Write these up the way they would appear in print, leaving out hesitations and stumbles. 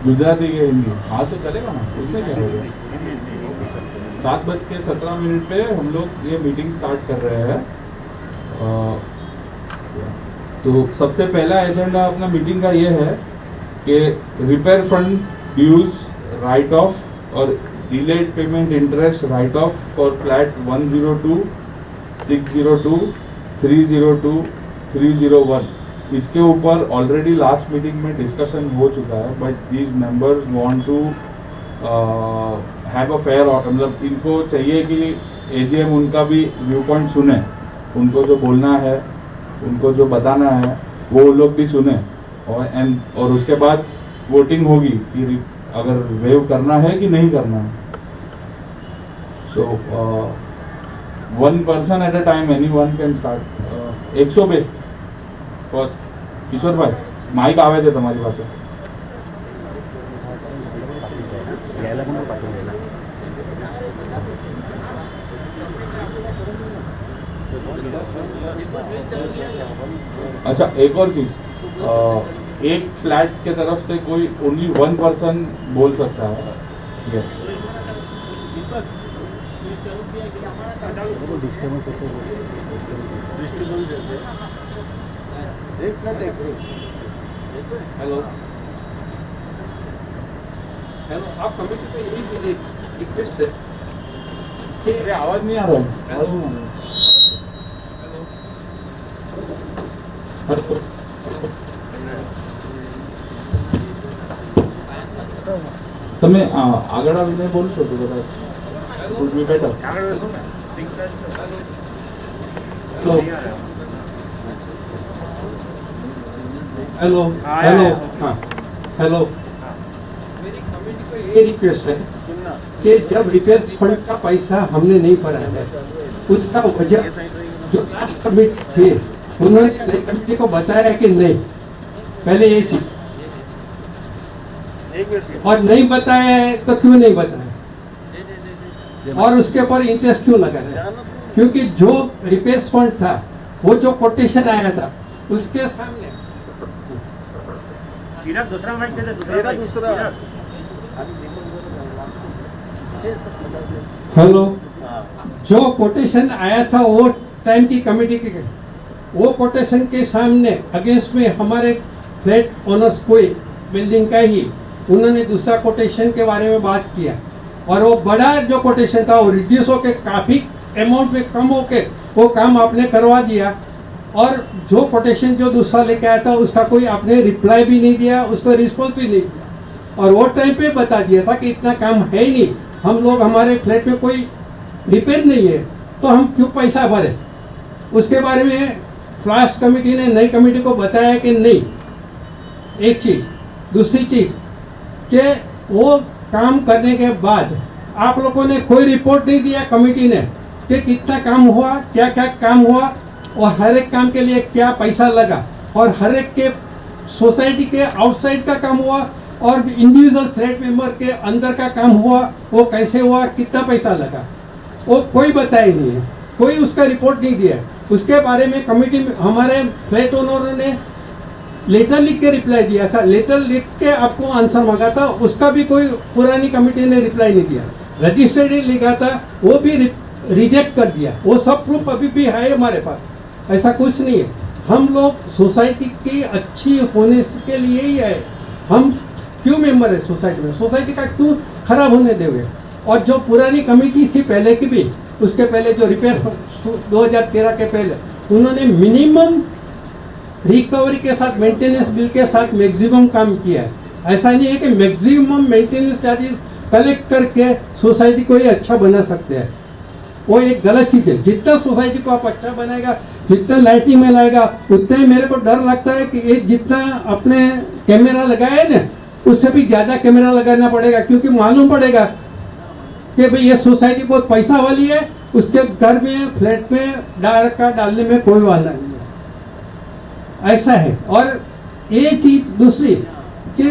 गुजराती के हिंदी हाँ तो चलेगा ना, उसमें क्या होगा। 7:17 पे हम लोग ये मीटिंग स्टार्ट कर रहे हैं। तो सबसे पहला एजेंडा अपना मीटिंग का ये है कि repair fund dues write off और delayed payment interest write off for flat 102, 602, 302, 301, इसके ऊपर ऑलरेडी लास्ट मीटिंग में डिस्कशन हो चुका है, but these members want to have a fair, मतलब इनको चाहिए कि एजीएम उनका भी व्यू पॉइंट सुने, उनको जो बोलना है, उनको जो बताना है वो लोग भी सुने, और उसके बाद वोटिंग होगी कि अगर वेव करना है कि नहीं करना है। So 1 person at a time, anyone can start. 102 first Kishore bhai mike आवे છે તમારી પાસે। अच्छा एक और चीज, एक फ्लैट के तरफ से कोई ओनली 1 person बोल सकता है। यस हेलो हेलो, आप कमेटी पे यही रिक्वेस्ट है कि अरे आवाज नहीं आ रहा है। તમે આગળ આવીને બોલશો તો કદાચ would be better. Hello hello हाँ हेलो, मेरी कमेटी को ये रिक्वेस्ट है कि जब रिपेयर फंड का पैसा हमने नहीं भरा है, उसका वजह जो लास्ट कमेटी थे उन्होंने नई कमेटी को बताया कि नहीं, पहले ये चीज, और नहीं बताया है तो क्यों नहीं बताया, और उसके ऊपर इंटरेस्ट क्यों लगा है, क्योंकि जो रिपेयर फंड था वो जो कोटेशन आया था उसके सामने दूसरा माइक दे दे, दूसरा हेलो, जो कोटेशन आया था वो टाइम की कमेटी के, वो कोटेशन के सामने अगेंस्ट में हमारे फ्लैट ओनर्स कोई बिल्डिंग का ही उन्होंने दूसरा कोटेशन के बारे में बात किया, और वो बड़ा जो कोटेशन था वो रिड्यूस होके काफी अमाउंट में कम होके वो काम आपने करवा दिया, और जो कोटेशन जो दूसरा लेके आया था उसका कोई आपने रिप्लाई भी नहीं दिया, उसको रिस्पॉन्स भी नहीं दिया, और वो टाइम पे बता दिया था कि इतना काम है ही नहीं, हम लोग हमारे फ्लैट में कोई रिपेयर नहीं है तो हम क्यों पैसा भरे। उसके बारे में लास्ट कमेटी ने नई कमेटी को बताया कि नहीं, एक चीज, दूसरी चीज कि वो काम करने के बाद आप लोगों ने कोई रिपोर्ट नहीं दिया कमेटी ने कि कितना काम हुआ, क्या क्या काम हुआ, और हर एक काम के लिए क्या पैसा लगा, और हर एक के सोसाइटी के आउटसाइड का काम हुआ और इंडिविजुअल फ्लैट मेंबर के अंदर का काम हुआ, वो कैसे हुआ, कितना पैसा लगा, वो कोई बताया ही नहीं है, कोई उसका रिपोर्ट नहीं दिया। उसके बारे में कमेटी में हमारे फ्लैट ओनरों ने लेटर लिख के रिप्लाई दिया था, लेटर लिख के आपको आंसर मांगा था, उसका भी कोई पुरानी कमेटी ने रिप्लाई नहीं दिया, रजिस्टर्ड ही लिखा था वो भी रिजेक्ट कर दिया। वो सब प्रूफ अभी भी है हमारे पास, ऐसा कुछ नहीं है। हम लोग सोसाइटी की अच्छी होने के लिए ही है, हम क्यों मेंबर है सोसाइटी में, सोसाइटी का क्यों खराब होने देंगे। और जो पुरानी कमेटी थी पहले की भी, उसके पहले जो रिपेयर 2013 के पहले, उन्होंने मिनिमम रिकवरी के साथ मेंटेनेंस बिल के साथ मैक्सिमम काम किया है। ऐसा नहीं है कि मैक्सिमम मेंटेनेंस चार्जेस कलेक्ट करके सोसाइटी को ही अच्छा बना सकते हैं, वो एक गलत चीज है। जितना सोसाइटी को आप अच्छा बनाएगा, जितना लाइटिंग में लाएगा, उतना ही मेरे को डर लगता है कि ये जितना अपने कैमरा लगाया है ना, उससे भी ज्यादा कैमरा लगाना पड़ेगा, क्योंकि मालूम पड़ेगा कि भाई ये सोसाइटी बहुत पैसा वाली है, उसके घर में फ्लैट में डालने में कोई वादा नहीं है, ऐसा है। और ये चीज दूसरी कि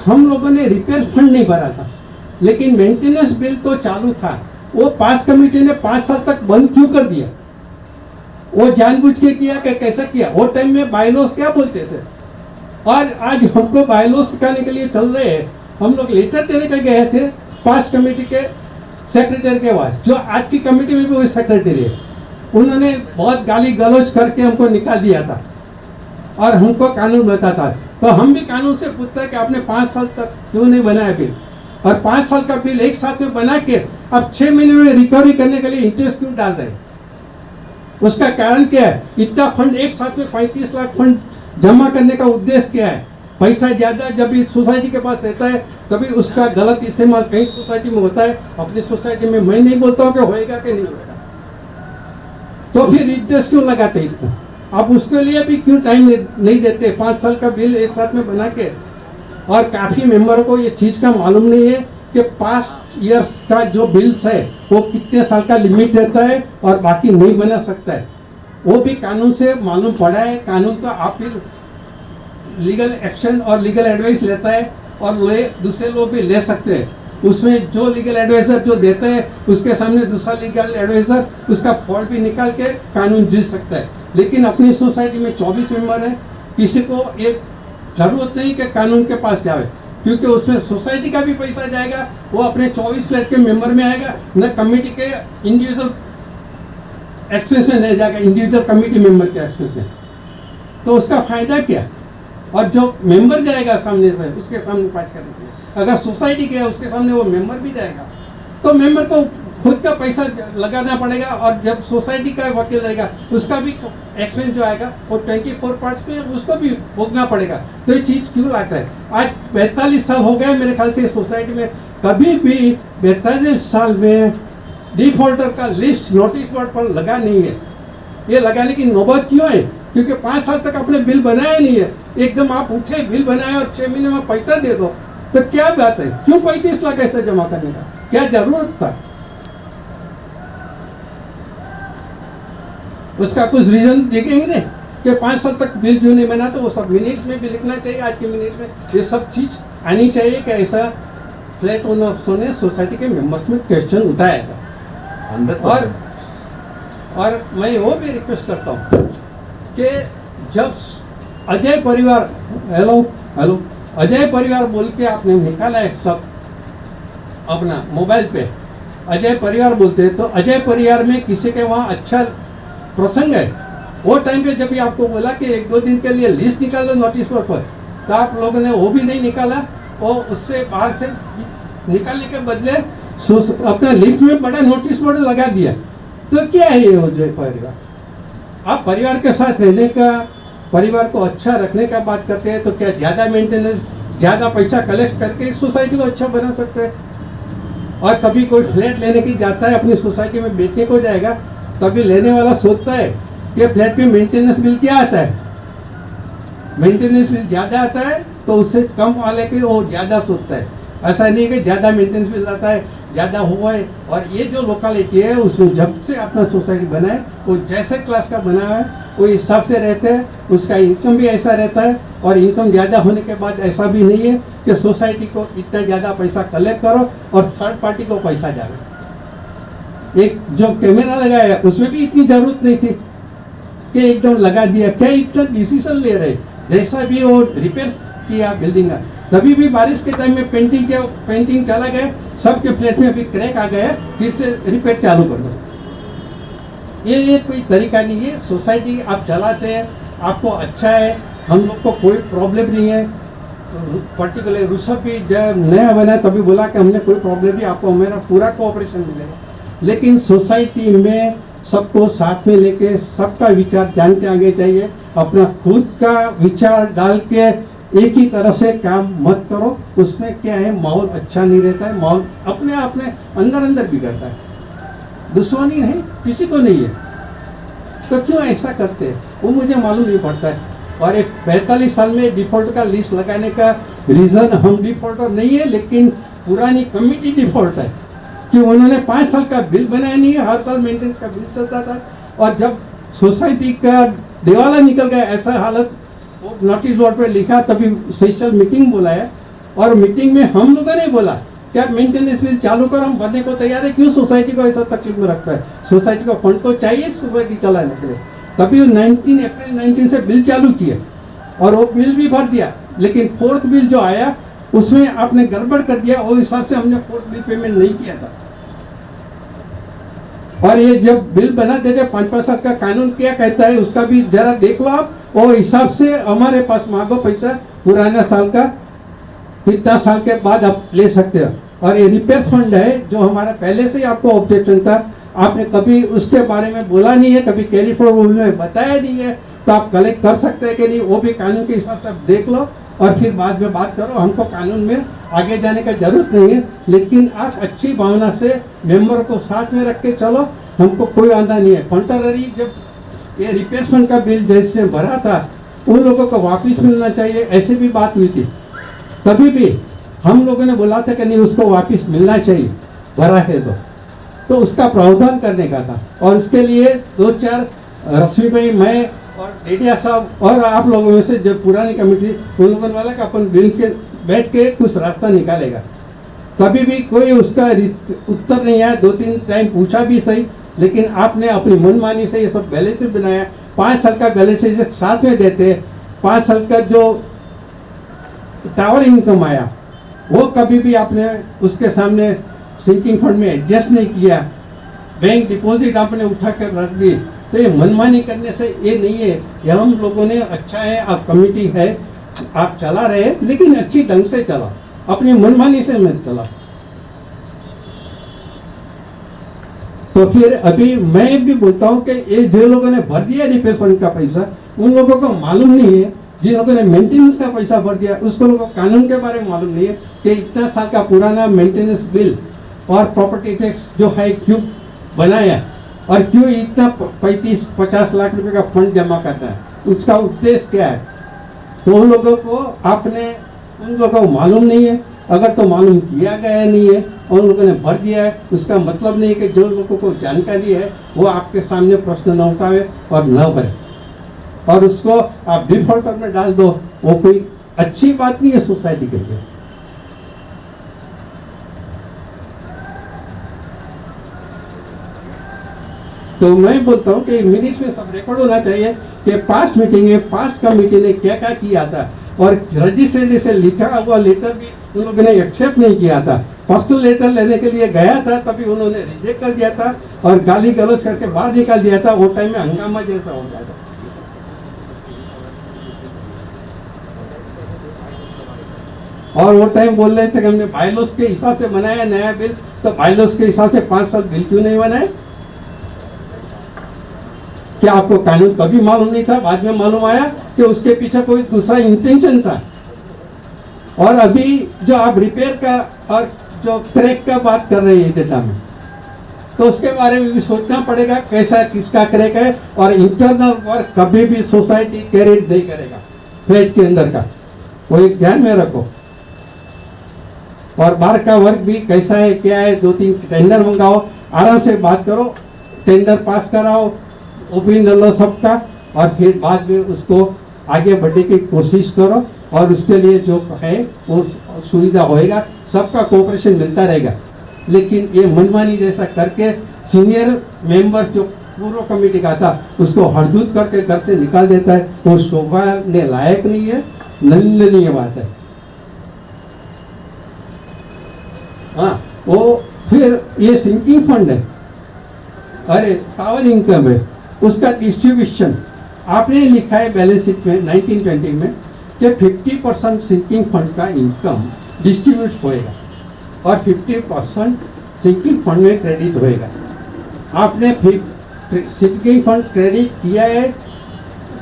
हम लोगों ने रिपेयर फंड नहीं भरा था, लेकिन मेंटेनेंस बिल तो चालू था, वो पास कमेटी ने 5 साल तक बंद क्यों कर दिया, वो जानबूझ के किया कि कैसा किया? वो टाइम में बायलॉस क्या बोलते थे, और आज हमको बायलॉस सिखाने के लिए चल रहे हैं। हम लोग लेटर देने का गए थे पास्ट कमेटी के सेक्रेटरी के पास, जो आज की कमेटी में भी वही सेक्रेटरी है। उन्होंने बहुत गाली गलौज करके हमको निकाल दिया था और हमको कानून बताता था। तो हम भी कानून से पूछते हैं कि आपने 5 साल तक क्यों नहीं बनाया बिल, और 5 साल का बिल एक साथ में बना के अब 6 महीने में रिकवरी करने के लिए इंटरेस्ट क्यों डाल रहे हैं? उसका कारण क्या है? इतना फंड एक साथ में 35 लाख फंड जमा करने का उद्देश्य क्या है? पैसा ज्यादा जब इस सोसाइटी के पास रहता है तभी उसका गलत इस्तेमाल कहीं सोसाइटी में होता है। अपनी सोसाइटी में मैं नहीं बोलता हूँ कि होएगा कि नहीं होएगा, तो फिर इंटरेस्ट क्यों लगाते इतना? आप उसके लिए भी क्यों टाइम नहीं देते? 5 साल का बिल एक साथ में बना के, और काफी मेंबरों को ये चीज का मालूम नहीं है कि पास्ट ईयर्स का जो बिल्स है वो कितने साल का लिमिट रहता है और बाकी नहीं बना सकता है। वो भी कानून से मालूम पड़ा है। कानून तो आप फिर लीगल एक्शन और लीगल एडवाइस लेता है, और दूसरे लोग भी ले सकते हैं। उसमें जो लीगल एडवाइजर जो देता है उसके सामने दूसरा लीगल एडवाइजर उसका फॉल्ट भी निकाल के कानून जीत सकता है। लेकिन अपनी सोसाइटी में 24 मेंबर है, किसी को एक जरूरत नहीं कि कानून के पास जाए, क्योंकि उसमें सोसाइटी का भी पैसा जाएगा, वो अपने 24 फ्लैट के मेंबर में आएगा, न कमेटी के इंडिविजुअल एक्सपेंस में नहीं जाएगा, इंडिविजुअल कमेटी मेंबर के एक्सपेंस में। तो उसका फायदा क्या? और जो मेंबर जाएगा सामने से उसके सामने फाइट करने के लिए, अगर सोसाइटी गया उसके सामने वो मेंबर भी जाएगा, तो मेंबर को खुद का पैसा लगाना पड़ेगा, और जब सोसाइटी का वकील रहेगा उसका भी एक्सपेंस जो आएगा वो 24 पार्ट्स में उसको भी भोगना पड़ेगा। तो ये चीज क्यों लाता है? आज 45 साल हो गए मेरे ख्याल से सोसाइटी में, कभी भी 45 साल में डिफॉल्टर का लिस्ट नोटिस बोर्ड पर लगा नहीं है। ये लगाने की नौबत क्यों है? क्योंकि 5 साल तक आपने बिल बनाया नहीं है, एकदम आप उठे बिल बनाए और 6 महीने में पैसा दे दो, तो क्या बात है? क्यों 35 लाख ऐसा जमा करने का क्या जरूरत था? उसका कुछ रीजन देखेंगे नहीं कि 5 साल तक बिल क्यों नहीं बना, तो वो सब मिनट्स में भी लिखना चाहिए। आज के मिनट में ये सब चीज आनी चाहिए कि ऐसा फ्लैट ओनर्स ने सोसाइटी के मेंबर्स में क्वेश्चन उठाया था। 100%। और मैं वो भी रिक्वेस्ट करता हूँ कि जब अजय परिवार हेलो अजय परिवार बोल के आपने निकाला है सब अपना मोबाइल पे, अजय परिवार बोलते हैं, तो अजय परिवार में किसी के वहाँ अच्छा प्रसंग है, वो टाइम पे जब भी आपको बोला कि 1-2 दिन के लिए लिस्ट निकाल दो नोटिस बोर्ड पर, तो आप लोगों ने वो भी नहीं निकाला, और उससे बाहर से निकालने के बदले अपने लिफ्ट में बड़ा नोटिस बोर्ड लगा दिया। तो क्या है ये अजय परिवार? आप परिवार के साथ रहने का, परिवार को अच्छा रखने का बात करते हैं, तो क्या ज्यादा मेंटेनेंस, ज्यादा पैसा कलेक्ट करके सोसाइटी को अच्छा बना सकते हैं? और कभी कोई फ्लैट लेने की जाता है, अपनी सोसाइटी में बेचने को जाएगा, तभी लेने वाला सोचता है कि फ्लैट में मेंटेनेंस बिल क्या आता है, मेंटेनेंस बिल ज्यादा आता है तो उससे कम वाले के वो ज्यादा सोचता है। ऐसा नहीं कि ज्यादा मेंटेनेंस बिल आता है, ज्यादा हुआ है। और ये जो लोकेलिटी है उसमें जब से अपना सोसाइटी बना है, वो जैसे क्लास का बना है वो हिसाब से रहते हैं, उसका इनकम भी ऐसा रहता है। और इनकम ज़्यादा होने के बाद ऐसा भी नहीं है कि सोसाइटी को इतना ज़्यादा पैसा कलेक्ट करो और थर्ड पार्टी को पैसा जा रहा है। एक जो कैमरा लगाया उसमें भी इतनी जरूरत नहीं थी कि एकदम लगा दिया। क्या इतना डिसीजन ले रहे, जैसा भी वो रिपेयर किया बिल्डिंग का, तभी भी बारिश के टाइम में पेंटिंग चला गया, सबके फ्लैट में अभी क्रैक आ गया, फिर से रिपेयर चालू कर दो। ये कोई तरीका नहीं है। सोसाइटी आप चलाते हैं, आपको अच्छा है, हम लोग को कोई प्रॉब्लम नहीं है। पर्टिकुलर ऋषभ भी जब नया बना तभी बोला कि हमने कोई प्रॉब्लम नहीं, आपको मेरा पूरा कोऑपरेशन मिलेगा। लेकिन सोसाइटी में सबको साथ में लेके सबका विचार जान के आगे चाहिए। अपना खुद का विचार डाल के एक ही तरह से काम मत करो, उसमें क्या है माहौल अच्छा नहीं रहता है, माहौल अपने आप में अंदर बिगड़ता है। दुश्मनी नहीं, किसी को नहीं है, तो क्यों ऐसा करते हैं वो मुझे मालूम नहीं पड़ता है। और एक 45 साल में डिफॉल्ट का लिस्ट लगाने का रीजन हम डिफॉल्टर नहीं है, लेकिन पुरानी कमिटी डिफॉल्ट है कि उन्होंने 5 साल का बिल बनाया नहीं है, हर साल मेंटेनेंस का बिल चलता था। और जब सोसाइटी का दिवाला निकल गया, ऐसा हालत वो नोटिस बोर्ड पे लिखा, तभी स्पेशल मीटिंग बुलाया और मीटिंग में हम लोगों ने बोला क्या मेंटेनेंस बिल चालू करो, हम भरने को तैयार है। क्यों सोसाइटी को ऐसा तकलीफ में रखता है? सोसाइटी को फंड तो चाहिए सोसाइटी चलाने के लिए, तभी 19 अप्रैल 19 से बिल चालू किए और वो बिल भी भर दिया, लेकिन फोर्थ बिल जो आया उसमें आपने गड़बड़ कर दिया, वो हिसाब से हमने फोर्थ बिल पेमेंट नहीं किया था। और ये जब बिल बना देते 5-5 साल का कानून क्या कहता है उसका भी जरा देख लो आप, वो हिसाब से हमारे पास मांगो पैसा पुराना साल का, कितना साल के बाद आप ले सकते हो। और ये रिपेयर फंड है जो हमारा पहले से ही आपको ऑब्जेक्शन था, आपने कभी उसके बारे में बोला नहीं है, कभी कैलिफोर्निया रूल में बताया नहीं है, तो आप कलेक्ट कर सकते हैं कि नहीं, वो भी कानून के हिसाब से आप देख लो और फिर बाद में बात करो। हमको कानून में आगे जाने का जरूरत नहीं है, लेकिन आप अच्छी भावना से मेंबर को साथ में रख के चलो, हमको कोई आंदा नहीं है। कंट्रारी जब ये रिपेयर फंड का बिल जैसे भरा था उन लोगों को वापस मिलना चाहिए, ऐसे भी बात हुई थी, तभी भी हम लोगों ने बोला था कि नहीं उसको वापस मिलना चाहिए, भरा है तो उसका प्रावधान करने का था। और उसके लिए 2-4 रश्मि भाई, मैं और डेडिया साहब और आप लोगों में से जो पुरानी कमेटी उन लोगों ने बोला कि अपन बिल के बैठ के कुछ रास्ता निकालेगा, तभी भी कोई उसका उत्तर नहीं आया। 2-3 टाइम पूछा भी सही, लेकिन आपने अपनी मनमानी से ये सब बैलेंस शीट बनाया। 5 साल का बैलेंस शीट साथ में देते, 5 साल का जो टावर इनकम आया वो कभी भी आपने उसके सामने सिंकिंग फंड में एडजस्ट नहीं किया, बैंक डिपॉजिट आपने उठा कर रख दी। तो ये मनमानी करने से ये नहीं है, ये हम लोगों ने अच्छा है, आप कमेटी है, आप चला रहे हैं, लेकिन अच्छी ढंग से चला, अपनी मनमानी से मत चला। तो फिर अभी मैं भी बोलता हूँ कि ये जो लोगों ने भर दिया रिपेयर फंड का पैसा, उन लोगों को मालूम नहीं है, जिन लोगों ने मेंटेनेंस का पैसा भर दिया उसको लोगों को कानून के बारे में मालूम नहीं है कि इतना साल का पुराना मेंटेनेंस बिल और प्रॉपर्टी टैक्स जो है क्यों बनाया और क्यों इतना 35-50 लाख रुपए का फंड जमा करना है, उसका उद्देश्य क्या है। तो उन लोगों को उन लोगों को मालूम नहीं है, अगर तो मालूम किया गया नहीं है और उन लोगों ने भर दिया है, उसका मतलब नहीं है कि जो लोगों को जानकारी है वो आपके सामने प्रश्न न उठावे और न भरे और उसको आप डिफॉल्टर में डाल दो, वो कोई अच्छी बात नहीं है सोसाइटी के लिए। तो मैं बोलता हूँ कि मिनट्स में सब रिकॉर्ड होना चाहिए कि पास्ट मीटिंग में पास्ट कमेटी ने क्या क्या किया था, और रजिस्ट्रेशन से लिखा हुआ लेटर भी उन लोगों ने एक्सेप्ट नहीं किया था। पर्सनल लेटर लेने के लिए गया था, तभी उन्होंने रिजेक्ट कर दिया था और गाली गलौज करके बाहर निकाल दिया था। वो टाइम में हंगामा जैसा हो गया था। और वो टाइम बोल रहे थे कि हमने बायलॉस के हिसाब से बनाया नया बिल, तो बायलॉस के हिसाब से 5 साल बिल क्यों नहीं बनाए? क्या आपको कानून कभी मालूम नहीं था? बाद में मालूम आया कि उसके पीछे कोई दूसरा इंटेंशन था। और अभी जो आप रिपेयर का और जो क्रैक का बात कर रहे हैं डेटा में, तो उसके बारे में भी सोचना पड़ेगा कैसा किसका क्रैक है। और इंटरनल वर्क कभी भी सोसाइटी कैरेट नहीं करेगा फ्लैट के अंदर का, वो एक ध्यान में रखो। और बाहर का वर्क भी कैसा है क्या है, 2-3 टेंडर मंगाओ, आराम से बात करो, टेंडर पास कराओ, ओपिनियन लो सबका, और फिर बाद में उसको आगे बढ़ने की कोशिश करो। और उसके लिए जो है वो सुविधा होएगा, सबका कोऑपरेशन मिलता रहेगा। लेकिन ये मनमानी जैसा करके सीनियर मेंबर जो पूर्व कमेटी का था उसको हड़दूत करके घर से निकाल देता है, वो शोभा ने लायक नहीं है, नंदनीय बात है। हाँ, वो फिर ये सिंकिंग फंड है, अरे टावर इनकम है, उसका डिस्ट्रीब्यूशन आपने लिखा है बैलेंस शीट में 1920 में कि 50% सिंकिंग फंड का इनकम डिस्ट्रीब्यूट होएगा और 50% सिंकिंग फंड में क्रेडिट होएगा। आपने सिंकिंग फंड क्रेडिट किया है,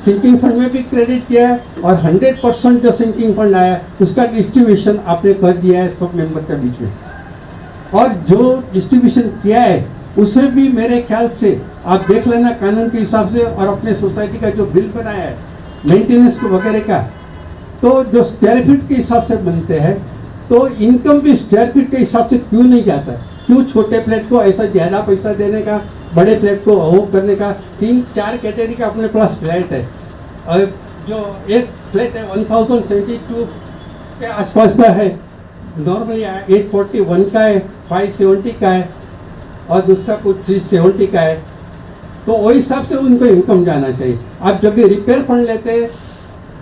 सिंकिंग फंड में भी क्रेडिट किया है, और 100% जो सिंकिंग फंड आया उसका डिस्ट्रीब्यूशन आपने कर दिया है सब मेंबर के बीच में। और जो डिस्ट्रीब्यूशन किया है उसमें भी मेरे ख्याल से आप देख लेना कानून के हिसाब से, और अपने सोसाइटी का जो बिल बनाया है मेंटेनेंस वगैरह का, तो जो स्क्वायर फीट के हिसाब से बनते हैं, तो इनकम भी स्क्वायर फीट के हिसाब से क्यों नहीं जाता है? क्यों छोटे फ्लैट को ऐसा ज़्यादा पैसा देने का, बड़े फ्लैट को वो करने का? 3-4 कैटेगरी का अपने पास फ्लैट है, और जो एक फ्लैट है 1072 के आसपास का है, नॉर्मली 841 का है, 570 का है, और दूसरा कुछ 370 का है। तो वही हिसाब से उनको इनकम जाना चाहिए। आप जब भी रिपेयर फंड लेते हैं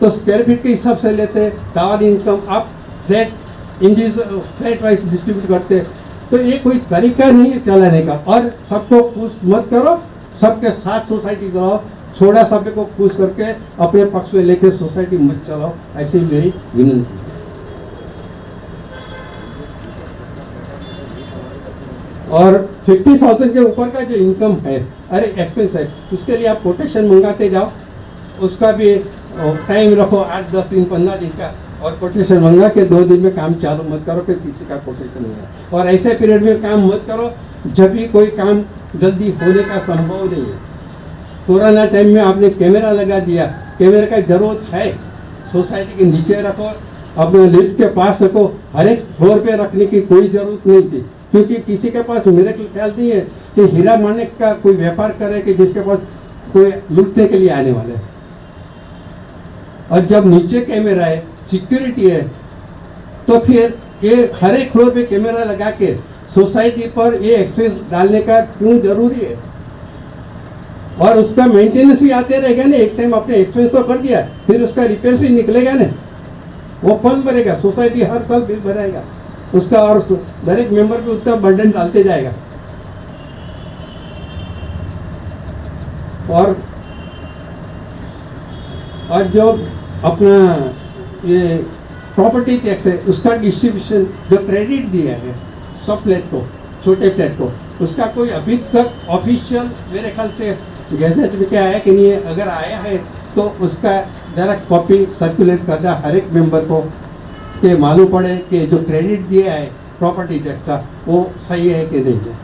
तो स्क्वायर फीट के हिसाब से लेते हैं, टावर इनकम आप फ्लैट फ्लैट वाइज डिस्ट्रीब्यूट करते हैं। तो ये कोई तरीका नहीं है चलाने का। और सबको पुश मत करो, सबके साथ सोसाइटी चलाओ, छोड़ा सभी को पुश करके अपने पक्ष में लेके सोसाइटी मत चलाओ, ऐसी मेरी विनती है। और 50,000 के ऊपर का जो इनकम है, अरे एक्सपेंस है, उसके लिए आप कोटेशन मंगाते जाओ, उसका भी टाइम रखो 8, 10 दिन, 15 दिन का, और कोटेशन मंगा के 2 दिन में काम चालू मत करो कि किसी का कोटेशन नहीं है। और ऐसे पीरियड में काम मत करो जब भी कोई काम जल्दी होने का संभव नहीं है। कोरोना टाइम में आपने कैमरा लगा दिया, कैमरे का जरूरत है, सोसाइटी के नीचे रखो, अपने लिफ्ट के पास रखो, हर एक फ्लोर पे रखने की कोई जरूरत नहीं थी, क्योंकि किसी के पास मेरे ख्याल नहीं है कि हीरा मानिक का कोई व्यापार करे कि जिसके पास कोई लूटने के लिए आने वाले है। और जब नीचे कैमरा है, सिक्योरिटी है, तो फिर ये हर एक फ्लोर पे कैमरा लगा के सोसाइटी पर ये एक्सपेंस डालने का क्यों जरूरी है? और उसका मेंटेनेंस भी आते रहेगा ना। एक टाइम आपने एक्सपेंस तो कर दिया, फिर उसका रिपेयर भी निकलेगा ना, वो कौन भरेगा? सोसाइटी हर साल बिल भराएगा उसका, और हर एक मेंबर पे उतना बर्डन डालते जाएगा। और जो अपना ये प्रॉपर्टी टैक्स है, उसका डिस्ट्रीब्यूशन जो क्रेडिट दिया है सब फ्लैट को, छोटे फ्लैट को, उसका कोई अभी तक ऑफिशियल मेरे ख्याल से गैजेट में क्या आया कि नहीं है। अगर आया है तो उसका जरा कॉपी सर्कुलेट करना हर एक मेंबर को, कि मालूम पड़े कि जो क्रेडिट दिया है प्रॉपर्टी टैक्स का वो सही है कि नहीं है।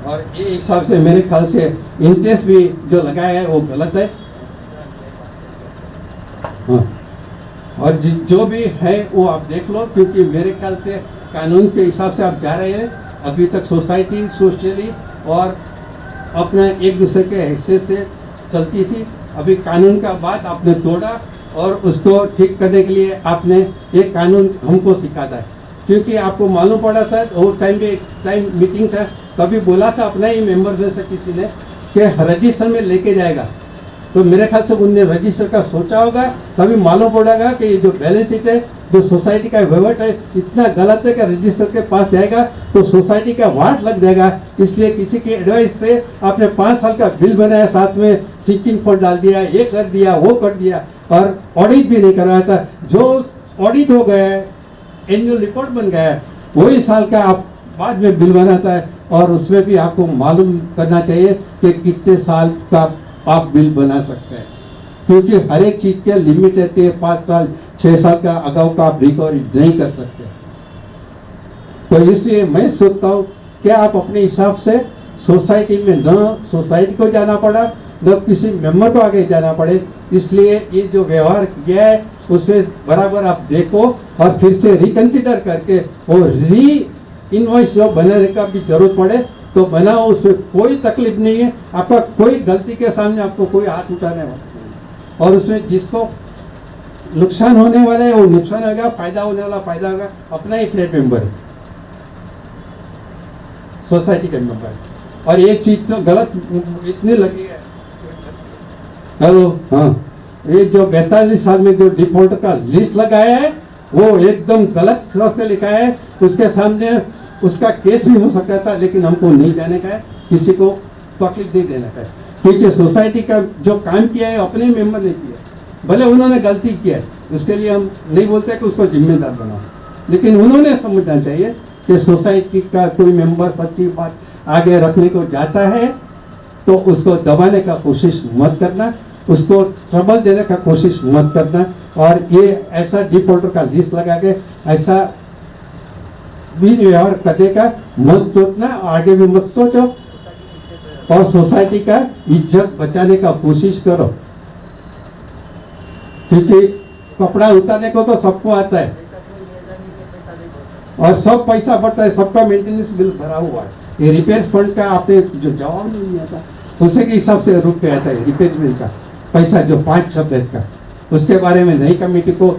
और ये हिसाब से मेरे ख्याल से इंटरेस्ट भी जो लगाया है वो गलत है। हाँ, और जो भी है वो आप देख लो, क्योंकि मेरे ख्याल से कानून के हिसाब से आप जा रहे हैं। अभी तक सोसाइटी सोशली और अपना एक दूसरे के हैसियत से चलती थी, अभी कानून का बात आपने तोड़ा और उसको ठीक करने के लिए आपने एक कानून हमको सिखाता है। क्योंकि आपको मालूम पड़ा था वो टाइम पे, टाइम मीटिंग था, तभी बोला था अपना ही मेंबर में से किसी ने कि रजिस्टर में लेके जाएगा, तो मेरे ख्याल से उनने रजिस्टर का सोचा होगा, तभी मालूम पड़ेगा कि ये जो बैलेंस शीट है, जो सोसाइटी का वहीवट है, इतना गलत है कि रजिस्टर के पास जाएगा तो सोसाइटी का वाट लग जाएगा। इसलिए किसी की एडवाइस से आपने 5 साल का बिल बनाया, साथ में सिंकिंग फंड डाल दिया, ये कर दिया, वो कर दिया, और ऑडिट भी नहीं करवाया था। जो ऑडिट हो गया है, एनुअल रिपोर्ट बन गया है, वही साल का आप बाद में बिल बनाता है, और उसमें भी आपको मालूम करना चाहिए कि कितने साल का आप बिल बना सकते हैं, क्योंकि हर एक चीज के लिमिट रहती है। 5 साल 6 साल का अगाऊ का आप रिकवरी नहीं कर सकते। तो इसलिए मैं सोचता हूँ कि आप अपने हिसाब से सोसाइटी में, न सोसाइटी को जाना पड़ा, न किसी मेंबर को आगे जाना पड़े, इसलिए ये जो व्यवहार किया है उसमें बराबर आप देखो, और फिर से रिकंसिडर करके और री इनवॉइस जो बनाने का भी जरूरत पड़े तो बनाओ, उसमें कोई तकलीफ नहीं है। आपका कोई गलती के सामने आपको कोई हाथ उठाने वाला नहीं, और उसमें जिसको नुकसान होने वाला है वो नुकसान होगा, फायदा होने वाला फायदा होगा। अपना ही फ्लैट मेंबर है, सोसाइटी के मेंबर है। और एक चीज तो गलत इतनी लगी है, हेलो, हाँ, ये जो 42 साल में जो डिफॉल्ट का लिस्ट लगाया है वो एकदम गलत तरह से लिखा है। उसके सामने उसका केस भी हो सकता था, लेकिन हमको नहीं जाने का है, किसी को तकलीफ नहीं देने का है, क्योंकि सोसाइटी का जो काम किया है अपने मेंबर ने किया, भले उन्होंने गलती किया है, उसके लिए हम नहीं बोलते कि उसको जिम्मेदार बनाओ, लेकिन उन्होंने समझना चाहिए कि सोसाइटी का कोई मेंबर सच्ची बात आगे रखने को जाता है तो उसको दबाने का कोशिश मत करना, उसको ट्रबल देने का कोशिश मत करना। और ये ऐसा डिफॉल्टर का लिस्ट लगा के ऐसा भी व्यवहार करने का मत सोचना, आगे भी मत सोचो, और सोसाइटी का इज्जत बचाने का कोशिश करो, क्योंकि कपड़ा उतारने को तो सबको आता है और सब पैसा बढ़ता है, सबका मेंटेनेंस बिल भरा हुआ है। ये रिपेयर फंड का आपने जो जवाब नहीं दिया था उसी के हिसाब से रुक गया था रिपेयर बिल का पैसा, जो 5 रेट का, उसके बारे में नई कमेटी को,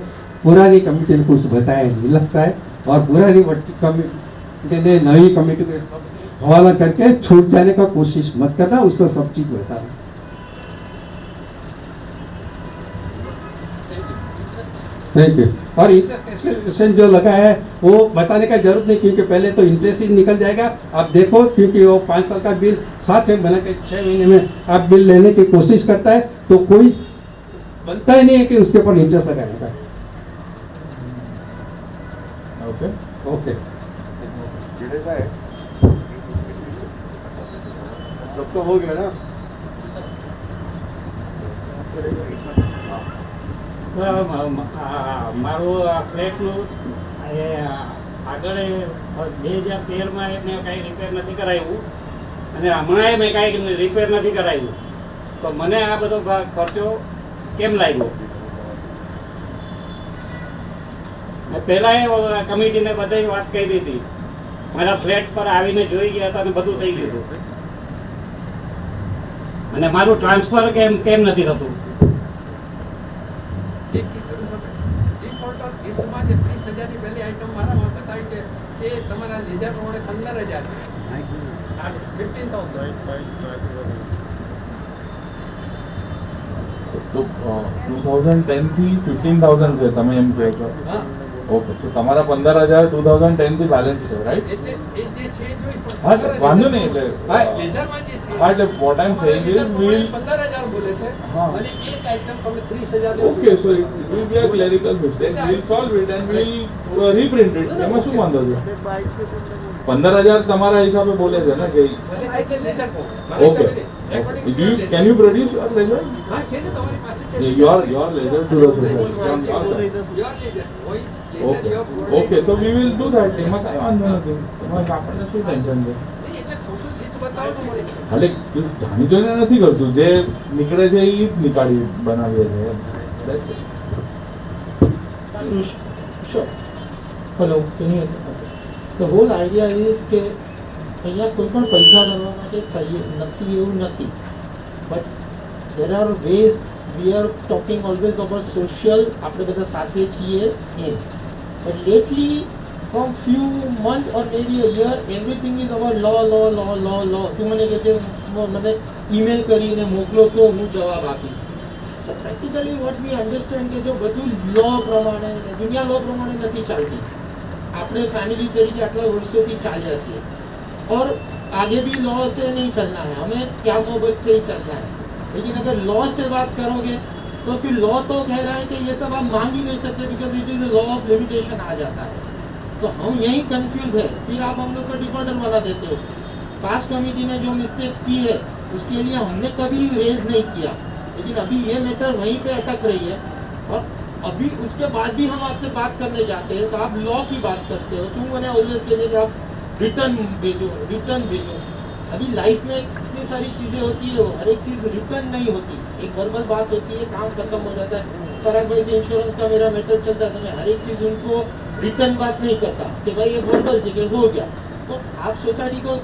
पुरानी कमेटी ने कुछ बताया नहीं लगता है, और पुरानी कमेटी ने नई कमेटी को हवाला करके छूट जाने का कोशिश मत करना, उसको सब चीज बताना। Thank you. और इंटरेस्ट जो लगा है वो बताने का जरूरत नहीं, क्योंकि पहले तो इंटरेस्ट ही निकल जाएगा। आप देखो, क्योंकि वो 5 साल का बिल साथ में बना के 6 महीने में आप बिल लेने की कोशिश करता है, तो कोई बनता ही नहीं है कि उसके ऊपर इंटरेस्ट लगाने का। ओके ओके, जडेजा है, सबका हो गया ना। મારું આ ફ્લેટનું એ આગળ 2013માં મેં કાંઈ રિપેર નથી કરાવ્યું અને હમણાં મેં કાંઈ રિપેર નથી કરાવ્યું, તો મને આ બધો ખર્ચો કેમ લાગ્યો? મેં પહેલાં કમિટીને બધાય વાત કરી હતી, મારા ફ્લેટ પર આવીને જોઈ ગયા હતા અને બધું થઈ ગયું હતું, અને મારું ટ્રાન્સફર કેમ નથી થતું? લિસ્ટમાં જે 30,000 ની પહેલી આઈટમ મારામાં બતાવી છે એ તમારા લેજર પ્રમાણે 15,000 છે, 15,000 તો 2010 થી 15,000 છે તમે એમ કહો છો? હા, ઓકે, તો તમારા 15,000 2010 થી બેલેન્સ છે, રાઈટ? એટલે એ જે છે જો હા, વાંધો નહીં, એટલે હા લેજરમાં જે છે હા, એટલે what I am saying is we'll 15,000 બોલે છે હા. અને એક આઈટમ તમે 30,000 ની okay, so it will be a clerical mistake, we'll solve it and we'll reprint it, એમાં શું વાંધો છે? 15,000 તમારા હિસાબે બોલે છે ને કે બોલે છે કે લેજર કો મારા ઓકે, હિસાબે according to you your can you produce your leisure? હા છે ને તમારી પાસે છે your leisure to the society from your side. Your ledger કોઈ ledger Okay, your okay, so we will do that. એમાં કાંઈ વાંધો નથી, એમાં આપણને શું ટેન્શન છે? એટલે ખોટું લિસ્ટ બતાવો છો મને એટલે તું જાણી જોઈને નથી કરતું, જે નીકળે છે એ જ નીકાળી બનાવીએ છે એમ. That's it. Sure. Hello, can you hear me? Okay. The whole idea is કે અહીંયા કોઈ પણ પૈસા ભરવા માટે નથી એવું નથી, but there are ways we are talking always about social, આપણે બધા સાથે છીએ એમ, but lately from few months or maybe a year everything is about law. તું મને કે મને ઈમેલ કરીને મોકલો તો હું જવાબ આપીશ. So practically what we understand કે જો બધું law પ્રમાણે, દુનિયા law પ્રમાણે નથી ચાલતી. આપણે ફેમિલી તરીકે આટલા વર્ષોથી ચાલ્યા છીએ और आगे भी लॉ से नहीं चलना है, हमें क्या मोहब्बत से ही चलना है, लेकिन अगर लॉ से बात करोगे तो फिर लॉ तो कह रहा है कि ये सब आप मांग ही नहीं सकते because it is law of limitation आ जाता है, तो हम यही कंफ्यूज है, फिर आप हम लोग को डिफॉल्टर बना देते हो। पास कमेटी ने जो मिस्टेक्स की है उसके लिए हमने कभी रेज नहीं किया, लेकिन अभी ये मैटर वहीं पे अटक रही है, और अभी उसके बाद भी हम आपसे बात करने जाते हैं तो आप लॉ की बात करते हो, तुम मैंने ऑलवेज के लिए आप रिटर्न भेजो। अभी लाइफ में इतनी सारी चीज़ें होती है, हर एक चीज़ रिटर्न नहीं होती, एक वर्बल बात होती है, काम खत्म हो जाता है। फराग भाई से इंश्योरेंस का मेरा मैटर चलता है तो मैं हर एक चीज़ उनको रिटर्न बात नहीं करता कि भाई ये वर्बल जगह हो गया, तो आप सोसाइटी को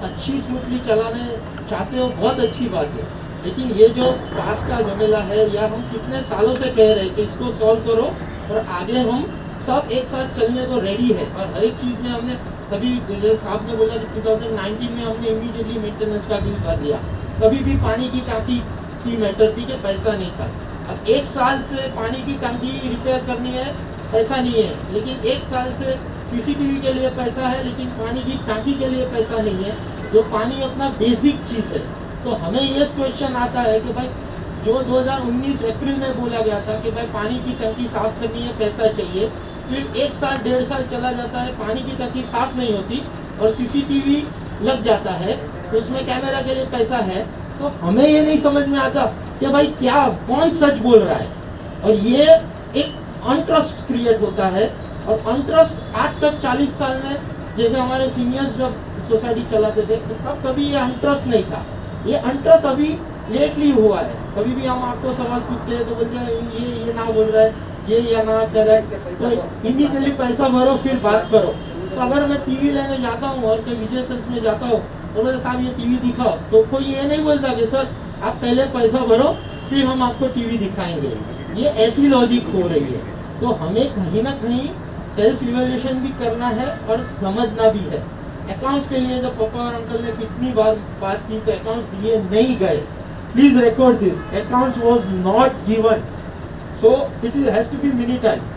अच्छी स्मूथली चलाने चाहते हो, बहुत अच्छी बात है, लेकिन ये जो पास का झमेला है या हम कितने सालों से कह रहे हैं कि इसको सॉल्व करो और आगे हम सब एक साथ चलने को रेडी है, और हर एक चीज़ में हमने कभी जैसे साहब ने बोला कि 2019 में हमने इमीडिएटली मेंटेनेंस का बिल कर दिया, कभी भी पानी की टांकी की मैटर थी कि पैसा नहीं था। अब 1 साल से पानी की टांकी रिपेयर करनी है, पैसा नहीं है, लेकिन 1 साल से सीसीटीवी के लिए पैसा है, लेकिन पानी की टांकी के लिए पैसा नहीं है, जो पानी अपना बेसिक चीज़ है। तो हमें ये क्वेश्चन आता है कि भाई जो 2019 अप्रैल में बोला गया था कि भाई पानी की टंकी साफ करनी है, पैसा चाहिए, फिर 1 साल 1.5 साल चला जाता है, पानी की टंकी साफ नहीं होती और सीसीटीवी लग जाता है, तो उसमें कैमरा के लिए पैसा है, तो हमें ये नहीं समझ में आता कि भाई क्या कौन सच बोल रहा है, और ये एक अनट्रस्ट क्रिएट होता है, और अनट्रस्ट आज तक 40 साल में जैसे हमारे सीनियर्स जब सोसाइटी चलाते थे तो तब कभी ये अनट्रस्ट नहीं था, ये अनट्रस्ट अभी लेटली हुआ है। कभी भी हम आपको सवाल पूछते हैं तो बोलते हैं ये ना बोल रहा है, ये या ना कर रहा है, तो इमीडिएटली पैसा भरो फिर बात करो। तो अगर मैं टीवी लेने जाता हूँ और कहीं विजय सेल्स में जाता हूँ तो बोलते साहब ये टीवी दिखाओ, तो कोई ये नहीं बोलता कि सर आप पहले पैसा भरो फिर हम आपको टीवी दिखाएंगे, ये ऐसी लॉजिक हो रही है। तो हमें कहीं ना कहीं सेल्फ इवैल्यूएशन भी करना है और समझना भी है अकाउंट्स के लिए जब पापा और अंकल ने कितनी बार बात की तो अकाउंट्स दिए नहीं गए. Please record this. Accounts was not given, so it is has to be minutized.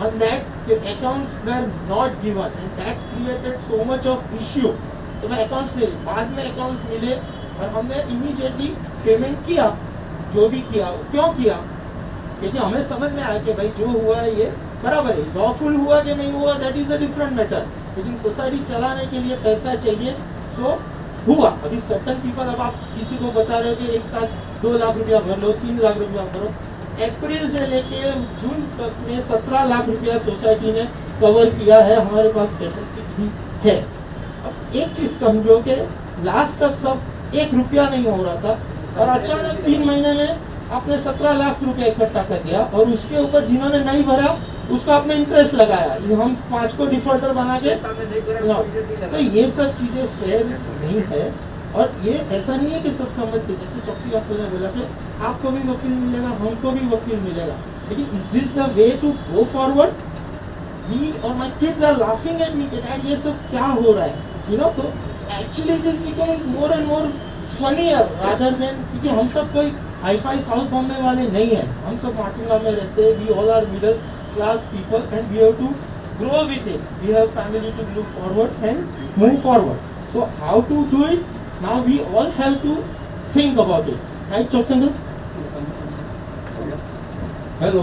On that the accounts were not given and that created so much of issue. तो मैं अकाउंट्स नहीं, बाद में अकाउंट्स मिले और हमने इमीडिएटली पेमेंट किया. जो भी किया क्यों किया, क्योंकि हमें समझ में आया कि भाई जो हुआ है ये बराबर है. लॉफुल हुआ कि नहीं हुआ that is a different matter, लेकिन सोसाइटी चलाने के लिए पैसा चाहिए. सो हुआ. अभी सर्टन पीपल, अब आप किसी को बता रहे हो कि एक साथ 2 लाख रुपया भर लो, 3 लाख रुपया भरो. अप्रैल से लेके जून तक में 17 लाख रुपया सोसाइटी ने कवर किया है. हमारे पास स्टेटिस्टिक्स भी है. अब एक चीज समझो कि लास्ट तक सब 1 रुपया नहीं हो रहा था और अचानक 3 महीने में आपने 17 लाख रुपया इकट्ठा कर दिया और उसके ऊपर जिन्होंने नहीं भरा उसका आपने इंटरेस्ट लगाया. ये हम 5 को डिफॉल्टर बना के, तो ये सब चीजें फेयर नहीं है. और ये ऐसा नहीं है कि सब समझते, जैसे चौकसी आपको ने बोला कि आपको भी वकील मिलेगा, हमको भी वकील मिलेगा, लेकिन is this the way to go forward? We और my kids are laughing at me कि डैड ये सब क्या हो रहा है, यू नो. तो actually it is becoming more and more funnier rather than, क्योंकि हम सब कोई हाई फाई साउथ बॉम्बे वाले नहीं है. हम सब माटुंगा में रहते हैं. We all are middle class people and we have to grow with it. We have family to look forward and move forward. So how to do it? Now we all have to think about it. Right, Choksangal? Hello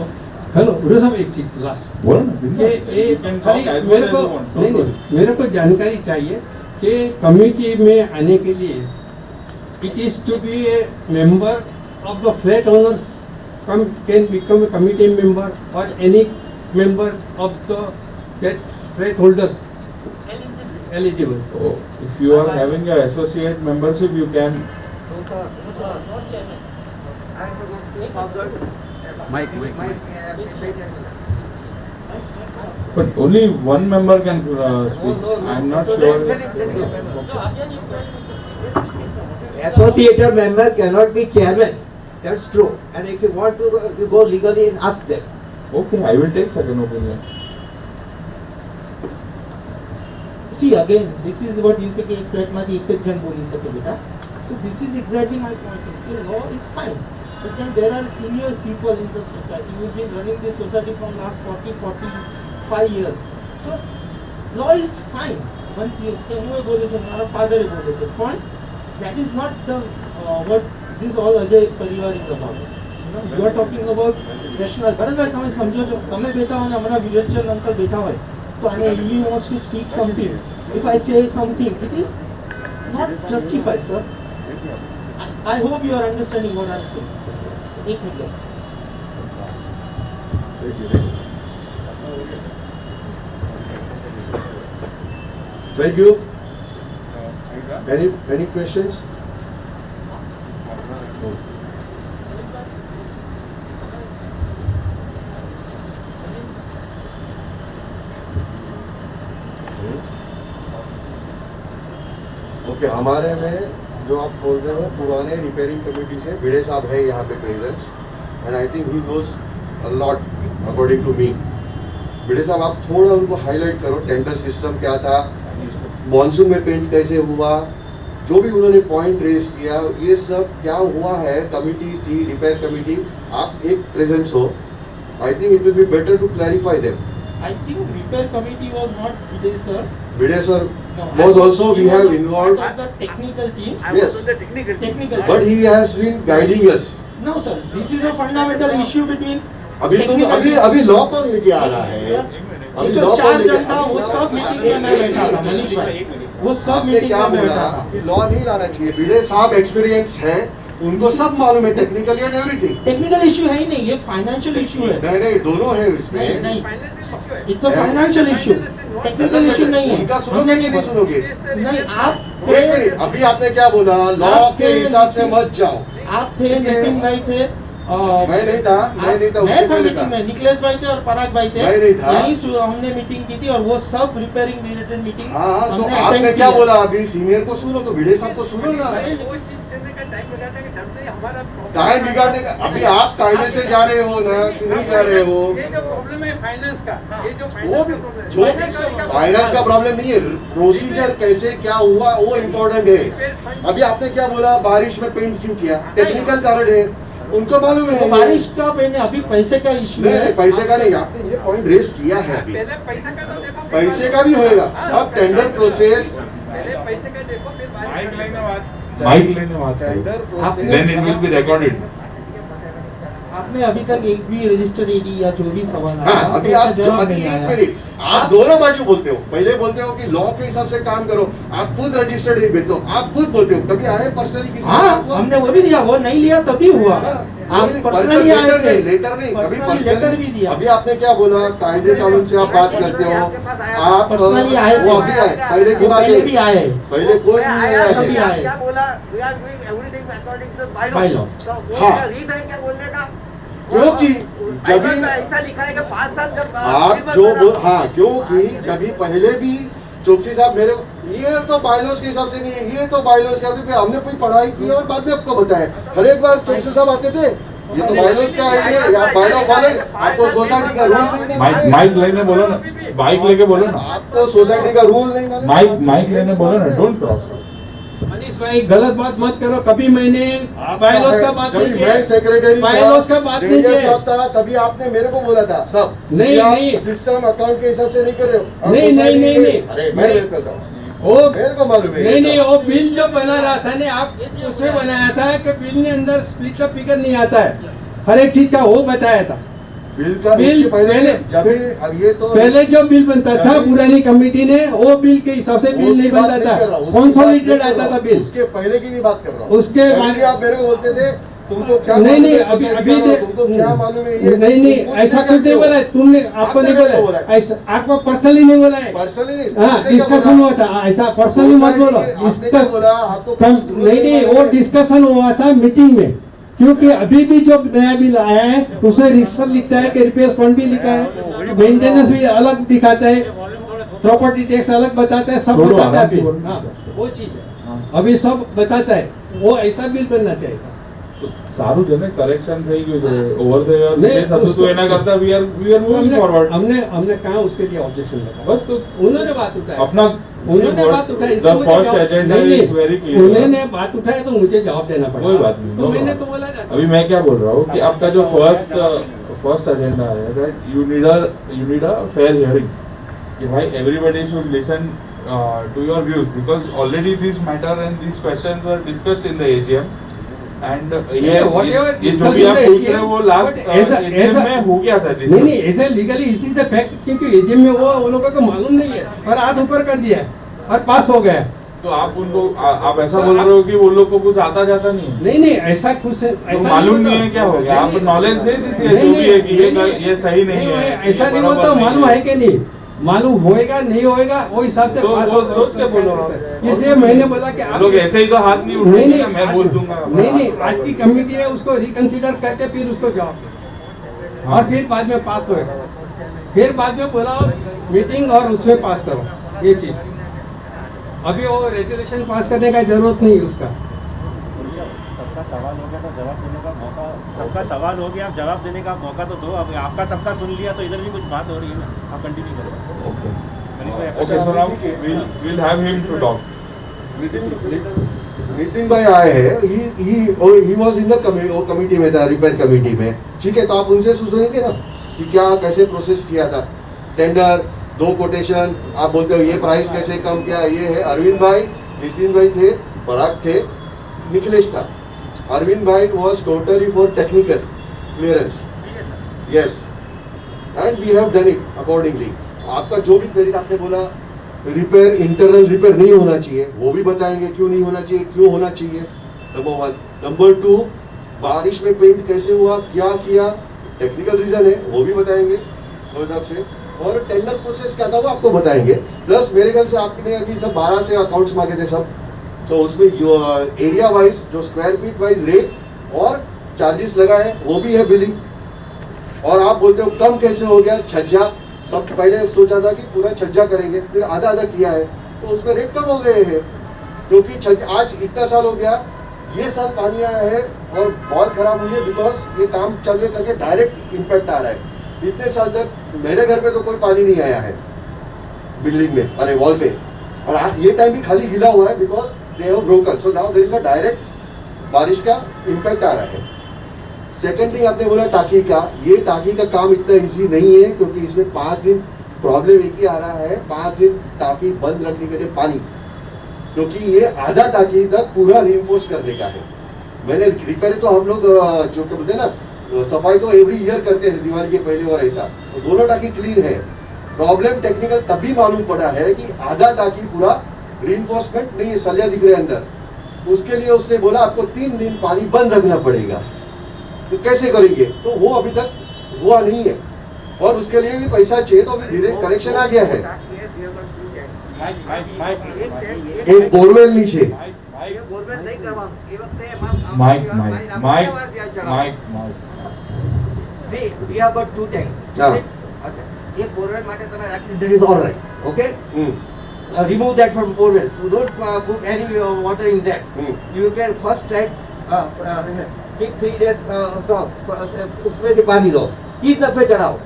hello उधर साहब एक चीज last बोलो ना. ये You can talk as मेरे much को as you want. Don't नहीं, worry. नहीं, मेरे को जानकारी चाहिए कि कमिटी में आने के लिए it is to be a member of the flat owners can become a committee member और any member of the that flat holders eligible. So, if you are having your associate membership, you can. But only one member can speak. I'm not sure. Associate member cannot be chairman. That's true. And if you want to, you go legally and ask them. Okay, I will take second opinion. See again, this is what you say कि एक flat में एक जन बोल नहीं सके बेटा. So this is exactly my point. The law is fine, but then there are senior people in the society who have been running this society from last 45 years. So law is fine. One thing, હું બોલે છે, મારા father બોલે છે. Point. That is not the what this all Ajay Parivar is about. You know, you are talking about rational. Bharatbhai તમે સમજો છો, તમે બેઠા હો ને હમણાં વિરેચંદ અંકલ બેઠા હોય. So and he wants to speak something. If I say something, it is not justified, sir. I hope you are understanding what I am saying. एक minute. Thank you. Any questions? Okay, हमारे में जो आप बोल रहे हो पुराने repairing committee से भिड़े साहब है यहाँ पे present and I think he knows a lot according to me. Bhide साहब आप थोड़ा उनको हाईलाइट करो, टेंडर सिस्टम क्या था, मॉनसून में पेंट कैसे हुआ, जो भी उन्होंने पॉइंट रेज किया, ये सब क्या हुआ है. कमिटी थी, रिपेयर कमिटी, आप एक प्रेजेंस हो. I think it will be better to clarify them. I think repair committee was not Vijay sir. Bide sir No, was also we he have was involved. part of the technical team. Yes, Technical. but he has been guiding us. No sir, this is a fundamental issue between. अभी तुम अभी law पर लेके आ रहा है. अभी जो law पर 4 लेके जन था वो सब मीटिंग में मैं बैठा था, मनीष भाई. वो सब आपने मीटिंग क्या में बोला बैठा था. कि लॉ नहीं लाना चाहिए. भिड़े साहब एक्सपीरियंस है, उनको सब मालूम है technically and everything. Technical issue है ही नहीं, ये फाइनेंशियल इशू है. नहीं दोनों है इसमें. नहीं, it's a financial issue. Technical issue नहीं है. उनका सुनोगे कि नहीं सुनोगे? नहीं, आप एक मिनट, अभी आपने क्या बोला, लॉ के हिसाब से मत जाओ. आप थे, ठीक है. नितिन भाई थे, मैं नहीं था मैं उसके था पहले मीटिंग था। में, निखिलेश भाई थे और पराग भाई थे। मैं नहीं था। यहीं हमने मीटिंग की थी और वो सब रिपेयरिंग रिलेटेड मीटिंग हाँ तो हमने आपने attend क्या किया। बोला? अभी सीनियर को सुनो तो भिड़े साहब को सुनो ना। टाइम बिगाड़ने का अभी आप कायदे से जा रहे हो ना कि नहीं जा रहे हो? ये जो प्रॉब्लम है फाइनेंस का, ये जो वो भी जो फाइनेंस का प्रॉब्लम नहीं है, प्रोसीजर कैसे क्या हुआ वो इम्पोर्टेंट है। अभी आपने क्या बोला? बारिश में पेंट क्यों किया? टेक्निकल कारण है, उनको मालूम है। वो बारिश का मैंने अभी पैसे का इशू नहीं है। नहीं, पैसे का नहीं, आपने ये पॉइंट रेस किया है अभी। पहले पैसा का तो देखो, पैसे का भी होएगा, सब टेंडर प्रोसेस, पहले पैसे का देखो, फिर माइक लेने बात tender process. then it will be recorded. आपने अभी तक एक भी रजिस्टर ईडी या जो भी सवाल आया हाँ, अभी उसका आप जवाब अभी नहीं एक आया। मिनट, आप दोनों बाजू बोलते हो। पहले बोलते हो कि लॉ के हिसाब से काम करो, आप खुद रजिस्टर्ड ही भेजते हो, आप खुद बोलते हो। कभी आए पर्सनली किसी हाँ, हमने वो भी दिया, वो नहीं लिया तभी हुआ। आप पर्सनली आए थे, लेटर नहीं, कभी पर्सनली लेटर भी दिया। अभी आपने क्या बोला? कायदे कानून से आप बात करते हो, आप पर्सनली आए वो थे। अभी आए, पहले की वो बात पहले है। भी आए। पहले कोई नहीं आया तभी है। आए। क्या बोला? We are doing everything according to Bylaws। bylaws। तो वो हाँ। क्या रीत है क्या बोलने का? क्योंकि जब bylaws में ऐसा लिखा है कि 5 साल जब आप जो हाँ, क्योंकि जब भी पहले भी चौकसी साहब मेरे ये तो बायलॉज के हिसाब से नहीं है, ये तो बायलॉज का, फिर हमने कोई पढ़ाई की और बाद में आपको बताया। हर एक बार चौकसी साहब आते थे, ये तो बायलॉज का है, या बायलॉ फॉलो, आपको सोसाइटी का रूल नहीं माइक माइक लेने बोलो ना, बाइक लेके बोलो ना, आपको सोसाइटी का रूल नहीं मालूम? माइक लेने बोलो ना, डोंट क्रॉस। मनीष भाई गलत बात मत करो। कभी मैंने बायलॉज का बात नहीं जब किया, मैं सेक्रेटरी बायलॉज का बात नहीं किया। था तभी आपने मेरे को बोला था सब नहीं, कि आप नहीं। सिस्टम अकाउंट के हिसाब से नहीं कर रहे हो, आप नहीं, सोसाइटी नहीं, के- नहीं। अरे मैं नहीं। करता हूँ, वो मेरे को मालूम है। नहीं नहीं, वो बिल जो बना रहा था ना, आप उसमें बनाया था कि बिल के अंदर स्प्लिट अप फिगर नहीं आता है, हर एक चीज का वो बताया था। बिल का बिल इसके पहले जब पहले- अब ये तो पहले जो बिल बनता था जब- पुरानी कमेटी ने, वो बिल के हिसाब से बिल नहीं बनता था, कंसोलिडेटेड आता था बिल। उसके पहले की भी बात कर रहा हूँ। उसके तभी बाद- भी आप मेरे को बोलते थे तुमको क्या नहीं मालूम नहीं, है अभी सोसाइटी अभी का, तुमको क्या मालूम है ये? नहीं नहीं, तुम ऐसा पूछते कुछ नहीं क्या बोला है तुमने, आपको आपने नहीं मेरे को बोला बोला है, ऐसा आपको पर्सनली नहीं बोला है। पर्सनली नहीं, हाँ, आपने क्या डिस्कशन बोला? हुआ था, ऐसा पर्सनली मत बोलो। आपने क्या बोला? आपको नहीं नहीं, वो डिस्कशन हुआ था मीटिंग में, क्योंकि अभी भी जो नया बिल आया है उसमें रिसर्च लिखता है कि रिपेयर फंड भी लिखा है, मेंटेनेंस भी अलग दिखाता है, प्रॉपर्टी टैक्स अलग बताता है, सब थोड़ा बताता है आराम से बिल। बोलो। हाँ, वो चीज है, अभी सब बताता है, वो ऐसा बिल बनना चाहिए था। સારું છે ને, કરેક્શન થઈ ગયું છે ઓવર ધ યર नहीं, જે થતું उसको- હતું એના કરતા वी आर मूविंग फॉरवर्ड। हमने कहा उसके लिए ऑब्जेक्शन लगा, बस तो उन्होंने बात उठाई, अपना उन्होंने बात उठाई, द इसलिए मुझे फर्स्ट जवाब- एजेंडा नहीं, इज वेरी नहीं, क्लियर। उन्होंने बात उठाई तो मुझे जवाब देना पड़ा। कोई बात नहीं, तो no मैंने problem। तो बोला ना, अभी मैं क्या बोल रहा हूँ कि आपका जो फर्स्ट एजेंडा है that you need a fair hearing, कि भाई everybody should listen to your views, because already this matter and this questions were discussed in the AGM and ये whatever ये जो भी discussed आप in the पूछ रहे हैं वो AGM, last but as a- AGM में हो गया था नहीं नहीं, as a legally it is the fact, क्योंकि एजीएम में वो लोगों को मालूम नहीं है और हाथ ऊपर कर दिया है और पास हो गया है। तो आप उनको आप ऐसा बोल रहे हो कि वो लोग को कुछ आता जाता नहीं है? नहीं नहीं, ऐसा कुछ तो ऐसा मालूम बोलता। नहीं है क्या हो गया? आप नहीं, नॉलेज दे दीजिए नहीं, जो भी है कि नहीं, ये सही नहीं है, ऐसा ये नहीं बराबर बोलता, नहीं मालूम है कि नहीं, मालूम होएगा नहीं होएगा वो हिसाब से तो पास वो हो सोच के बोलो आप। इसलिए मैंने बोला कि आप लोग ऐसे ही तो हाथ नहीं नहीं उठाएंगे नहीं, ना, मैं बोल दूंगा। नहीं नहीं, आज की कमेटी है, उसको रिकंसिडर करके फिर उसको जवाब दो हाँ। और फिर बाद में पास होएगा, फिर बाद में बुलाओ मीटिंग और उसमें पास करो ये चीज। अभी वो रेजोल्यूशन पास करने का जरूरत नहीं है उसका। सबका सवाल हो गया तो जवाब देने का मौका, सबका सवाल हो गया, आप जवाब देने का मौका तो दो। अब आपका सबका सुन लिया तो इधर भी कुछ बात हो रही है ना, आप कंटिन्यू करो। मनीष भाई, आपका Okay, so now we'll have him to talk. Nitin भाई आए हैं, he was in the committee में था, रिपेयर कमिटी में, ठीक है? तो आप उनसे सुनेंगे ना कि क्या कैसे प्रोसेस किया था, टेंडर, 2 कोटेशन, आप बोलते हो ये प्राइस कैसे कम किया, ये है। अरविंद भाई, नितिन भाई थे, पराग थे, निखिलेश था। अरविंद भाई was totally for technical clearance, yes, and we have done it accordingly. आपका जो भी क्वेरी आपने बोला रिपेयर, इंटरनल रिपेयर नहीं होना चाहिए, वो भी बताएंगे क्यों नहीं होना चाहिए, क्यों होना चाहिए, नंबर 1। नंबर 2, बारिश में पेंट कैसे हुआ, क्या किया, टेक्निकल रीजन है, वो भी बताएंगे उस हिसाब से। और टेंडर प्रोसेस क्या था वो आपको बताएंगे। प्लस मेरे ख्याल से आपने अभी सब 12 से अकाउंट्स मांगे थे सब, तो उसमें एरिया वाइज जो स्क्वायर फीट वाइज रेट और चार्जेस लगा है, वो भी है बिलिंग। और आप बोलते हो कम कैसे हो गया? छज्जा, सब पहले सोचा था कि पूरा छज्जा करेंगे, फिर आधा आधा किया है, तो उसमें रेट कम हो गए हैं। क्योंकि छज्जा आज इतना साल हो गया, ये साल पानी आया है और बहुत खराब हुई है, बिकॉज ये काम चलने करके डायरेक्ट इम्पैक्ट आ रहा है। इतने साल तक मेरे घर पे तो कोई पानी नहीं आया है बिल्डिंग में, अरे वॉल पे, और आज ये टाइम भी खाली गिला हुआ है because they have broken. So now there is a direct बारिश का इम्पैक्ट आ रहा है। सेकेंड थिंग आपने बोला टाकी का, ये टाकी का काम इतना इजी नहीं है, क्योंकि इसमें 5 दिन प्रॉब्लम एक ही आ रहा है, 5 दिन टाकी बंद रखने के लिए पानी, क्योंकि ये आधा टाकी तक पूरा रीइंफोर्स करने का है। मैंने रिपेयर तो हम लोग जो क्या बोलते हैं ना, सफाई तो एवरी ईयर करते हैं दिवाली के पहले और ऐसा, तो दोनों टाकी क्लीन है। प्रॉब्लम टेक्निकल तभी मालूम पड़ा है कि आधा टाकी पूरा रीइंफोर्समेंट नहीं है, सलिया दिख रहे अंदर, उसके लिए उसने बोला आपको 3 दिन पानी बंद रखना पड़ेगा। तो कैसे करेंगे? तो वो अभी तक हुआ नहीं है, और उसके लिए भी पैसा चाहिए, तो अभी धीरे करेक्शन आ गया है। एक बोरवेल नीचे, ये बोरवेल नहीं करवा ये वक्त है mic See, we have got 2 tanks. हाँ। अच्छा, एक बोरवेल માટે તમે રાખી that is all right. Okay? Remove that from borewell. You don't put any water in that. You can first take 3 days stop. उसमें से पानी दो, 3 दफे चढ़ाओ,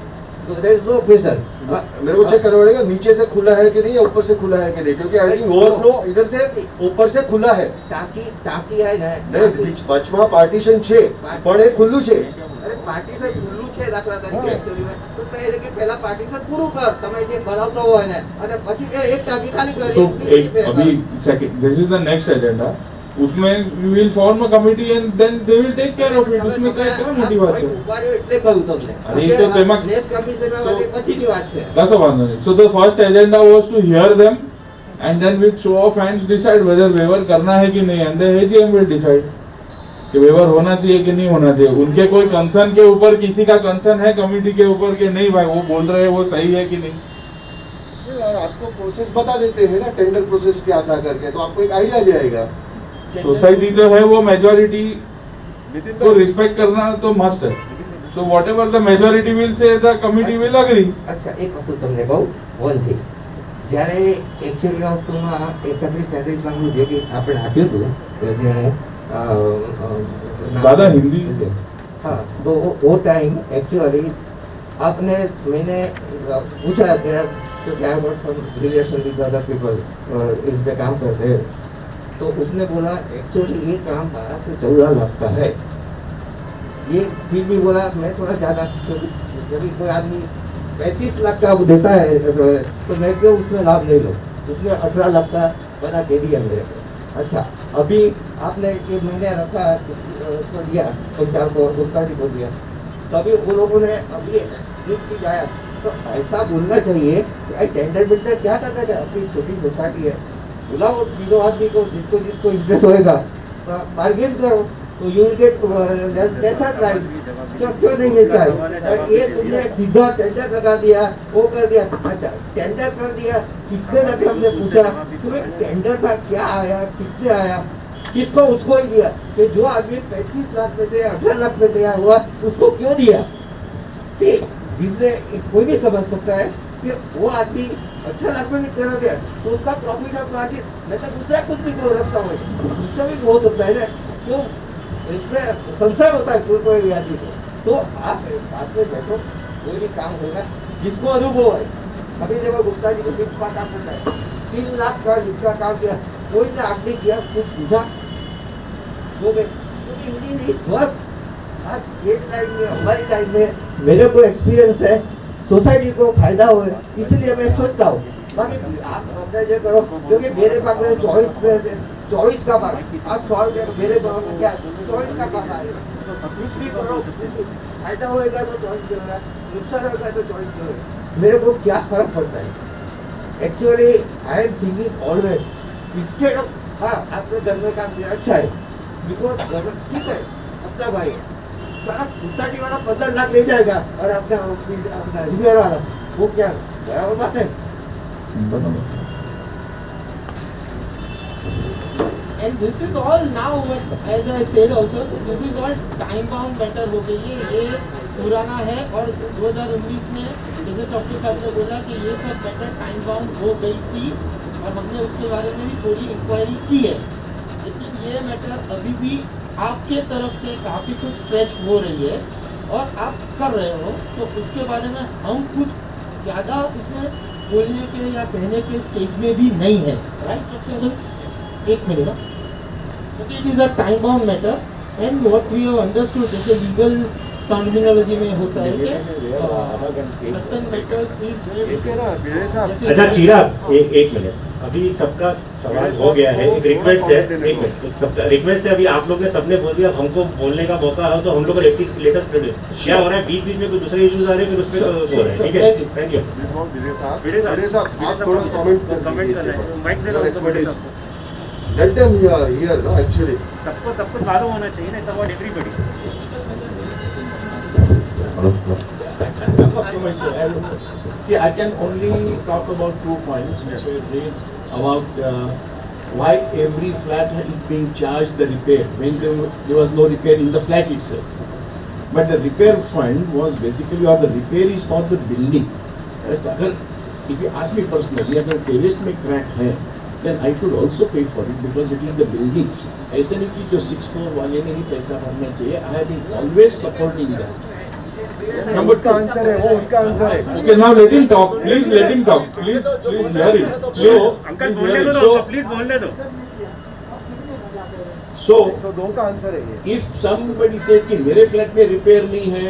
तो there is no pressure. मेरे को चेक करना पड़ेगा नीचे से खुला है कि नहीं या ऊपर से खुला है कि नहीं, क्योंकि आई थिंक ओवरफ्लो इधर से ऊपर से खुला है। टाकी है ને नहीं, વચમાં પાર્ટીશન છે પણ એ ખુલ્લું છે। અરે પાર્ટીશન ખુલ્લું છે દાખલા તરીકે એક્ચ્યુઅલી તો પહેલે કે પહેલા પાર્ટીશન પૂરું કર, તમે જે બનાવતો હોય ને, અને પછી એક ટાંકી ખાલી કરી तो एक अभी second, this is the next agenda, उसमें we will form a committee and then they will take care of it. उसमें क्या मोटी बात है? ઉભાર્યો એટલે કહું તમને। અરે એ તો તેમાં નેક્સ્ટ કમિશનમાં વાત એ પછીની વાત છે। कसा वांधो नहीं। So the first agenda was to hear them and then with show of hands decide whether waiver करना है कि नहीं, and the AGM will decide कि वेवर होना चाहिए कि नहीं होना चाहिए। उनके कोई कंसर्न के ऊपर, किसी का कंसर्न है कमेटी के ऊपर कि नहीं भाई वो बोल रहे हैं वो सही है कि नहीं। यार आपको प्रोसेस बता देते हैं ना, टेंडर प्रोसेस क्या था करके, तो आपको एक आइडिया जाएगा। सोसाइटी जो है वो मेजॉरिटी नितिन को रिस्पेक्ट करना तो मस्ट है। So whatever the majority will say the committee will agree. અચ્છા, એક વસ્તુ તમને કહું, વન થિંગ, જ્યારે એકચ્યુઅલી વસ્તુમાં 31-33 લાખનું જે કે આપણે આપ્યું હતું, કે જે दादा हिंदी हाँ, तो वो टाइम एक्चुअली आपने मैंने पूछा कि क्या रिलेशन विद अदर पीपल इस पे काम करते हैं, तो उसने बोला एक्चुअली ये काम 12 से 14 लाख का है। ये फिर भी बोला मैं थोड़ा ज़्यादा, क्योंकि जब कोई आदमी 35 लाख का देता है तो मैं क्यों उसमें लाभ ले लूँ। उसने 18 लाख का बना के दिया मेरे को। अच्छा, अभी आपने ये मैंने रखा उसको दिया, पंचायत को, गुप्ता जी को दिया, तभी वो लोगों ने अभी एक चीज़ आया, तो ऐसा बोलना चाहिए कि भाई टेंडर बिल्डर क्या करना है, अपनी छोटी सोसाइटी है, बुलाओ तीनों आदमी को, जिसको जिसको इंटरेस्ट होएगा बार्गेन करो, तो you will get lesser price. क्यों नहीं मिलता है? ये तुमने सीधा टेंडर लगा दिया, वो कर दिया। अच्छा, टेंडर कर दिया, कितने लगे हमने पूछा, तुम्हें टेंडर का क्या आया, कितने आया, किसको, उसको ही दिया। कि जो आदमी 35 लाख में से 18 लाख में दिया हुआ, उसको क्यों दिया? जिससे कोई भी समझ सकता है कि वो आदमी 18 लाख में भी तेरा दिया, तो उसका प्रॉफिट ऑफ मार्जिन नहीं तो दूसरा कुछ भी कोई रास्ता हो, उससे भी हो सकता है ना। क्यों? इसमें संशय होता है कोई आदमी को। तो आप साथ में बैठो, कोई भी काम होगा, जिसको अनुभव है। अभी देखो गुप्ता जी को लिफ्ट का काम करता है, 3 लाख का लिफ्ट का काम किया, कोई ने आगे किया, कुछ पूछा हो गए, क्योंकि इस वक्त आज ये लाइन में, हमारी लाइन में मेरे को एक्सपीरियंस है, सोसाइटी को फायदा हो, इसलिए मैं सोचता हूँ। बाकी आप अपना जो करो, क्योंकि मेरे पास में 24 का भाग, आज 100 रुपये मेरे पास में क्या 24 का भाग आएगा। कुछ भी करो, फायदा होएगा तो 24 पे होगा, नुकसान होगा तो 24 पे होगा। मेरे को क्या फर्क पड़ता है? Actually I am thinking always instead of, हाँ आपने घर में काम किया अच्छा है, बिकॉज घर में ठीक है, अपना भाई है, सारा सोसाइटी वाला 15 लाख ले जाएगा और अपना रिपेयर वाला वो क्या बराबर बात है? And this is all now, as I said also, this is all time bound matter हो गई है, ये पुराना है और 2019 में जैसे चौकसी साहब ने बोला कि ये सब मैटर टाइम बाउंड हो गई थी और हमने उसके बारे में भी थोड़ी इंक्वायरी की है, लेकिन ये मैटर अभी भी आपके तरफ से काफ़ी कुछ स्ट्रेच हो रही है और आप कर रहे हो, तो उसके बारे में हम कुछ ज़्यादा इसमें बोलने के या कहने के स्टेज में भी नहीं है, राइट? सबसे एक मिनट, क्योंकि it is a time bound matter and what we have understood, जैसे लीगल टर्मिनोलॉजी में होता है कि सर्टेन मैटर्स इज, अच्छा चिराग, एक मिनट, अभी सबका सवाल हो गया है, एक रिक्वेस्ट है, एक मिनट, सबका रिक्वेस्ट है, अभी आप लोग ने सबने बोल दिया, हमको बोलने का मौका हो तो हम लोग को लेटेस्ट प्रोड्यूस क्या हो रहा है, बीच बीच में कोई दूसरे इश्यूज आ रहे हैं फिर उसमें हो रहा है, ठीक है, थैंक यू। विजय साहब, आप थोड़ा कमेंट कर रहे हैं, माइक दे रहा हूं, Let them hear, no, actually. सबको मालूम होना चाहिए ना, it's about everybody. See, I can only talk about 2 points which were raised about why every flat is being charged the repair when there was no repair in the flat itself. But the repair fund was basically, or the repair is for the building. अगर if you ask me personally, अगर terrace में crack है, then I could also pay for it because it is the building. ऐसा नहीं कि जो 6 floor वाले ने ही पैसा भरना चाहिए. I have been always supporting that. Number 2 answer है, वो उनका आंसर है। Okay, now let him talk. Please let him talk. Please hear it. So, uncle बोलने दो ना, प्लीज बोलने दो। So 102 का आंसर है ये। if somebody says कि मेरे फ्लैट में रिपेयर नहीं है,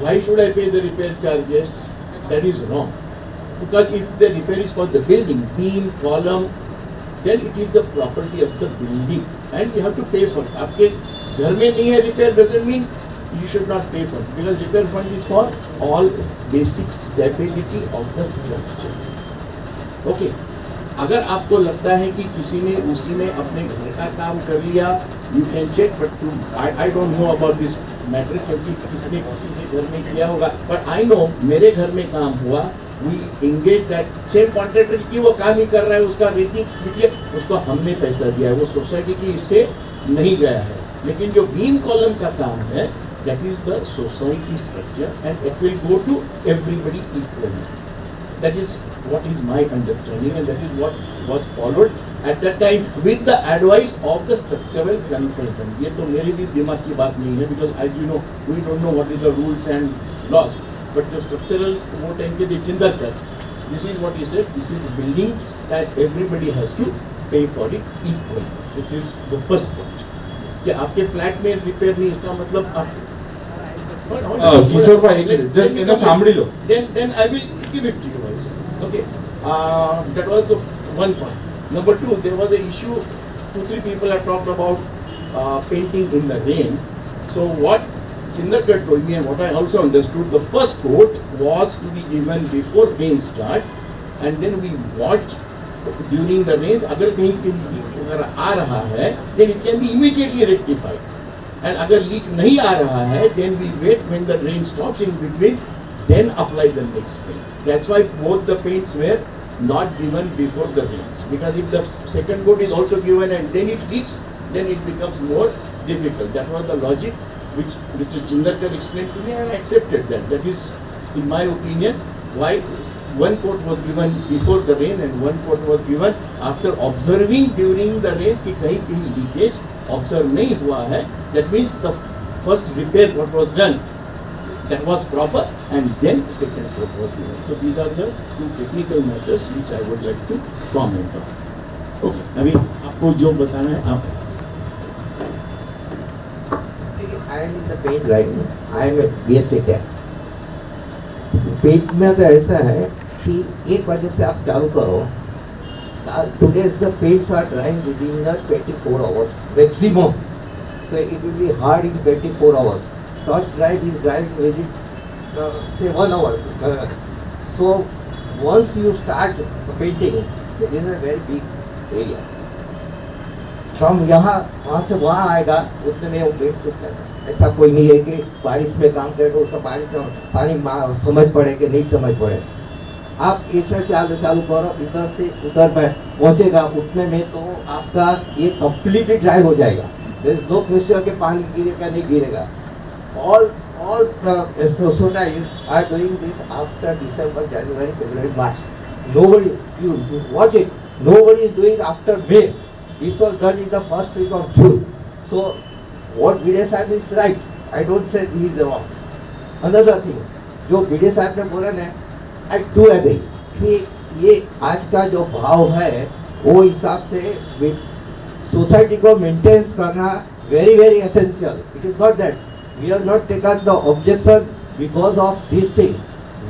why should I pay the repair charges? That is wrong. Because if the repair is for the building, beam, column, then it is the property of the building and you have to pay for it. आपके घर में नहीं है repair doesn't mean you should not pay for it, because repair fund is for all basic stability of the structure. Okay. अगर आपको लगता है कि किसी ने उसी में अपने घर का काम कर लिया, you can check, but I don't know about this matter क्योंकि किसने किसी के घर में किया होगा, but I know मेरे घर में काम हुआ, we engage that same contractor की वो काम ही कर रहा है, उसका रेटिंग उसको हमने पैसा दिया है, वो सोसाइटी की इससे नहीं गया है, लेकिन जो बीम कॉलम का काम है that is the society structure and it will go to everybody equally. That is what is my understanding and that is what was followed at that time with the advice of the structural consultant. ये तो मेरे भी दिमाग की बात नहीं है, because as you know we don't know what is the rules and laws. But the structural वो टाइम के लिए चिंता कर, this is what he said, this is the buildings that everybody has to pay for it equally, which is the first point. कि आपके flat में repair नहीं, इसका मतलब आप किशोर भाई इधर सामने लो। Then I will give it to you also. Okay, that was the one point. Number 2, there was an issue. 2-3 people have talked about painting in the rain. So what Chindarkar told me and what I also understood, the first quote was to be given before rain start, and then we watch during the rains. अगर कहीं leak अगर आ रहा है, then it can be immediately rectified. And अगर leak नहीं आ रहा है, then we wait when the rain stops in between, then apply the next rain. That's why both the paints were not given before the rains. Because if the second coat is also given and then it leaks, then it becomes more difficult. That was the logic which Mr. Chindarkar explained to me, and I accepted that. That is, in my opinion, why one coat was given before the rain and one coat was given after observing during the rains कि कहीं कहीं leakage observe नहीं हुआ है. That means the first repair what was done, that was proper, and then second coat was given. So these are the two technical matters which I would like to comment on. Okay, अभी आपको जो बताना है आप. I am in the paint line. I am a BSc tech. Paint में तो ऐसा है कि 1 बजे से आप चालू करो. Today's the paints are drying within the 24 hours maximum. So it will be hard in 24 hours. Torch drive is drying within say 1 hour. So once you start painting, so this is a very big area. From वहाँ से वहाँ आएगा उतने में वो paint सूख जाता है. ऐसा कोई नहीं है कि बारिश में काम करेगा उसका पानी समझ पड़े कि नहीं समझ पड़े. आप ऐसा चालू करो, इधर से उधर पे पहुंचेगा उतने में तो आपका ये कंप्लीटली ड्राई हो जाएगा. देयर इज नो क्वेश्चन कि पानी गिरेगा नहीं गिरेगा. all societies are doing this after December, January, February, March. Nobody, you watch it, nobody is doing after May. This was done in the first week of June. So what Bide Sahib is right, I don't say he is wrong. Another thing, जो Bide Sahib ने बोला ना, I do agree. See, ये आज का जो भाव है वो हिसाब से सोसाइटी को मेंटेन करना very very essential. It is not that we have not taken the objection because of this thing.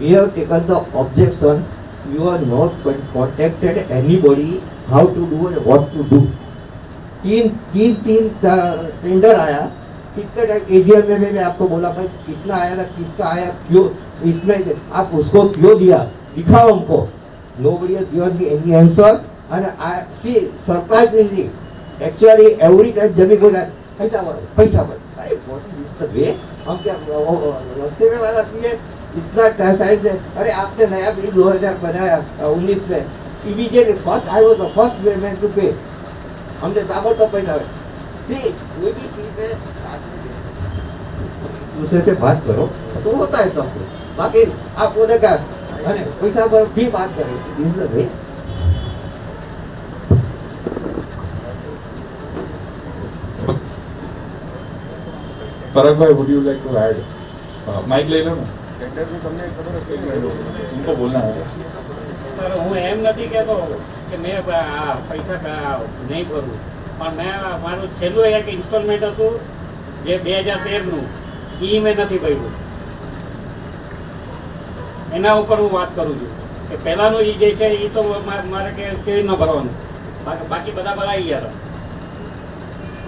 We have taken the objection. You are not contacted anybody how to do and what to do. तीन tender आया. कितने time AGM में मैं आपको बोला भाई कितना आया था, किसका आया, क्यों इसमें आप उसको क्यों दिया, दिखाओ हमको. Nobody has given me any answer and I see surprisingly actually every time जब भी कोई पैसा भर अरे what is the way, हम क्या रास्ते में वाला ये इतना टाइम है. अरे आपने नया बिल 2000 बनाया 19 में, immediately first I was the first payment to pay. हमने दाबो तो पैसा है. सी कोई भी चीज में साथ में दूसरे से बात करो तो होता है सब कुछ. बाकी आप बोले क्या अरे पैसा पर भी बात करें, दिस इज द वे. परक भाई, would you like to add? Mic ले लो ना, तुमको बोलना है. સર હું એમ નથી કહેતો કે મેં પૈસા નહીં ભરું, પણ મેં મારું છેલ્લું એક ઇન્સ્ટોલમેન્ટ હતું જે 2013નું એ મેં નથી ભર્યું. એના ઉપર હું વાત કરું છું કે પહેલાંનું એ જે છે એ તો મારે કેવી રીતના ભરવાનું, બાકી બધા ભરાઈ ગયા હતા.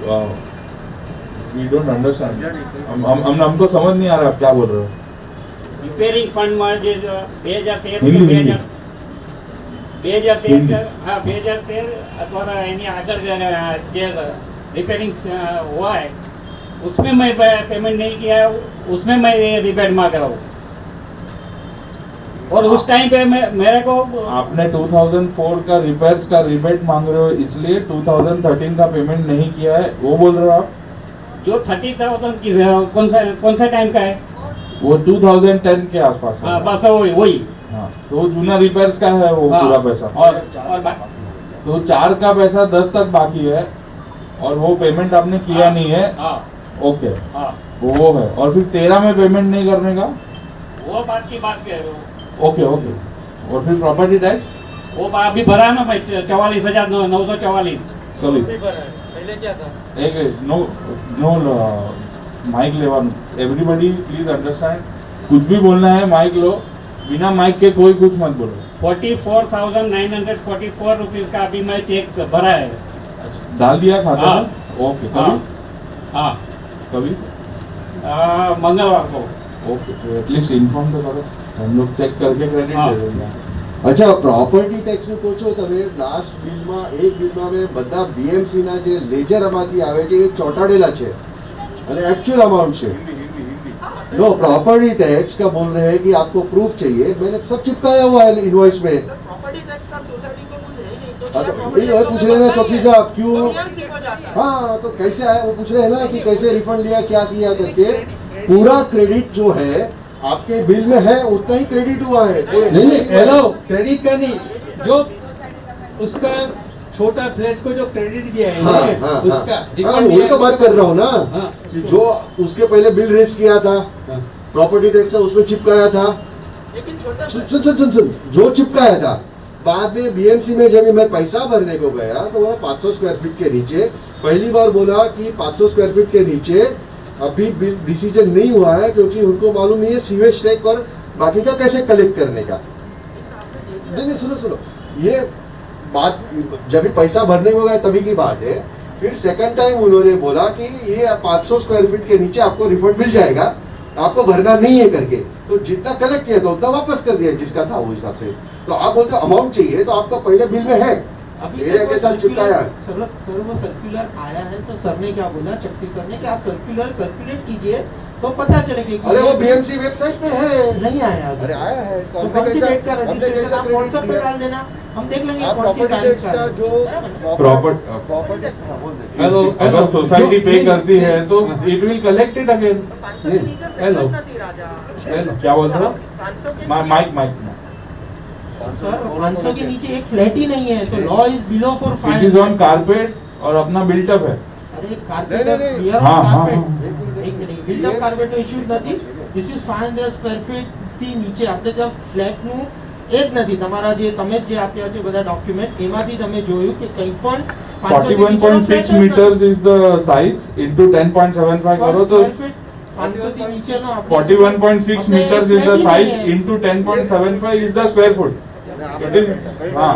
Wow. We don't understand. हमको समझ नहीं आ रहा आप क्या बोल रहे हो. રિપેરિંગ ફંડમાં જે 2013 हिंदी. 2013 हाँ 2013 अथवा एनी આગળ જે रिपेयरिंग हुआ है उसमें मैं पेमेंट नहीं किया, उसमें मैं रिबेट मांग रहा हूँ. और उस टाइम पे मेरे को आपने 2004 का रिपेयर्स का रिबेट मांग रहे हो इसलिए 2013 का पेमेंट नहीं किया है, वो बोल रहे हो आप. जो 30,000 कौन सा टाइम का है वो 2010 के आसपास है. हाँ बस वही. हाँ, तो जूना रिपेयर्स का है वो हाँ, पूरा पैसा. और तो 4 का पैसा 10 तक बाकी है और वो पेमेंट आपने किया हाँ, नहीं है. हाँ, ओके, हाँ, वो है. और फिर 13 में पेमेंट नहीं करने का. वो बात की बात कह रहे हो. Okay okay. और फिर प्रॉपर्टी टैक्स वो अभी भरा है ना भाई 44,944. कभी पहले क्या था? एक नो नो माइक लेवन. एवरीबडी प्लीज अंडरस्टैंड, कुछ भी बोलना है माइक लो, बिना माइक के कोई कुछ मत बोलो. 44,944 रुपीज का अभी मैं चेक भरा है. डाल दिया खाता हाँ. में. ओके. हाँ, कभी हाँ, कभी मंगलवार को. ओके, तो एटलीस्ट इन्फॉर्म तो करो, हम लोग चेक करके क्रेडिट हाँ. दे देंगे. અચ્છા, પ્રોપર્ટી ટેક્સનું કહો છો તમે. લાસ્ટ બિલમાં એક બિલમાં મેં બધા બીએમસીના જે લેજર આમાંથી આવે છે એ ચોંટાડેલા છે અને एक्चुअल अमाउंट છે. नो, प्रॉपर्टी टैक्स का बोल रहे हैं कि आपको प्रूफ चाहिए. मैंने सब चिपकाया हुआ है इनवॉइस में. प्रॉपर्टी टैक्स का सोसाइटी को कुछ है ही नहीं, तो हाँ, क्या तो property यही tax पूछ को रहे हैं ना बताइए, चौकी साहब क्यों. तो BMC को जाता है. हाँ, तो कैसे आया वो पूछ रहे हैं ना कि कैसे रिफंड लिया, क्या किया करके. पूरा क्रेडिट जो है आपके बिल में है उतना ही क्रेडिट हुआ है. नहीं हेलो, क्रेडिट का नहीं, जो उसका छोटा फ्लैट को जो क्रेडिट दिया है हाँ, ना, हाँ, उसका हाँ, refund वही दिया तो है, बात कर रहा हूँ ना. हाँ. कि जो उसके पहले बिल रेज किया था हाँ. प्रॉपर्टी टैक्स उसमें चिपकाया था. लेकिन छोटा सुन, जो चिपकाया था बाद में बीएमसी में जब मैं पैसा भरने को गया तो वह 500 स्क्वायर फीट के नीचे पहली बार बोला कि 500 स्क्वायर फीट के नीचे अभी बिल डिसीजन नहीं हुआ है क्योंकि उनको मालूम नहीं है सीवेज टैक्स और बाकी का कैसे कलेक्ट करने का. नहीं, सुनो, ये बात जब भी पैसा भरने को गया तभी की बात है. फिर सेकंड टाइम उन्होंने बोला कि ये 500 स्क्वायर फीट के नीचे आपको रिफंड मिल जाएगा, आपको भरना नहीं है करके. तो जितना कलेक्ट किया था उतना वापस कर दिया जिसका था वो हिसाब से. तो आप बोलते अमाउंट चाहिए तो आपका पहले बिल में है, एरिया के साथ चिपकाया है. सर वो सर्कुलर आया है तो सर ने क्या बोला, चक्सी सर ने कि आप सर्कुलर सर्कुलेट कीजिए तो पता चलेगा कि अरे वो बीएमसी वेबसाइट पे है, नहीं आया अभी। अरे आया है तो कौन सी डेट का हमने रजिस्ट्रेशन कैसा आप क्रेडिट व्हाट्सएप पे लिया? डाल देना, हम देख लेंगे आप कौन सी प्रॉपर्टी तारीख टैक्स का का है। जो प्रॉपर्टी टैक्स था बोल देते हेलो अगर सोसाइटी पे करती है तो हाँ। It will collect it again. Hello hello क्या बोल रहे हो? माइक माइक सर 500 के नीचे एक फ्लैट ही नहीं है, तो law is below for it is on carpet और अपना बिल्टअप है। अरे कारपेट नहीं, वी आर हाँ, ऑन हाँ, कारपेट, एक મિનિટ બિલ્ડઅપ કાર્પેટ નો ઇશ્યુ નથી, ધીસ ઇઝ 500 સ્ક્વેર ફીટ થી નીચે આપણે જે ફ્લેટ નું એ જ નથી, તમારા જે તમે જે આપ્યા છે બધા ડોક્યુમેન્ટ એમાંથી તમે જોયું કે કંઈ પણ 41.6 meters is the size into 10.75 करो तो 500 થી નીચેનો આપણે 41.6 meters is the size into 10.75 is the square foot. It is हाँ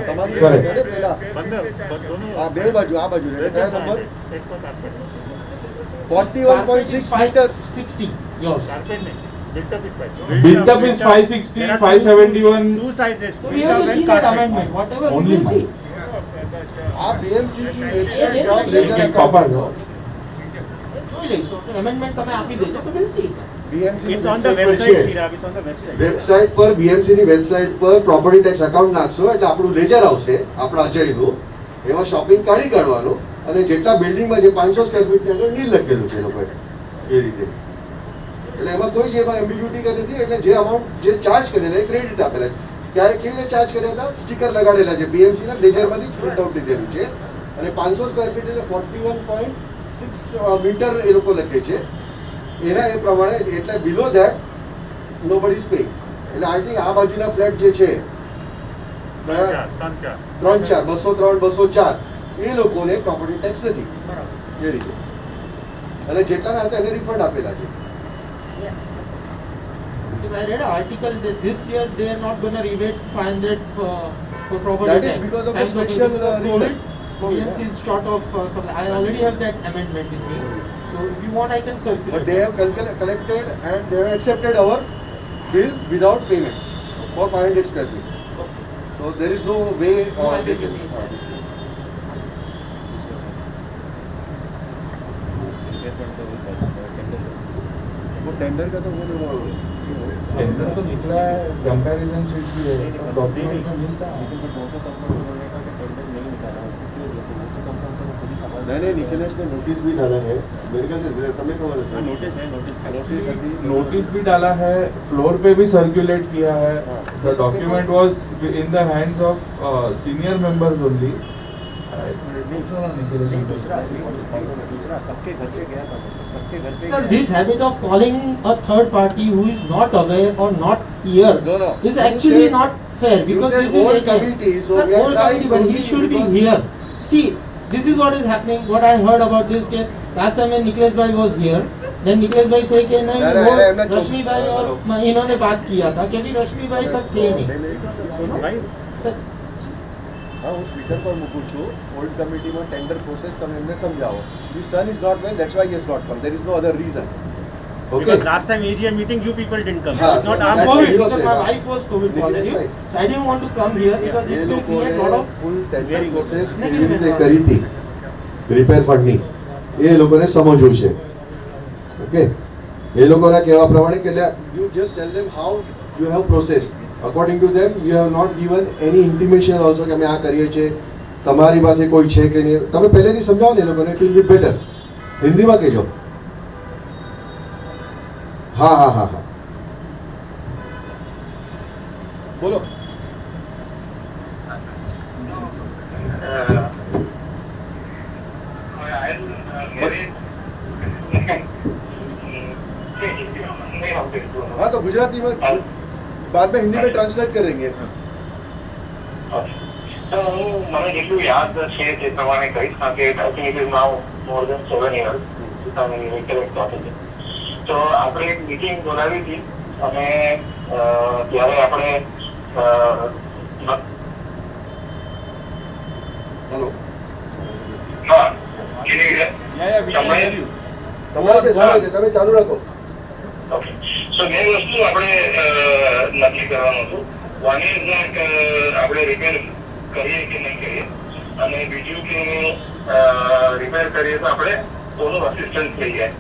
તમારી Correct. જોડે પેલા આ બે બાજુ આ બાજુ રે કયા number 41.6 metre 60 yours. built up is 560 571 Two sizes. So we have to see that amendment, whatever we Only will see. આ બીએમસી की વેબસાઇટ ये જાઓ ये લેજર पापा અકાઉન્ટ दो। જોઈ લઈશું, amendment તમે આપી દેજો તો we'll see. BMC It's on the website, Chirag. It's on the website. Website પર બીએમસી ની વેબસાઇટ પર પ્રોપર્ટી ટેક્સ અકાઉન્ટ નાખશો એટલે આપણું લેજર આવશે આપણા અજયનું, એમાં શોપિંગ કાઢી કાઢવાનું અને જેટલા બિલ્ડિંગમાં જે 500 સ્ક્વેર ફીટ ની આગળ નીલ લખેલું છે એ લોકોએ એ રીતે, એટલે એમાં કોઈ જ એમાં એમ્બિગ્યુટી કરી નથી, એટલે જે અમાઉન્ટ જે ચાર્જ કરેલા એ ક્રેડિટ આપેલા છે. ત્યારે કેવી રીતે ચાર્જ કર્યા હતા? સ્ટીકર લગાડેલા છે, બીએમસી ના લેજરમાંથી પ્રિન્ટ આઉટ લીધેલું છે અને 500 સ્ક્વેર ફીટ એટલે 41.6 મીટર એ લોકો લખે છે એના એ પ્રમાણે, એટલે બિલો ધેટ નોબડી ઇઝ પેઇંગ. એટલે આઈ થિંક આ બાજુના ફ્લેટ જે છે 3-4 203 204 એ લોકોને પ્રોપર્ટી ટેક્સ નથી એ રીતે, અને જેટલાના હતા એને રિફંડ આપેલા છે. Because I read an article that this year they are not going to rebate 500 for property That is tax. because of the Thanks to special, COVID, reason. BMC is short of supply. I already have that amendment with me. So if you want, I can circulate. But they have collected and they have accepted our bill without payment for 500 square feet. So there is no way No, I they think can. it is. वो tender का तो वो tender तो निकला है, comparison sheet भी है, document में मिलता है। नहीं निखिलेश ने नोटिस भी डाला है मेरे ख्याल से, तुम्हें खबर है सर? Notice है, notice है. नोटिस अभी नोटिस भी डाला है, फ्लोर पे भी सर्कुलेट किया है। हाँ। The document was in the hands of senior members only. दूसरा सबके घर पे गया था, सबके घर पे Sir, this habit of calling a third party who is not aware or not here No. is You actually said- not fair, because said this is whole AGM. committee, so Sir, we are whole trying committee, but to he see should be because- here. See, this is what is happening. What I heard about this case last time when Nikhilesh bhai was here, then Nikhilesh bhai say कि नहीं अरे, वो अरे, हमने चुप- रश्मि भाई और इन्होंने बात किया था, क्योंकि रश्मि भाई तक थे नहीं. सुनो भाई Sir, હા હું સ્પીકર પર મૂકું છું. ઓલ્ડ કમિટીમાં ટેન્ડર પ્રોસેસ તમે એમને સમજાવો. His son is not well, that's why he has not come. There is no other reason. Okay. because last time AGM meeting you people didn't come. हाँ, It's not so our that's COVID, mistake. what- because my wife was COVID Nikhilesh positive, bhai. so I didn't want to come here because A it will લોકોએ create lot of full tender Very good. Process Negative કેવી રીતે environment. કરી હતી repair ફંડની એ લોકોને સમજવું છે. Okay, એ લોકોના કહેવા પ્રમાણે કે you just tell them how you have process according to them. You have not given any intimation also કે અમે આ કરીએ છીએ, તમારી પાસે કોઈ છે કે નહીં. તમે પહેલેથી સમજાવો ને એ લોકોને, ઇટ વિલ બી બેટર. હિન્દીમાં કહેજો. હા બોલો. हाँ तो गुजराती में बाद में हिंदी में ट्रांसलेट कर देंगे. તો હું મને જેટલું યાદ છે તે પ્રમાણે કહીશ, કારણ કે I think it is now more than 7 years તમે રિકલેક્ટ થશે. તો આપણે એક મીટિંગ બોલાવી હતી અને ત્યારે આપણે હેલો, હા તમે સંભળાય છે, તમે ચાલુ રાખો. ઓકે. સો બે વસ્તુ આપણે નક્કી કરવાનું હતું. વન ઇઝ આપણે રિપેર કરીએ કે નહીં કરીએ, અને બીજું કે રિપેર કરીએ તો આપણે કોનું અસિસ્ટન્સ થઈ જાય.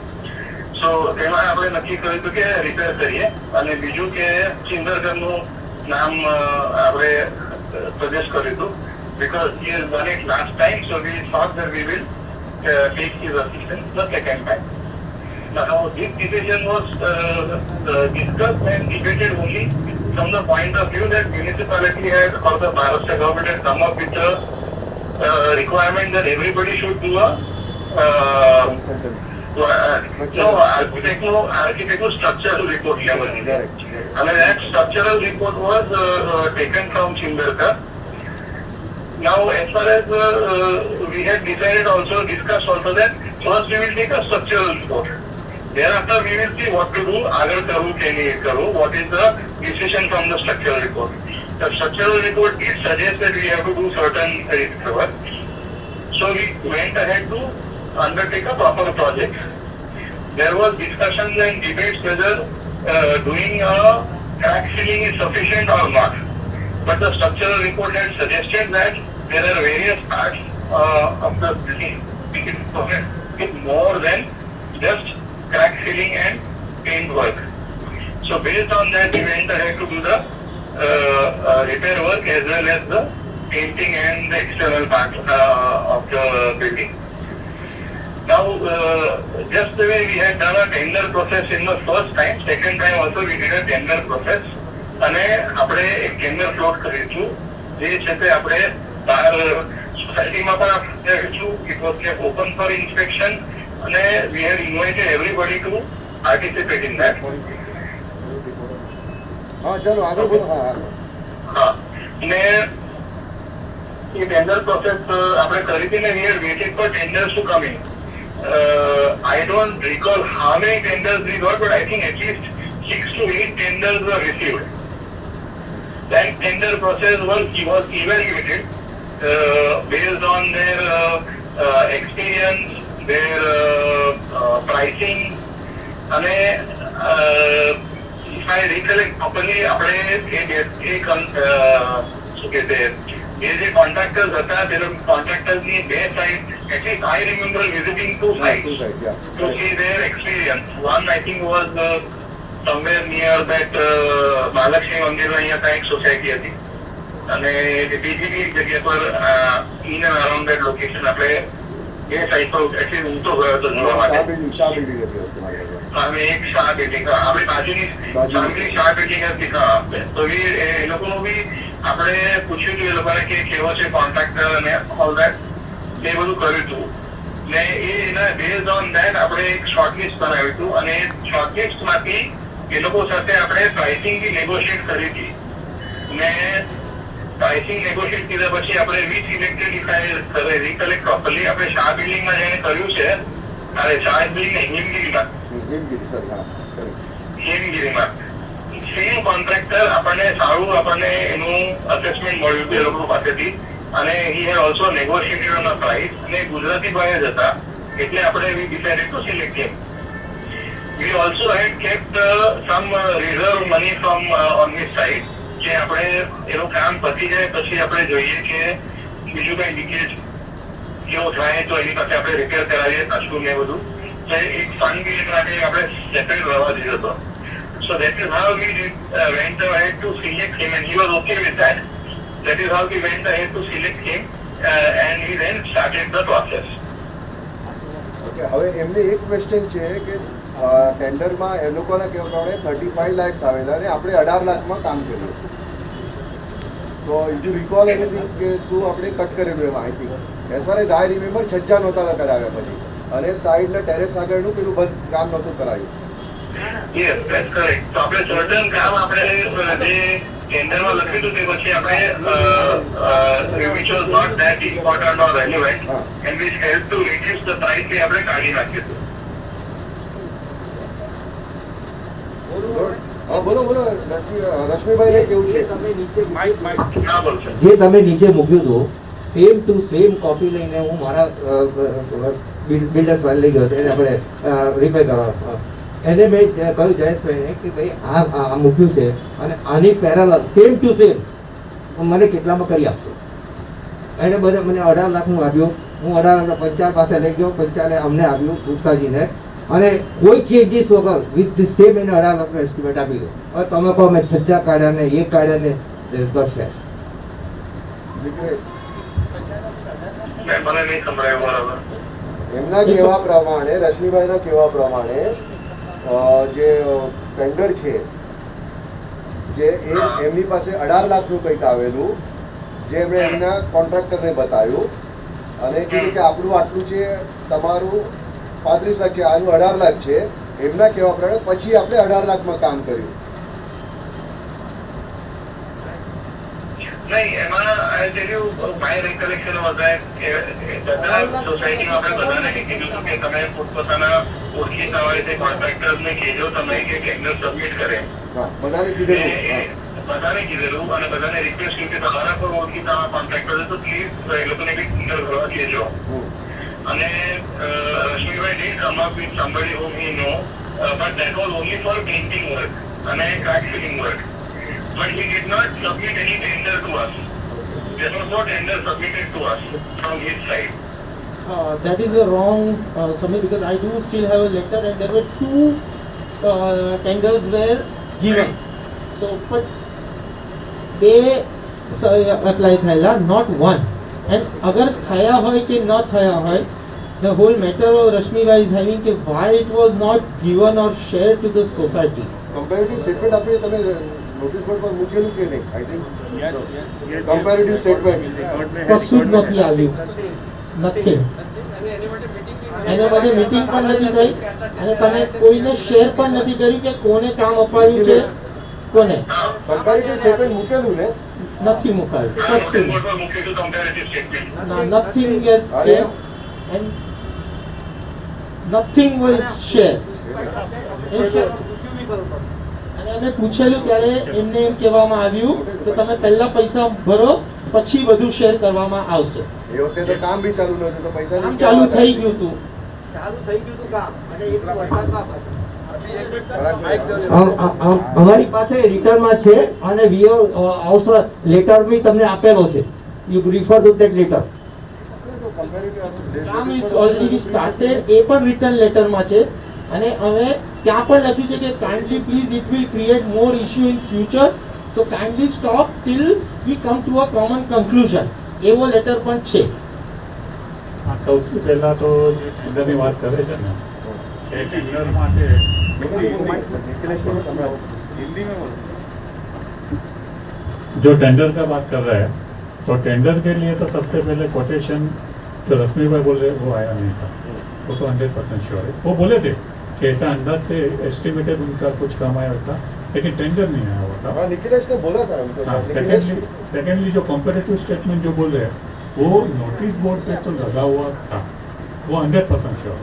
સો એમાં આપણે નક્કી કર્યું હતું કે રિપેર કરીએ અને બીજું કે ચિંદરગરનું નામ આપણે સજેસ્ટ કર્યું હતું because he has done it last time, so we thought that we will take his assistance the second time. Now this decision was discussed and debated only from the point of view that municipality had or the Maharashtra government had come up with a requirement that everybody should do a architectural structural report level. And that structural report was taken from Chimberkar. Now as far as we had decided also, discussed also that first we will take a structural report. Thereafter we will see what to do, agar karu ke nahi karu, what is the decision from the structural report. The structural report did suggest that we have to do certain repair work. So we went ahead to undertake a proper project. There was discussions and debates whether doing a crack filling is sufficient or not. But the structural report had suggested that there are various parts of the building with more than just crack filling and paint work. So based on that, we went ahead to do the repair work as well as the painting and the external part of the building. Now, just the way we had done a tender process in the first time, second time also we did a tender process. અને આપણે એક tender float કરીશું જે છે તે આપણે બહાર સોસાયટીમાં પણ આપણે કરીશું. It was kept open for inspection અને we had invited everybody to participate in that. હા ચલો આગળ બોલો. હા અને એ ટેન્ડર પ્રોસેસ આપણે કરી હતી ને we had waited for tenders to come in. I don't recall how many tenders we got, but I think at least 6 to 8 tenders were received. That tender process was evaluated based on their experience, their pricing, and if I recollect properly, આપણે જે contractors હતા તે કોન્ટ્રાક્ટર્સની બે side, at least I remember visiting 2 sites to see their experience. One I think was somewhere near that Mahalakshmi મંદિર અહીંયા કંઈક society હતી અને બીજી બી એક જગ્યા પર in and around that location આપણે એ સાઈડ પર એટલી હું તો ગયો હતો જોવા માટે. અમે એક શાહ બિલ્ડિંગ આપણે બાજુની સાંગલી શાહ બિલ્ડિંગ હતી. તો એ લોકોનું બી આપણે પૂછ્યું હતું એ લોકોને કે કેવો છે કોન્ટ્રાક્ટર અને ઓલ દેટ, એ બધું કર્યું હતું ને એના બેઝડ ઓન દેટ આપણે એક શોર્ટલિસ્ટ બનાવ્યું હતું અને એ શોર્ટલિસ્ટમાંથી એ લોકો સાથે આપણે પ્રાઇસિંગ બી નેગોશિએટ કરી હતી ને પ્રાઇસિંગ નેગોશિએટ કર્યા પછી આપણે રિસિલેક્ટેડ રિકલેક્ટ પ્રોપરલી આપણે શાહ બિલ્ડિંગમાં જઈને કર્યું છે. અરે શાહ બિલ્ડિંગ હિમગીરીમાં સેમ કોન્ટ્રાક્ટર આપણને સારું આપણને એનું અસેસમેન્ટ મળ્યું હતું એ લોકો પાસેથી અને હી હેડ ઓલ્સો નેગોશિએટેડ ઓન અ પ્રાઇસ અને ગુજરાતી ભાઈ જ હતા એટલે આપણે we decided to select him. We also had kept some reserve money from on his side કે આપણે એનું કામ પતી જાય પછી આપણે જોઈએ કે બીજું કઈ લીકેજ કેવો થાય તો એની પાસે આપણે રિપેર કરાવીએ કશું ને બધું. તો એક ફંડ બી માટે આપણે સેપરેટ રહેવા દીધો હતો. So that is how we went ahead to select him and he was okay with that. That is how we went ahead to select him and we then started the process. Okay, હવે એમને એક question છે કે ટેન્ડરમાં એ લોકોના કેવા પ્રમાણે 35 lakhs આવેલા અને આપણે 18 લાખમાં કામ કર્યું. તો ઇફ યુ રિકોલ એનીથિંગ કે શું આપણે કટ કરેલું એમાં I think as far as I remember છજ્જા નહોતા કરાવ્યા પછી અને સાઈડના ટેરેસ આગળનું પેલું બધું કામ નહોતું કરાયું. Yes, that's correct. તો આપણે સર્ટન કામ આપણે જે ટેન્ડરમાં લખ્યું હતું તે પછી આપણે which was not that important or relevant and which helped to reduce the price એ આપણે કાઢી નાખ્યું હતું. બોલો બોલો રશ્મિભાઈ કેવું છે? જે તમે નીચે મૂક્યું હતું સેમ ટુ સેમ કોપી લઈને હું મારા બિલ્ડર્સ વાળા લઈ ગયો હતો એને આપણે રિપેર કરવા. એને મેં કહ્યું જયેશભાઈને કે ભાઈ આ મૂક્યું છે અને આની પેરેલલ સેમ ટુ સેમ મને કેટલામાં કરી આપશો. એને બધે મને 18 લાખનું આપ્યું. હું 18 લાખ પંચાલ પાસે લઈ ગયો. પંચાલે અમને આપ્યું ગુપ્તાજીને અને કોઈ ચેન્જીસ વગર વિથ ધી સેમ એને 18 લાખનો એસ્ટિમેટ આપી દો. હવે તમે કહો મેં છજ્જા કાઢ્યા ને એ કાઢ્યા ને કરશે. મને નહીં સંભળાયું બરાબર. એમના કહેવા પ્રમાણે, રશ્મિભાઈના કહેવા પ્રમાણે જે ટેન્ડર છે જે એમની પાસે 18 લાખનું કંઈક આવેલું, જે એમણે એમના કોન્ટ્રાક્ટરને બતાવ્યું અને કીધું કે આપણું આટલું છે, તમારું 35 લાખ છે, આનું 18 લાખ છે. એમના કહેવા પ્રમાણે પછી આપણે 18 લાખમાં કામ કર્યું. નહીં, એમાં I tell you my recollection was that બધા સોસાયટીમાં આપણે બધાને કીધું હતું કે તમે પોતપોતાના ઓળખીતા હોય તે કોન્ટ્રાક્ટરને કહેજો તમે કે ટેન્ડર સબમિટ કરે. બધાને કીધેલું બધાને કીધેલું અને બધાને રિક્વેસ્ટ કરી કે તમારા કોઈ ઓળખીતા કોન્ટ્રાક્ટર તો પ્લીઝ એ લોકોને બી ટેન્ડર ભરવા કહેજો. અને રશ્મિભાઈ did come up with somebody whom he know, but that was only for painting work and crack filling work. But he did not submit any tender to us. There was no tender submitted to us from his side. That is a wrong summit, because I do still have a letter and there were 2 tenders were given. So, but they apply થયેલા, not one. And અગર થયા હોય કે ન થયા હોય, the whole matter of Rashmibai is having કે why it was not given or shared to the society. Comparative statement આપણે તમે નોટિસ બોર્ડ પર મૂકેલું કે નહીં? આઈ થિંક કમ્પેરેટિવ સ્ટેટમેન્ટ કશું જ નથી આવ્યું, નથી. એના માટે મીટિંગ પણ નથી થઈ અને તમે કોઈને શેર પણ નથી કર્યું કે કોને કામ અપાયું છે, કોને કમ્પેરેટિવ સ્ટેટમેન્ટ મૂકેલું ને? નથી મુકાયું, કશું nothing is there and nothing was shared. અને અમે પૂછેલું ત્યારે એમને એમ કહેવામાં આવ્યું કે તમે પહેલા પૈસા ભરો પછી બધું શેર કરવામાં આવશે. એ વખતે તો કામ બી ચાલુ નહોતું તો પૈસા કામ ચાલુ થઈ ગયું હતું. અમારી પાસે રિટર્નમાં છે અને વીઓ ઓલ્સો લેટર બી તમને આપેલો છે. You refer two that letter. કામ ઇઝ ઓલરેડી સ્ટાર્ટેડ, એ પણ રિટર્ન લેટરમાં છે અને અમે ત્યાં પણ લખ્યું છે કે kindly please it will create more issue in future, so kindly stop till we come to a common conclusion, એવો લેટર પણ છે. સૌથી પહેલા તો જે ટેન્ડરની વાત કરે છે ને, એ ટેન્ડર માટે जो टेंडर का बात कर रहा है तो टेंडर के लिए तो सबसे पहले कोटेशन जो रश्मि भाई बोल रहे वो आया नहीं था, वो तो 100% श्योर है. वो बोले थे कि ऐसा अंदाज से एस्टिमेटेड उनका कुछ काम आया वैसा, लेकिन टेंडर नहीं आया हुआ था. निखिलेश ने बोला था उनको. हाँ, सेकेंडली जो कंपेरेटिव स्टेटमेंट जो बोल रहे हैं वो नोटिस बोर्ड पे तो लगा हुआ था, वो 100% श्योर.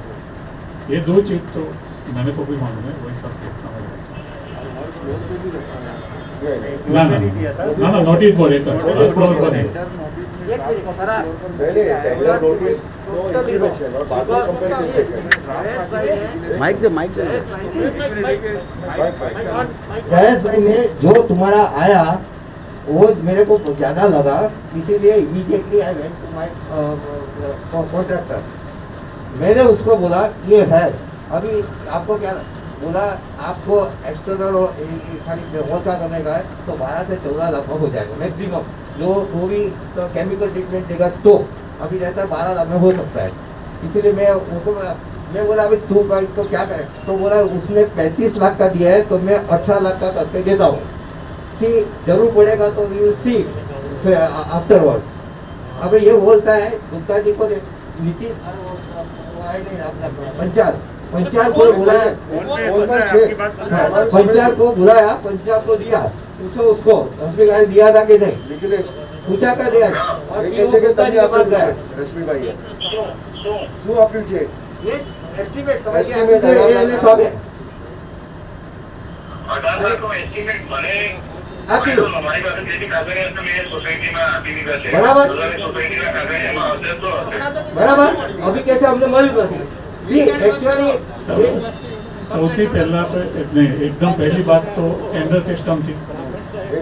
ये 2 चीज तो मैंने को भी मालूम है, वही सब सीखना होगा. ना नोटिस बोर्ड एक फ्लोर पर है. जयेश भाई ने जो तुम्हारा आया वो मेरे को ज्यादा लगा, इसीलिए immediately I went to my contractor. मैंने उसको बोला ये है, अभी आपको क्या बोला, आपको एक्सटर्नल खाली व्यवस्था करने का है तो 12 से 14 लाख हो जाएगा मैक्सिमम. जो वो भी तो केमिकल ट्रीटमेंट देगा तो अभी रहता है 12 लाख में हो सकता है. इसीलिए मैं उसको मैं बोला अभी तू का इसको क्या करे, तो बोला उसने 35 लाख का दिया है तो मैं 18 लाख का करके देता हूँ. सी जरूर पड़ेगा तो वी विल सी आफ्टरवर्ड्स. अब ये बोलता है गुप्ता जी को नीति पंचायत को बुलाया, पंचायत को बुलाया, पंचायत को दिया, पूछो उसको रश्मि भाई दिया था कि नहीं, पूछा कर दिया और गुप्ता जी के पास गया. રશ્મિ ભાઈ શું આપ્યું છે? ये एस्टिमेट તમે જે એને સોંપે 18 લાખનો એસ્ટિમેટ મને આપ્યું. અમારી પાસે જેથી કાગળિયા હતા મેં સોસાયટીમાં આપી દીધા છે. બરાબર. સોસાયટીના કાગળિયામાં હશે તો હશે. બરાબર. અભી કે છે અમને મળ્યું નથી. सी एक्चुअली સૌથી પહેલા તો નહીં, एकदम पहली बात तो टेंडर सिस्टम थी,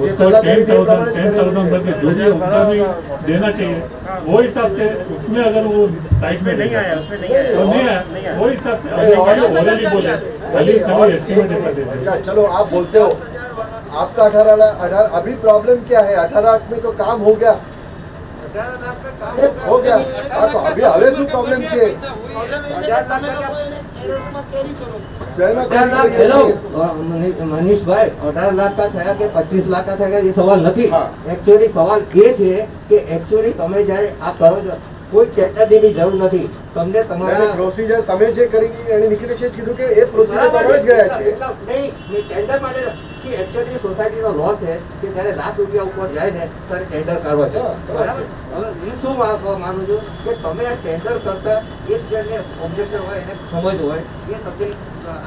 उसको 10,000 बल्कि जो भी उनका भी देना चाहिए. वो हिसाब से उसमें अगर वो साइड में नहीं आया, उसमें नहीं आया। वो नहीं आया, वो हिसाब से अभी खाली ओरली बोले, खाली एस्टिमेट ऐसा दे दिया। चलो आप बोलते हो आपका 18 अभी प्रॉब्लम क्या है? 18 लाख में तो काम हो गया, हो गया। हाँ, तो अभी હવે શું પ્રોબ્લેમ છે? હેલો મનીષભાઈ, 18 લાખ का થયા કે 25 લાખ का થયા એ સવાલ નથી. એકચ્યુઅલી સવાલ એ છે કે એકચ્યુઅલી તમે જ્યારે આ કરો છો કોઈ ટેન્ડરની જરૂર નથી. તમને તમારા પ્રોસિજર તમે જે કરી એને નિખિલે છે કીધું કે એ પ્રોસિજર તમે જ ગયા છે. નહીં, મેં ટેન્ડર માટે એકચ્યુઅલી સોસાયટીનો લો છે કે જ્યારે લાખ રૂપિયા ઉપર જાય ને ત્યારે ટેન્ડર કરવા છે. બરાબર? હવે હું શું માનું છું કે તમે આ ટેન્ડર કરતા એક જણને ઓબ્જેક્શન હોય એને સમજ હોય એ તકલીફ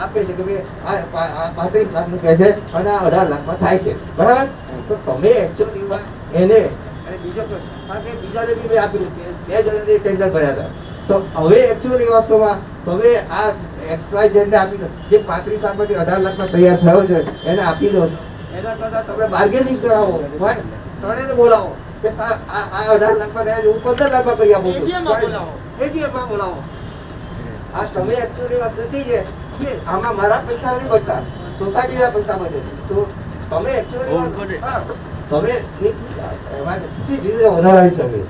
આપે છે કે ભાઈ આ 35 લાખનું કહે છે અને આ 18 લાખમાં થાય છે. બરાબર? તો તમે એકચ્યુઅલી એને અને બીજો કારણ કે બીજાને બી મેં આપ્યું, બે જણાને ટેન્ડર ભર્યા હતા. તો હવે એકચ્યુઅલી વસ્તુમાં તમે આ એક્સ્ટ્રા જેને આપી દો, જે 35 લાખમાંથી 18 લાખમાં તૈયાર થયો છે એને આપી દો. એના કરતાં તમે બાર્ગેનિંગ કરાવો, ભાઈ ત્રણેયને બોલાવો કે આ 18 લાખમાં થયા છે, હું 15 લાખમાં કરી આપું છું. એજીએમમાં બોલાવો. આ તમે એકચ્યુઅલી વસ્તુ છે આમાં મારા પૈસા નહીં બચતા, સોસાયટીના પૈસા બચે છે. તો તમે એકચ્યુઅલી તમે સીધી ઓનર આવી શકે.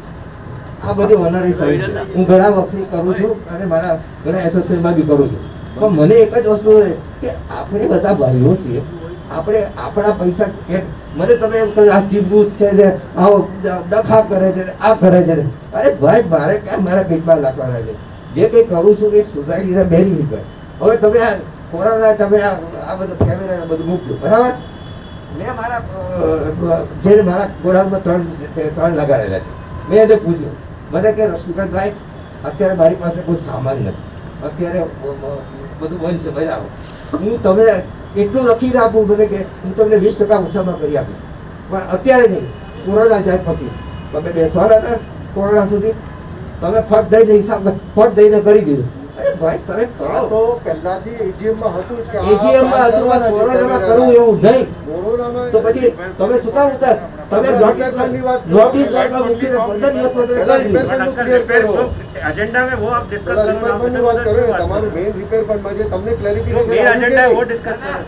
આ બધી ઓનરી સર્વિસ હું ઘણા વખતથી કરું છું અને મારા ઘણા એસોસિએશનમાં બી કરું છું. પણ મને એક જ વસ્તુ છે કે આપણે બધા ભાઈઓ છીએ, આપણે આપણા પૈસા મને તમે એમ કહો આ ચીબૂસ છે ને આવો ડખા કરે છે ને આ કરે છે ને, અરે ભાઈ મારે કેમ મારા પેટમાં લાગવાના છે? જે કંઈ કરું છું એ સોસાયટીના બેનિફિટ હોય. હવે તમે આ કોરોના તમે આ બધું કેમેરા બધું મૂકજો, બરાબર? મેં મારા જે મારા ગોડાઉનમાં 3 લગાડેલા છે. મેં એને પૂછ્યું, મને કે રશ્મિકાંતભાઈ અત્યારે મારી પાસે કોઈ સામાન નથી, અત્યારે બધું બંધ છે, બરાબર, હું તમને એટલું લખીને આપું મને કે હું તમને 20% ઓછામાં કરી આપીશ, પણ અત્યારે નહીં, કોરોના જાય પછી તમે બેસવાના હતા કોરોના સુધી, તમે ફટ દઈને હિસાબ ફટ દઈને કરી દીધું. અરે ભાઈ તમે કરો તો પહેલાથી એજીએમમાં હતું કે એજીએમમાં હતું, કોરોનામાં કરવું એવું નહીં. કોરોનામાં તો પછી તમે શું કામ ઉતાર તમે નોટિસ બોર્ડમાં મૂકીને 15 દિવસમાં તમે કરી દીધું. एजेंडा में वो आप डिस्कस करो ना, ફંડની વાત કરો ને, તમારું મેઇન રિપેર ફંડમાં જે તમને ક્લેરિફિકેશન मेन एजेंडा है वो डिस्कस करो.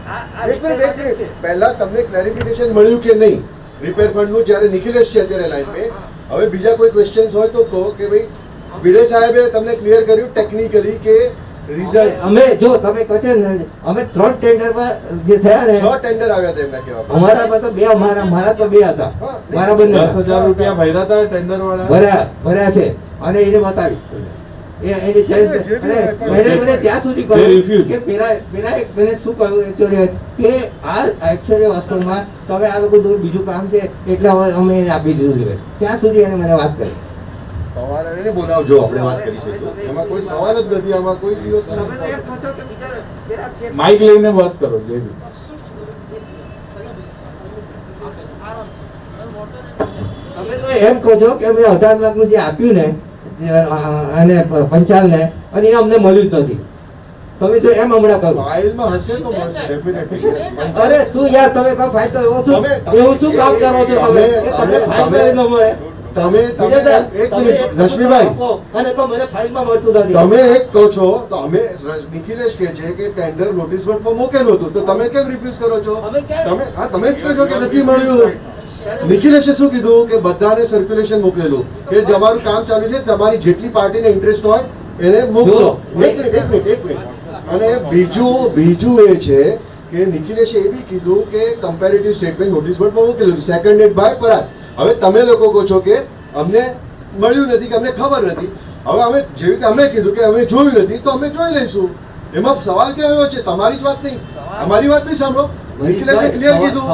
એક મિનિટ પહેલા તમને ક્લેરિફિકેશન મળ્યું કે નહીં રિપેર ફંડનું? જ્યારે નિખિલેશ છે અત્યારે લાઈન પે, હવે બીજા કોઈ ક્વેશ્ચન્સ હોય તો કહો કે ભાઈ ભીડે સાહેબે તમને ક્લિયર કર્યું ટેકનિકલી કે રિઝલ્ટ અમે જો તમે કહો છો ને અમે 3 ટેન્ડરમાં જે થયા ને 6 ટેન્ડર આવ્યા હતા એમના કહેવા અમારામાં તો 2 મારા તો 2 હતા, મારા બંને 10,000 રૂપિયા ભર્યા હતા ટેન્ડર વાળા, ભર્યા છે અને એને બતાવીશ એને મને ત્યાં સુધી કહ્યું કે પેલા એક મને શું કહ્યું એકચ્યુઅલી કે આ એકચ્યુઅલી વસ્તુમાં તમે આ લોકો દૂર બીજું કામ છે એટલે હવે અમે એને આપી દીધું છે. ત્યાં સુધી એને મને વાત કરી. સવાલ એને બોલાવજો, આપણે વાત કરી શકીએ. એમાં કોઈ સવાલ જ નથી, આમાં કોઈ દિવસ તમે તો એમ કહો છો કે બીજા માઇક લઈને વાત કરો જે બી. તમે તો એમ કહો છો કે અમે 18 લાખનું જે આપ્યું ને અને પંચાલને અને એ અમને મળ્યું જ નથી. તમે જો એમ હમણાં કહો ફાઇલમાં હશે તો મળશે ડેફિનેટલી. અરે શું યાર તમે કહો ફાઇલ તો એવું શું કામ કરો છો તમે કે તમને ફાઇલ ન મળે? તમે એક મિનિટ રશ્મિભાઈ, અને તો મને ફાઇલમાં મળતું નથી. તમે એક કહો છો તો અમે નિખિલેશ કહે છે કે ટેન્ડર નોટિસ બોર્ડ પર મોકેલું હતું, તો તમે કેમ રિફ્યુઝ કરો છો? તમે જ કહો છો કે નથી મળ્યું. નિખિલેશે શું કીધું કે બધાને સર્ક્યુલેશન મોકલેલું કે તમારું કામ ચાલુ છે, તમારી જેટલી પાર્ટીને ઇન્ટરેસ્ટ હોય એને મોકલો. એક મિનિટ. અને બીજું એ છે કે નિખિલેશે એ બી કીધું કે કમ્પેરેટિવ સ્ટેટમેન્ટ નોટિસ બોર્ડ પર મોકલેલું સેકન્ડેડ બાય પરાગ. હવે તમે લોકો કહો છો કે અમને મળ્યું નથી કે અમને ખબર નથી. હવે અમે જેવી રીતે અમે કીધું કે અમે જોયું નથી તો અમે જોઈ લઈશું. એમાં સવાલ ક્યાં આવ્યો છે? તમારી જ વાત નહીં, અમારી વાત નહીં સાંભળો. નિખિલેશે ક્લિયર કીધું,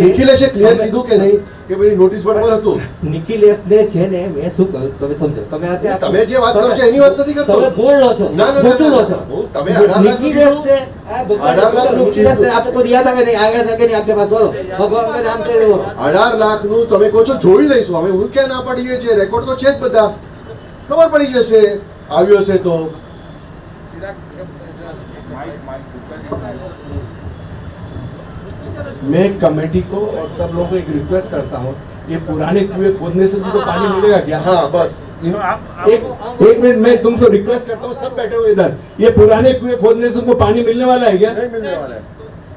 નિખિલેશે ક્લિયર કીધું કે નહીં કે ભાઈ નોટિસ બોર્ડ પર હતું. નિખિલેશને છે ને મેં શું કહ્યું તમે સમજો, તમે જે વાત કરો છો એની વાત નથી કરતો. તમે બોલ લો છો, ખોટું લો છો. તમે 18 નિખિલેશને આ ભગવાન નિખિલેશને આપણે કોઈ યાદ આવે નહીં, આવ્યા હતા કે નહીં આપકે પાસ બોલો ભગવાન का નામ છે 18 લાખનું તમે કહો છો જોઈ લઈશું. અમે હું ક્યાં ના પડીએ છીએ, રેકોર્ડ તો છે જ બધા, ખબર પડી જશે આવ્યો હશે તો. मैं कमेटी को और सब लोगों को एक रिक्वेस्ट करता हूँ ये पुराने कुएं खोदने से तुमको पानी मिलेगा क्या? हाँ बस एक मिनट मैं तुमको रिक्वेस्ट करता हूँ, सब बैठे हुए इधर, ये पुराने कुएं खोदने से तुमको पानी मिलने वाला है क्या? नहीं मिलने वाला है।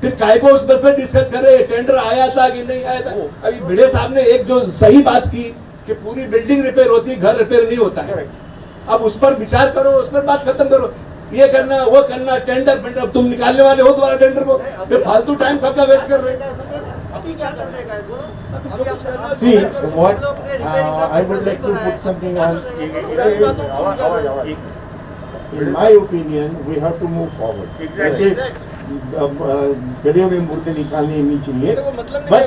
फिर काय को उस बस पे डिस्कस कर रहे हैं, टेंडर आया था कि नहीं आया था? अभी भिड़े साहब ने एक जो सही बात की कि पूरी बिल्डिंग रिपेयर होती है, घर रिपेयर नहीं होता है। अब उस पर विचार करो, उस पर बात खत्म करो। ये करना वो करना, टेंडर पेंडर तुम निकालने वाले हो तुम्हारा टेंडर को, फिर फालतू टाइम सबका वेस्ट कर रहे हैं। अभी क्या करने का है बोलो? अभी आप See, what I would like to put something on. In my opinion, we have to move forward. Exactly. गड्ढे में मूर्ति निकालनी नहीं चाहिए. But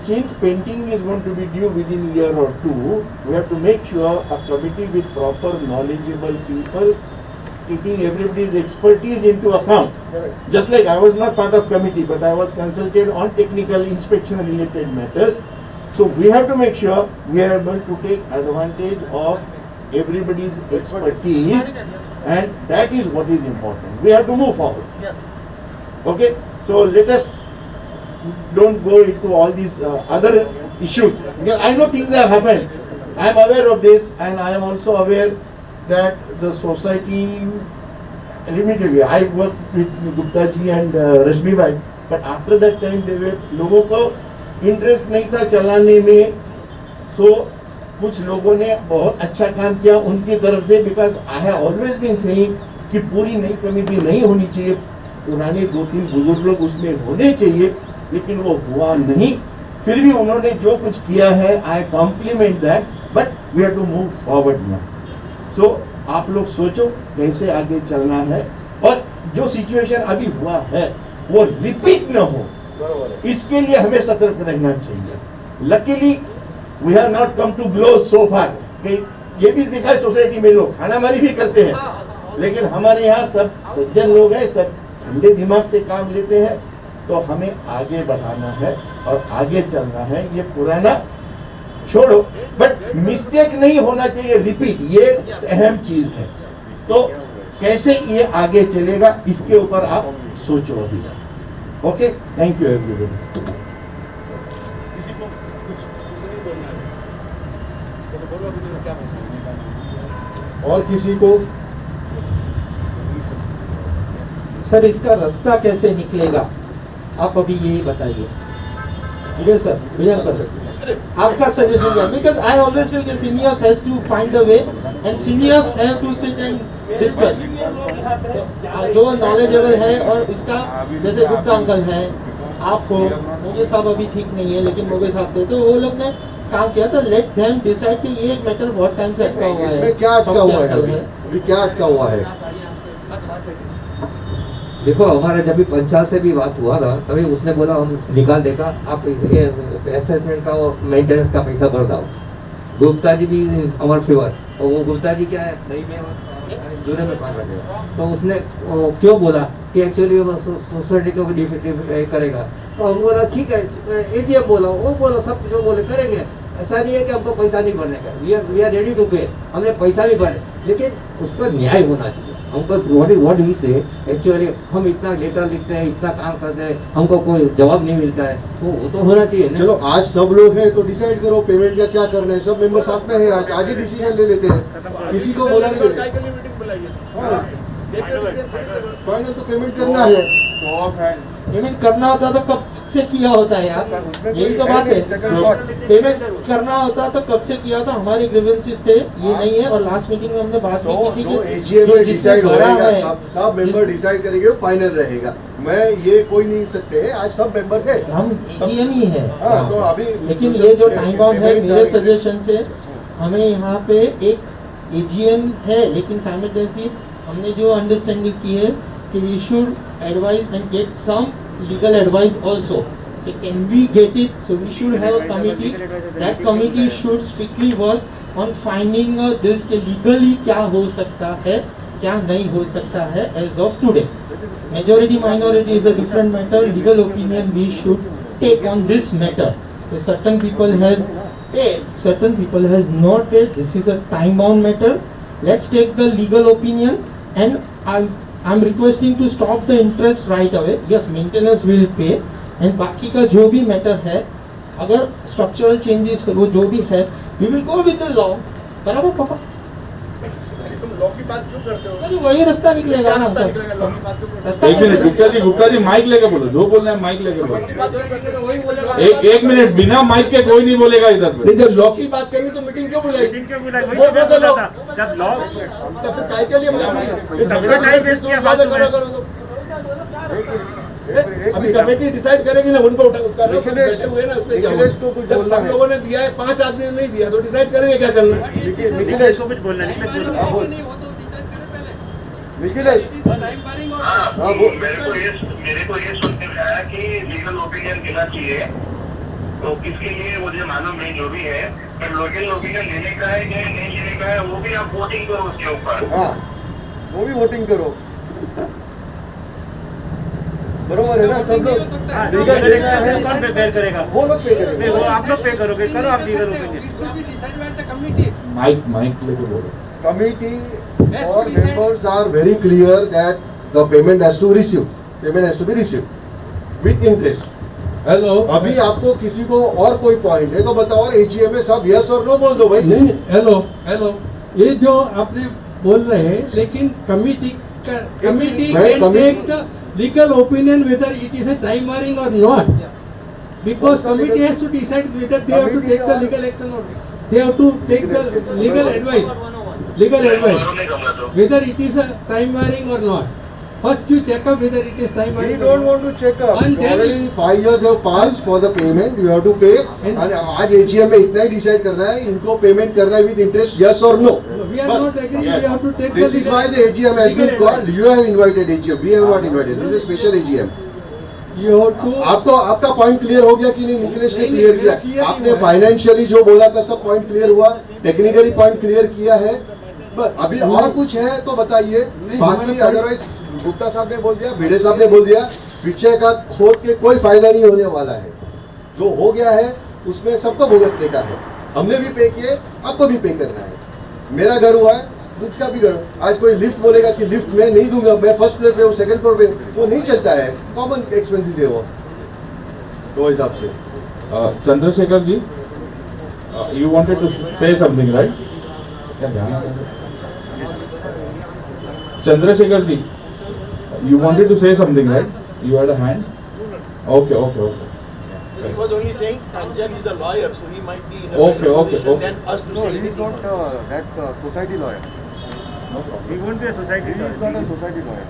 since painting is going to be due within a year or two, we have to make sure a committee with proper knowledgeable people taking everybody's expertise into account. Just like I was not part of committee, but I was consulted on technical inspection related matters. So we have to make sure we are able to take advantage of everybody's expertise, and that is what is important. We have to move forward. Yes. Okay, so let us don't go into all these other issues. Because I know things have happened. I am aware of this, and I am also aware that the society, limited. I worked with Gupta ji and Rashmi Bhai, but after that time they were लोगों को interest नहीं था चलाने में, so कुछ लोगों ने बहुत अच्छा काम किया उनकी तरफ से, because I have always been saying कि पूरी नई कमेटी नहीं होनी चाहिए, पुराने 2-3 बुजुर्ग लोग उसमें होने चाहिए, लेकिन वो हुआ नहीं। फिर भी उन्होंने जो कुछ किया है, I compliment that, but we have to move forward now. So आप लोग सोचो कैसे आगे चलना है, और जो सिचुएशन अभी हुआ है वो रिपीट न हो, इसके लिए हमें सतर्क रहना चाहिए। Luckily we have not come to blow so far, ये भी दिखा है सोसाइटी में लोग खानामारी भी करते हैं, लेकिन हमारे यहाँ सब सज्जन लोग हैं, सब ठंडे दिमाग से काम लेते हैं। तो हमें आगे बढ़ाना है और आगे चलना है, ये पुराना छोड़ो, बट मिस्टेक नहीं होना चाहिए रिपीट, ये अहम चीज है। तो कैसे ये आगे चलेगा इसके ऊपर आप सोचो अभी। Okay, thank you everybody. और किसी को? सर इसका रास्ता कैसे निकलेगा, आप अभी यही बताइए। विजय सर, विजय सर, आपका सजेशन क्या? बिकॉज आई ऑलवेज फील कि seniors has to find a way and seniors have to sit and discuss. जो नॉलेजेबल है, और इसका जैसे गुप्ता अंकल है, आप हो, मोगे साहब अभी ठीक नहीं है लेकिन मोगे साहब थे, तो वो लोग ने काम किया था। लेट देम डिसाइड कि ये एक मैटर बहुत टाइम से अटका हुआ है। इसमें क्या अटका हुआ है अभी क्या अटका हुआ है? देखो हमारा जब भी पंचायत से भी बात हुआ था, तभी उसने बोला हम निकाल देगा, आप असेसमेंट का और मेंटेनेंस का पैसा भर दो। गुप्ता जी भी हमारे फेवर, और वो गुप्ता जी क्या है नहीं में दूर में पार रखेगा, तो उसने क्यों बोला कि एक्चुअली वो सोसाइटी को भी करेगा, तो हम बोला ठीक है, एजीएम बोला, वो बोला, सब जो बोले करेंगे। ऐसा नहीं है कि हमको पैसा नहीं भरने का, we are ready to pay, हमने पैसा भी भरे, लेकिन उसका न्याय होना चाहिए। हमको व्हाट ही से एक्चुअली हम इतना लेटर लिखते हैं, इतना काम करते हैं, हमको कोई जवाब नहीं मिलता है, तो वो तो होना चाहिए ना। चलो आज सब लोग हैं तो डिसाइड करो पेमेंट का क्या करना है, सब मेंबर साथ में है, आज ही डिसीजन ले लेते हैं, किसी को बोला नहीं। फाइनल तो पेमेंट करना है, पेमेंट करना होता तो कब से किया होता है यार, यही तो बात है। पेमेंट करना होता तो कब से किया होता, हमारे ग्रीवेंसेस थे, ये नहीं है। और लास्ट मीटिंग में हमने बात की थी कि एजीएम में डिसाइड होगा, सब मेंबर डिसाइड करेंगे, फाइनल रहेगा। मैं ये कोई नहीं सकते हैं, आज सब मेंबर्स है, हम एजीएम ही है। हाँ, तो अभी लेकिन ये जो टाइम बाउंड है, मेरे सजेशन से हमें यहाँ पे एक एजीएम है, लेकिन साइमल्टेनियसली हमने जो अंडरस्टैंडिंग की है कि we should advise and get some legal advice also. Can we get it? So we should have a committee. That committee should strictly work on finding this के legally क्या हो सकता है, क्या नहीं हो सकता है as of today. Majority minority is a different matter. Legal opinion we should take on this matter. So certain people has paid, certain people has not paid. This is a time bound matter. Let's take the legal opinion, and I'm requesting to stop the interest right away. Yes, maintenance will pay, and बाकी का जो भी matter है अगर structural changes वो जो भी है, we will go with the law. बराबर पापा? तुम लॉ की बात क्यों करते हो? अरे वही रास्ता निकलेगा क्या ना। रास्ता निकलेगा? लॉ की बात क्यों करते हो? रास्ता एक मिनट गुप्ता जी माइक लेके बोलो, जो बोलना है माइक लेके बोलो। बात वही करने में वही बोलेगा। एक मिनट, बिना माइक के कोई नहीं बोलेगा इधर पे। नहीं, जब लॉ की बात करनी तो मीटिंग क्यों बुलाई? मीटिंग क्यों बुलाई? वो बोलते लॉ जब लॉ तो फिर काय के लिए बुलाई? सबका टाइम वेस्ट किया फालतू में। अभी कमेटी डिसाइड करेगी ना, उनको उसका बैठे हुए ना, उसमें क्या होगा? जब सब लोगों ने दिया है, 5 आदमी ने नहीं दिया, तो डिसाइड करेंगे क्या करना है। निखिलेश को कुछ बोलना नहीं। निखिलेश हाँ, मेरे को ये सुनने में आया कि लीगल ओपिनियन लेना चाहिए, तो किसके लिए मुझे मालूम नहीं, जो भी है, पर लीगल ओपिनियन लेने का है या नहीं लेने का है, वो भी आप वोटिंग करो उसके ऊपर। हाँ, वो भी वोटिंग करो, बरोबर है ना? सब लोग लीगल लेना है, कौन पे बेयर करेगा? वो लोग पे करेंगे। वो आप लोग पे करोगे, करो आप लीगल ओपिनियन। माइक लेके बोलो। Committee or members are very clear that the payment has to receive. Payment has to be received with interest. Hello, अभी आपको किसी को और कोई पॉइंट है तो बताओ, और AGM में सब यस और नो बोल दो भाई। नहीं, हेलो हेलो, ये जो आपने बोल रहे हैं, लेकिन कमिटी मैं can committee- take the legal opinion whether it is a time barring और not, because committee has to decide whether they have to take the legal action और they have to take the legal advice whether it is a time varying or not. First you check up whether it is time We varying. don't want to check up. And then- Already 5 years have passed for the payment. You have to pay. And आज AGM में इतना ही decide करना है, इनको payment करना है with interest, yes or no. We are not agreeing. We have to take This the is why the AGM has been legal called. You have invited AGM. We have not invited. This is a special AGM. You have to. आपको आपका point clear हो गया कि नहीं? निखिलेश ने नहीं, clear मेरा किया। clear आपने नहीं हुआ है। फाइनेंशियली जो बोला था सब पॉइंट क्लियर हुआ, टेक्निकली पॉइंट क्लियर किया है। अभी और कुछ है तो बताइए। नहीं, बाकी हमारा अदरवाइज गुप्ता साहब ने बोल दिया, भिड़े साहब ने बोल दिया, पीछे का खोद के कोई फायदा नहीं होने वाला है। जो हो गया है उसमें सबको भुगतने का है। हमने भी पे किए, आपको भी पे करना है। मेरा घर हुआ है, दूसरा भी घर। आज कोई लिफ्ट बोलेगा कि लिफ्ट मैं नहीं दूंगा, मैं फर्स्ट फ्लोर पे हूँ, सेकंड फ्लोर पे हूँ, वो नहीं चलता है। कॉमन एक्सपेंसेस है वो हिसाब से। Chandrashekhar ji, you wanted to say something, right? क्या ध्यान आ रहा है? Chandrasekhar ji, you wanted to say something, right? You had a hand? Okay. He was only saying Anjan is a lawyer, so he might be in a Okay, better okay, position okay. than us to say anything. that society lawyer. No problem. He won't be a society. He is not a society lawyer.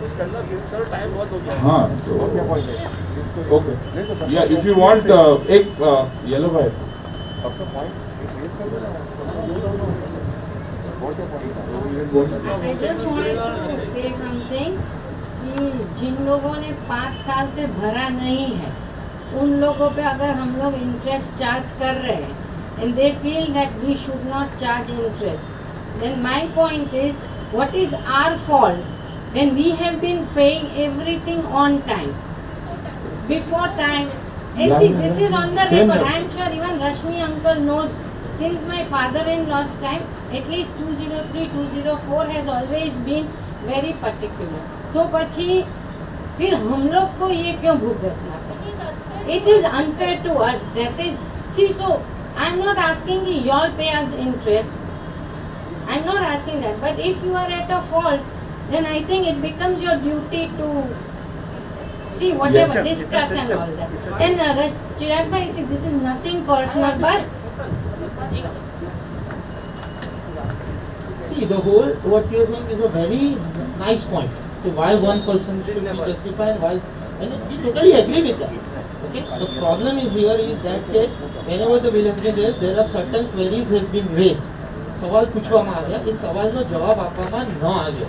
कुछ करना फिर sir, time बहुत हो गया। हाँ, और क्या तो पॉइंट है? okay. Yeah, if you want एक yellow भाई, आपका पॉइंट रेज कर देना। What's your point? I just wanted to say something कि जिन लोगों ने 5 साल से भरा नहीं है, उन लोगों पे अगर हम लोग इंटरेस्ट चार्ज कर रहे हैं and they feel that we should not charge interest, then my point is, what is our fault when we have been paying everything on time, before time? See, this is on the Same record. here. I am sure even Rashmi uncle knows. Since my father-in-law's time, at least 203, 204 has always been very particular. तो पची फिर हम लोग को ये क्यों भुगतना पड़ा? It is unfair to us. That is, see, so I am not asking you all pay us interest. I am not asking that. But if you are at a fault, then I think it becomes your duty to see whatever, Yes, discuss it's a and system. all that. And Chirag bhai, see, this is nothing personal, but See, the whole what you are saying is a very nice point. So why one person should be justified, why, and we totally agree with that. Okay. The problem is here is that whenever the bill has been raised, there are certain queries has been raised. સવાલ પૂછવામાં આવ્યા, એ સવાલનો જવાબ આપવામાં ન આવ્યો.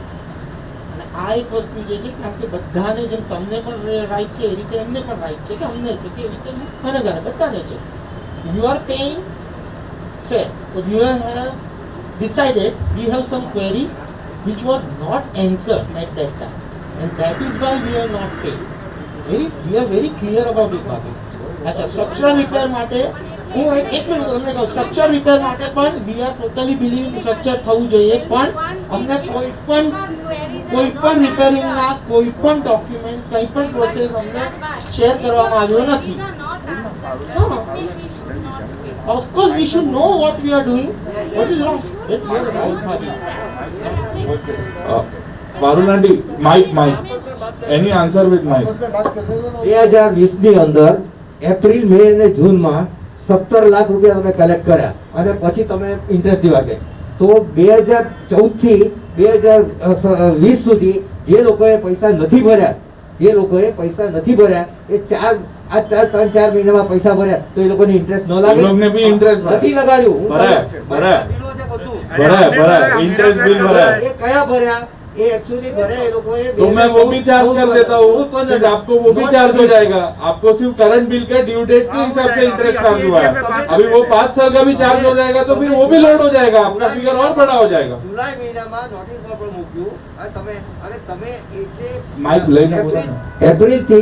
અને આ એક વસ્તુ જે છે, કારણ કે બધાને જેમ તમને પણ રાઈટ છે એ રીતે એમને પણ રાઈટ છે કે અમને છે કે એ રીતે મને બધાને છે. You are paying fair. So you have decided we have some queries which was not answered at that time, and that is why we are not paid. We are very clear about it, Babu. अच्छा, structural repair માટે હું એક minute તમને કહું, structure repair માટે પણ we are totally believe structure થવું જોઈએ, પણ અમને કોઈ પણ રિપેરિંગના કોઈ પણ ડોક્યુમેન્ટ કંઈ પણ પ્રોસેસ અમને શેર કરવામાં આવ્યો નથી. Of course we should know what we are doing, what is wrong. Varun aunty, mike any answer with mike. 2020 ની અંદર એપ્રિલ મે અને જૂનમાં 17 લાખ રૂપિયા તમે કલેક્ટ કર્યા અને પછી તમે ઇન્ટરેસ્ટ દેવા કે તો 2014 થી 2020 સુધી જે લોકોએ પૈસા નથી ભર્યા એ 3-4 મહિનામાં પૈસા ભર્યા તો એ લોકોને ઇન્ટરેસ્ટ ન લાગે? એ લોકોને બી ઇન્ટરેસ્ટ નથી લગાડ્યું. ભરાય इंटरेस्ट बिल भरा है। ये कया भरा ये एक्चुअली भरा है लोगों ये तो मैं वो भी चार्ज कर देता हूँ, आपको वो भी चार्ज हो जाएगा। आपको सिर्फ करंट बिल का ड्यू डेट के हिसाब से इंटरेस्ट चार्ज हुआ है, अभी वो 5 साल का भी चार्ज हो जाएगा तो फिर वो भी लोड हो जाएगा, आपका फिगर और बड़ा हो जाएगा। जुलाई महीना में नोटिस पर मूक्યું અને તમે એટલે माइक લઈને બોલો ને। એપ્રિલ થી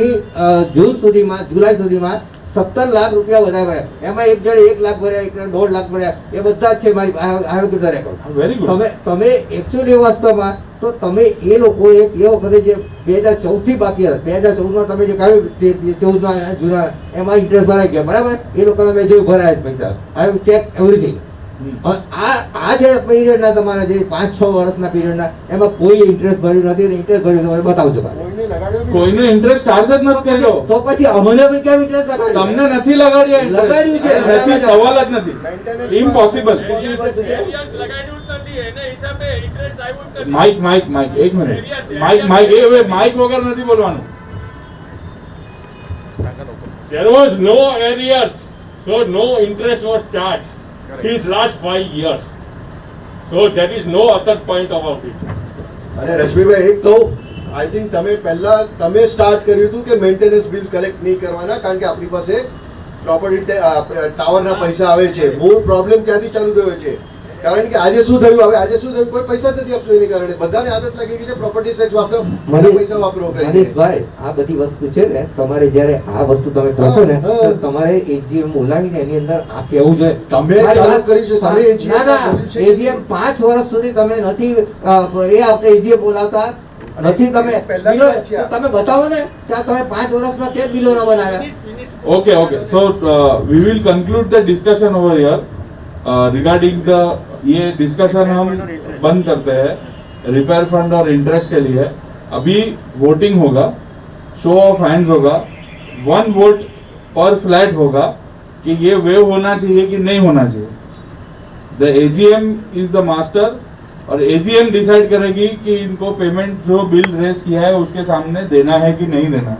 જૂન સુધીમાં जुलाई સુધીમાં 17 લાખ રૂપિયા વધારે એમાં એક જણ 1 લાખ ભર્યા, એક જણ 1.5 લાખ ભર્યા, એ બધા છે મારી આવે કે રેકોર્ડ। Very good. તમે એક્ચ્યુઅલી વાસ્તવમાં તો તમે એ લોકોએ એ વખતે જે 2014 થી બાકી હતા 2014 માં તમે જે કાઢ્યું 14 માં જૂના એમાં ઇન્ટરેસ્ટ ભરાઈ ગયા, બરાબર? એ લોકોને મેં જોયું ભરાયા જ પૈસા, આઈ હેવ ચેક એવરીથિંગ। આ જે પીરિયડના તમારા જે 5-6 વર્ષના પીરિયડના એમાં કોઈ ઇન્ટરેસ્ટ ભર્યું નથી, ઇન્ટરેસ્ટ ભર્યું તમે બતાવજો। કોઈનો ઇન્ટરેસ્ટ ચાર્જ જ નથી કર્યો તો પછી અમને પણ કેમ ઇન્ટરેસ્ટ લગાડ્યો? તમને નથી લગાડ્યા, લગાડ્યું છે, નથી, સવાલ જ નથી, ઇમ્પોસિબલ। માઇક એક મિનિટ, માઇક વગર નથી બોલવાનું। There was no arrears, so no interest was charged since last 5 years. So there is no other point about it. અને રશ્મિભાઈ એક કહું, આઈ થિંક તમે સ્ટાર્ટ કર્યું હતું કે મેન્ટેનન્સ બિલ કલેક્ટ નહીં કરવાના કારણ કે આપણી પાસે પ્રોપર્ટી ટાવરના પૈસા આવે છે। મૂળ પ્રોબ્લેમ ત્યાંથી ચાલુ થયો છે કારણ કે આજે શું થયું, કોઈ પૈસા નથી આપતો એને કારણે બધાને આદત લાગી ગઈ છે પ્રોપર્ટી ટેક્સ વાપરો, પૈસા વાપરો કરી। મનીષભાઈ આ બધી વસ્તુ છે ને તમારે જ્યારે આ વસ્તુ તમે કહો છો ને તો તમારે એજીએમ બોલાવીને એની અંદર આ કહેવું જોઈએ તમે ચાલુ કરી છે તમે એજીએમ 5 વર્ષ સુધી તમે નથી એ આપણે એજીએમ બોલાવતા નથી, તમે બતાવો ને તમે 5 વર્ષમાં તે બિલો ન બનાવ્યા। Okay so we will conclude the discussion over here regarding the ये डिस्कशन हम बंद करते हैं रिपेयर फंड और इंटरेस्ट के लिए। अभी वोटिंग होगा, शो ऑफ हैंड्स होगा, 1 वोट पर फ्लैट होगा कि ये वेव होना चाहिए कि नहीं होना चाहिए। The AGM is the master और एजीएम डिसाइड करेगी कि इनको पेमेंट जो बिल रेस किया है उसके सामने देना है कि नहीं देना।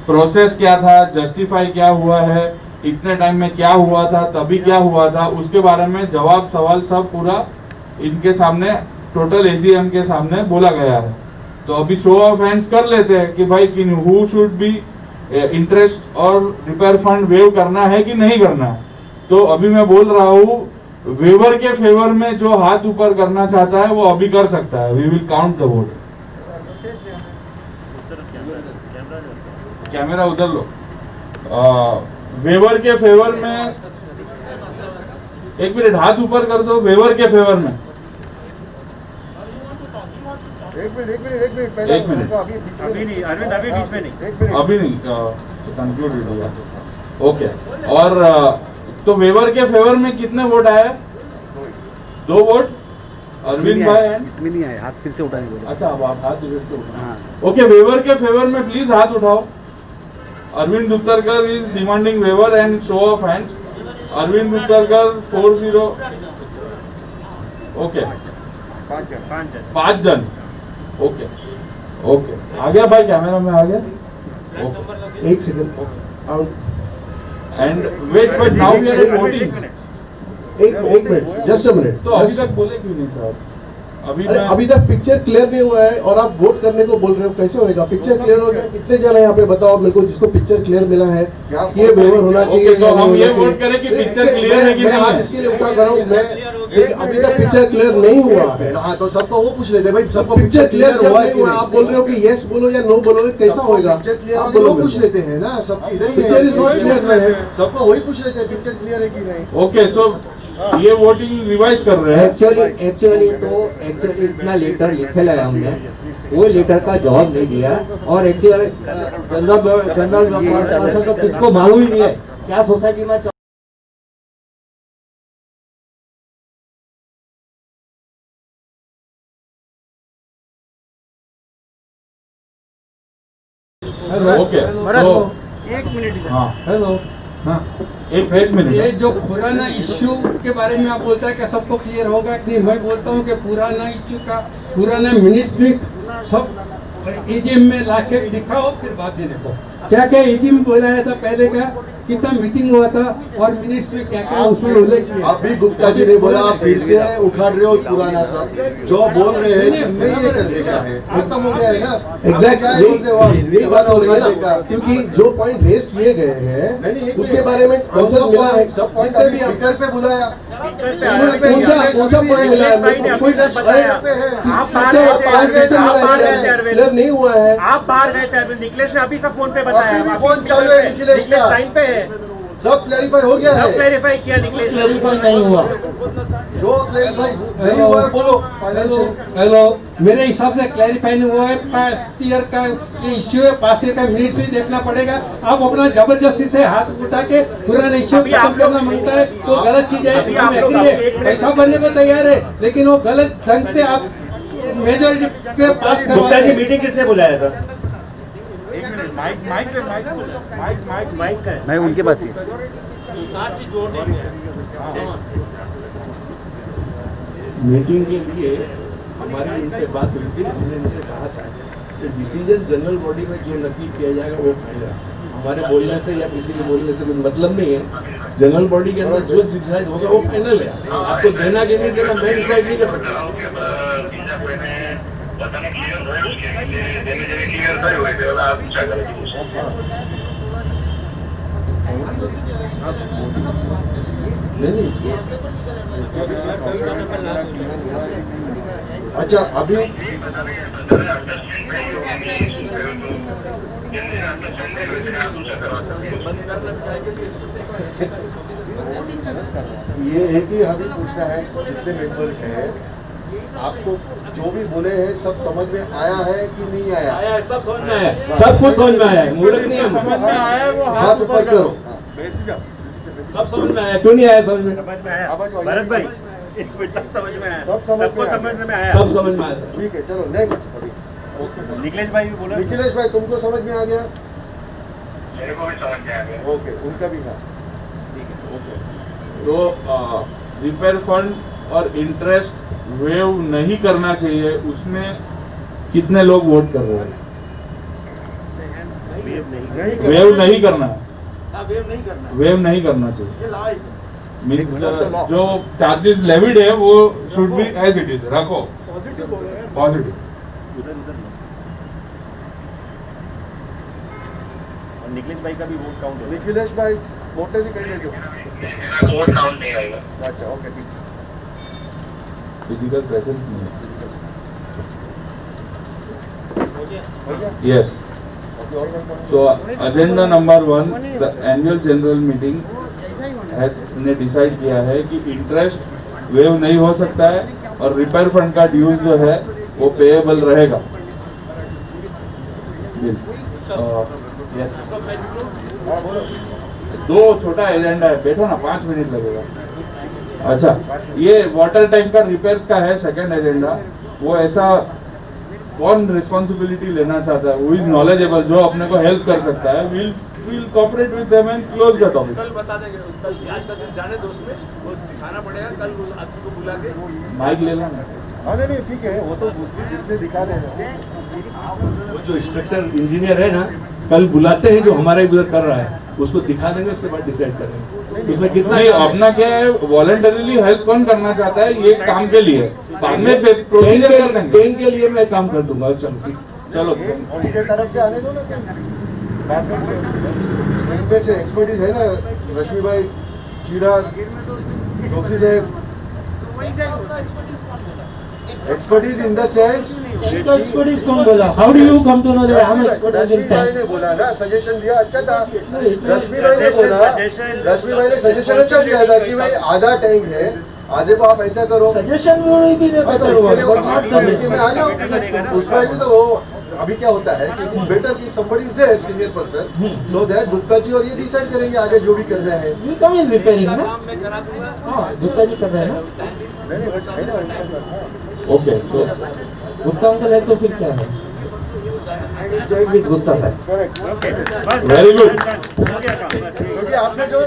प्रोसेस क्या था, जस्टिफाई क्या हुआ है, इतने टाइम में क्या हुआ था, तभी क्या हुआ था, उसके बारे में जवाब सवाल सब पूरा इनके सामने टोटल एजीएम के सामने बोला गया है। तो अभी शो ऑफ हैंड्स कर लेते हैं कि भाई कि हु शुड बी इंटरेस्ट और रिपेयर फंड वेव करना है कि नहीं करना है। तो अभी मैं बोल रहा हूँ वेवर के फेवर में जो हाथ ऊपर करना चाहता है वो अभी कर सकता है। We will count the vote. Camera उधर लो। वेवर के फेवर में 1 मिनट हाथ ऊपर कर दो। वेवर के फेवर में 1 मिनट अभी नहीं कंक्लूड होगा। ओके और तो वेवर के फेवर में कितने वोट आए? 2 वोट अरविंद भाई। इसमें नहीं आए, हाथ फिर से उठाने बोला। अच्छा अब आप हाथ इधर से उठाओ। ओके वेवर के फेवर में प्लीज हाथ उठाओ। Arvind Uttarkar is demanding waiver and show of hands. Arvind Uttarkar 40। Okay 5 जन। ओके आ गया भाई, कैमरा में आ गया। एक second and wait now we are voting. एक मिनट जस्ट अ मिनट। तो अभी तक बोले क्यों नहीं साहब? अभी तक पिक्चर क्लियर नहीं हुआ है और आप वोट करने को बोल रहे हो, कैसे होएगा? पिक्चर क्लियर हो गया, कितने जन है यहाँ पे बताओ मेरे को जिसको पिक्चर क्लियर मिला है कि ये वेवर होना चाहिए। तो हम ये वोट करें कि पिक्चर क्लियर है कि नहीं? मैं हाथ इसके लिए उठा रहा हूँ, मैं अभी तक पिक्चर क्लियर नहीं हुआ है। हाँ तो सबको वो पूछ लेते भाई, सबको पिक्चर क्लियर हुआ नहीं हुआ, आप बोल रहे हो कि यस बोलो या नो बोलोगे, कैसा होगा? पिक्चर क्लियर आप बोलो, बोलो पूछ लेते हैं ना, सब इधर ही पिक्चर इज नॉट क्लियर, सबको वही पूछ लेते हैं पिक्चर क्लियर है कि नहीं। ओके, सो ये वोटिंग रिवाइज कर रहे हैं। एक्चुअली इतना लेटर लिखेला है हमने, वो लेटर का जवाब नहीं दिया, और एक्चुअली जनरल पर्सन तो किसको मालूम ही नहीं है क्या सोसाइटी में ओके, तो एक मिनट, हाँ हेलो, हाँ एक मिनट। ये जो पुराना इश्यू के बारे में आप बोलता है कि सबको क्लियर होगा कि नहीं, मैं बोलता हूँ कि पुराना इश्यू का पुराना मिनट्स भी सब एजीएम में लाके दिखाओ, फिर बाद में देखो क्या क्या एजीएम बोलाया था पहले का, कितना मीटिंग हुआ था, और मिनट्स में क्या क्या उसमें उल्लेख किया। अभी गुप्ता जी ने बोला, आप फिर से उखाड़ रहे हो पुराना सब, जो बोल रहे हैं नहीं ये कर देगा है, खत्म हो गया है ना। एग्जैक्टली यही बात हो रही है ना, क्योंकि जो पॉइंट रेज किए गए हैं उसके बारे में आंसर मिला है। सब पॉइंट भी स्पीकर पे बुलाया, कौन सा पॉइंट मिला है? कोई क्लियर नहीं हुआ है। आप बाहर गए थे, निखिलेश ने अभी सब फोन पे बताया, फोन चालू है निखिलेश का, लाइन पे है, सब क्लैरिफाई हो गया है, सब क्लैरिफाई किया निखिलेश ने। नहीं हुआ, जो क्लैरिफाई नहीं हुआ है बोलो। हेलो, मेरे हिसाब से क्लैरिफाई नहीं हुआ है, पास्ट ईयर का ये इश्यू है, पास्ट ईयर का मिनट्स भी देखना पड़ेगा। आप अपना जबरदस्ती से हाथ उठा के पुराना इश्यू खत्म करना मांगता है तो गलत चीज है, हम एग्री है, पैसा भरने को तैयार है, लेकिन वो गलत ढंग से आप मेजोरिटी के पास गुप्ता जी मीटिंग किसने बुलाया था? मैं उनके पास ही। मीटिंग के लिए हमारी इनसे बात हुई थी, हमने इनसे कहा था कि डिसीजन जनरल बॉडी में जो नक्की किया जाएगा वो फाइनल, हमारे बोलने से या किसी के बोलने से कोई मतलब नहीं है। जनरल बॉडी के अंदर जो डिसाइड होगा वो फाइनल है, आपको देना कि नहीं देना मैं डिसाइड नहीं कर सकता। अच्छा अभी ये एक ही हमें पूछना है, जितने मेंबर्स हैं आपको जो भी बोले हैं सब समझ में आया है कि नहीं आया? आया है, सब समझ में आया है, सब कुछ समझ में आया है, मूर्ख नहीं है, समझ में आया है, वो हाथ ऊपर करो। सब समझ में आया, क्यों नहीं आया समझ में? समझ में आया भरत भाई, सब समझ में आया, सब सबको समझ में आया, सब समझ में आया। ठीक है चलो नेक्स्ट। निखिलेश भाई भी बोला, निखिलेश भाई तुमको समझ में आ गया? मेरे को भी समझ में आ गया। ओके, उनका भी था। तो रिपेयर फंड और इंटरेस्ट वेव नहीं करना चाहिए, उसमें कितने लोग वोट कर रहे हैं? वेव नहीं करना है, वेव नहीं करना चाहिए। मीन्स जो चार्जेस लेविड है वो should be as it is, रखो पॉजिटिव। निखिलेश भाई का भी वोट काउंट होगा। निखिलेश भाई वोट नहीं करेंगे जो वोट काउंट नहीं आएगा। अच्छा ओके ठीक है। फिजिकल प्रेजेंस नहीं है। हो गया? Yes. So agenda number 1, the annual general meeting ने डिसाइड किया है कि इंटरेस्ट वेव नहीं हो सकता है और रिपेयर फंड का ड्यूज जो है वो पेएबल रहेगा। दो छोटा एजेंडा है, बैठो ना 5 मिनट लगेगा। अच्छा, ये वाटर टैंक का रिपेयर्स का है सेकंड एजेंडा। वो ऐसा कौन रिस्पॉन्सिबिलिटी लेना चाहता है, वो इज नॉलेजेबल, जो अपने को हेल्प कर सकता है, will cooperate with them and close the topic. कल बता देंगे, कल आज का दिन जाने दो, उसमें वो दिखाना पड़ेगा, कल आदमी को बुला के माइक ले लेना। हाँ नहीं ठीक है, वो तो फिर से दिखा देना। वो जो स्ट्रक्चर इंजीनियर है ना, कल बुलाते हैं जो हमारा इधर कर रहा है, उसको दिखा देंगे, उसके बाद डिसाइड करेंगे उसमें कितना। नहीं, अपना क्या है, वॉलंटरीली हेल्प कौन करना चाहता है ये काम के लिए, बाद में प्रोसीजर कर देंगे। टैंक के लिए मैं काम कर दूंगा। चलो ठीक, चलो उनके तरफ से आने दो ना, बाद में इनमें से एक्सपर्टीज है ना, रश्मि भाई, चीड़ा, जोशी साहब, expertise in the sense technical expertise कौन बोला? How do you come to know that I am expertise in भाई ने बोला ना, सजेशन दिया अच्छा था। रश्मि भाई ने बोला, रश्मि भाई ने सजेशन अच्छा दिया था कि भाई आधा टैंक है, आधे को आप ऐसा करो। सजेशन वो भी नहीं तो इसके लिए वो कमेटी में आ जाओ। उसमें भी तो वो अभी क्या होता है कि इट्स बेटर कि somebody is there, senior person, so that Gupta ji और ये डिसाइड करेंगे आगे जो भी करना है। यू कम इन रिपेयरिंग ना? काम मैं करा दूंगा। हाँ, गुप्ता जी कर रहे हैं ना? ओके, तो गुप्ता अंकल है तो फिर क्या है? join with Gupta sir. Very good. क्योंकि आपने जो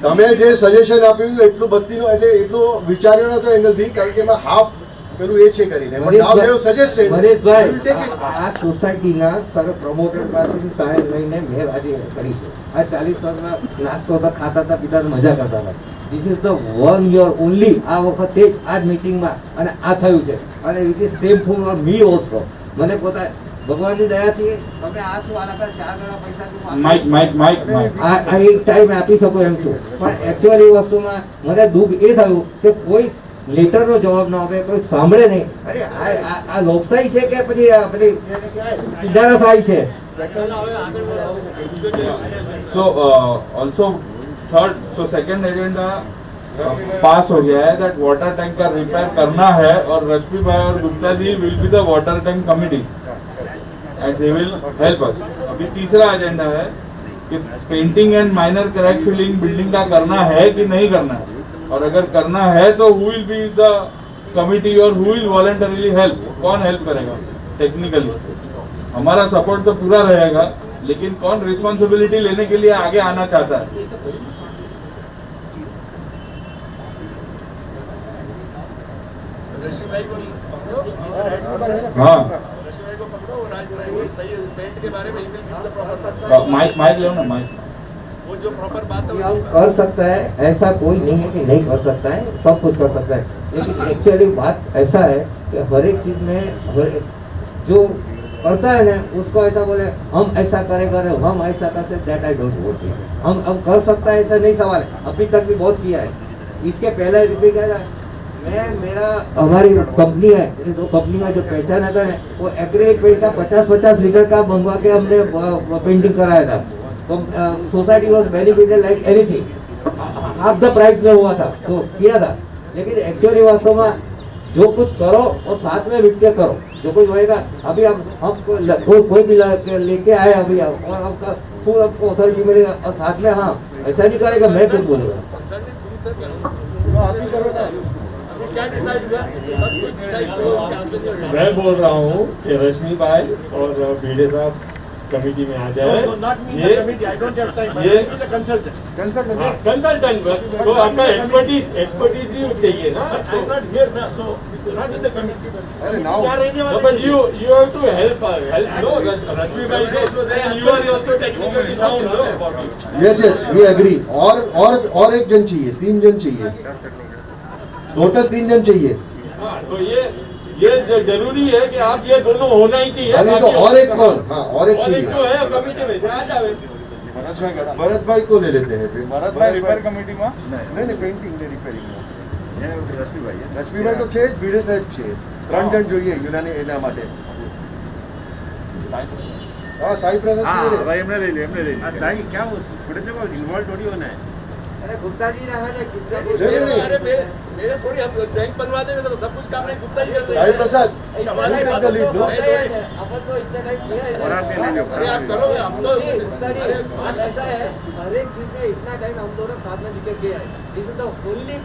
તમે જે સજેશન આપ્યું એટલું બત્તીનો એટલે એટલું વિચાર્યો નતો એંગલથી, કારણ કે એમાં હાફ પેલું એ છે કરીને but now they have suggested Manishbhai, we will take it. આ સોસાયટીના સર પ્રમોટર પાસેથી સહાય લઈને મેં આજે કરી છે. આ 40 વર્ષમાં નાસ્તો હતા, ખાતા હતા, પીતા હતા, મજા કરતા હતા. This is the 1 year only. આ વખતે આ જ મીટિંગમાં અને આ થયું છે અને which is shameful for me also. મને પોતા ભગવાનની દયાથી તમે આ શું આના પર 4 ગણા પૈસા માઇક માઇક માઇક માઇક આ એક ટાઈમ આપી શકો એમ છું, પણ એકચ્યુઅલી વસ્તુમાં મને દુઃખ એ થયું કે કોઈ લેટરનો જવાબ ન આપે, કોઈ સાંભળે નહીં. અરે આ લોકશાહી છે કે પછી આ પેલી ઇદારાશાહી છે? So also third, so second agenda पास हो गया है that वाटर टैंक का रिपेयर करना है और रश्मि भाई और Gupta ji will be the water tank committee and they will help us. अभी तीसरा एजेंडा है कि painting and minor crack filling building का करना है कि नहीं करना है, और अगर करना है तो who will be the committee और हु विल वॉलंटरीली हेल्प, कौन हेल्प करेगा टेक्निकली. हमारा सपोर्ट तो पूरा रहेगा, लेकिन कौन रिस्पॉन्सिबिलिटी लेने के लिए आगे आना चाहता है. ऋषि भाई को पकड़ो, राइट पर्सन। हाँ, ऋषि भाई को पकड़ो, वो राज भाई वो सही पेंट के बारे में ईमेल भेज दो प्रॉपर। माइक माइक लो ना, माइक. वो जो प्रॉपर बात है हम कर सकता है, ऐसा कोई नहीं है कि नहीं कर सकता है, सब कुछ कर सकता है. लेकिन एक्चुअली बात ऐसा है कि हर एक चीज में जो करता है ना उसको ऐसा बोले हम ऐसा करेंगे, हम ऐसा कर सकते, दैट आई डोंट वोट. हम कर सकता है ऐसा नहीं सवाल है, अभी तक भी बहुत किया है. इसके पहले भी क्या था, मैं मेरा हमारी कंपनी है तो कंपनी का जो पहचान आता है वो एक्रेलिक पेंट का 50-50 लीटर का मंगवा के हमने पेंटिंग कराया था. तो society was benefited like anything, half the price में हुआ था तो किया था. लेकिन एक्चुअली वास्तव में जो कुछ करो और साथ में मिलकर करो, जो कुछ होएगा. अभी हम कोई भी लेके आए अभी और हमका फुल आपको अथॉरिटी मिलेगा और साथ में हाँ ऐसा नहीं करेगा मैं कुछ बोलूँगा. क्या डिसाइड हुआ? सब कुछ डिसाइड करो, क्या से नहीं होगा। मैं बोल रहा हूँ कि रश्मि भाई और भिड़े साहब कमेटी में आ जाए. ये कंसल्टेंट तो आपका एक्सपर्टीज भी चाहिए ना. But you have to help no. Rashmi bhai is also there and you are also technically sound, no? Yes, we agree. और एक जन चाहिए, 3 जन चाहिए, टोटल 3 जन चाहिए. हाँ, तो ये जरूरी है कि आप ये दोनों होना ही चाहिए. अरे तो और एक कौन? हाँ और एक चाहिए. जो है कमेटी में से आ जावे. भरत भाई को ले लेते हैं फिर. भरत भाई रिपेयर कमिटी में नहीं पेंटिंग ने रिपेयरिंग में રશ્મિ ભાઈ તો છે જ, ભીડે સાહેબ છે. 3 જણ જોઈએ યુનાની એના માટે. હા સાઈ પ્રસાદ हाँ भाई हमने ले लिया. साई क्या थोड़े से इन्वॉल्व थोड़ी होना है. अरे गुप्ता जी रहा है किसका मेरे थोड़ी हम टैंक बनवा देंगे तो सब कुछ काम नहीं गुप्ता जी करते साई प्रसाद हमारी बात अपन तो इतना टाइम किया है. अरे आप करो, हम तो गुप्ता जी बात ऐसा है, हर एक चीज में इतना टाइम हम दोनों साथ में निकल गया है. This is the only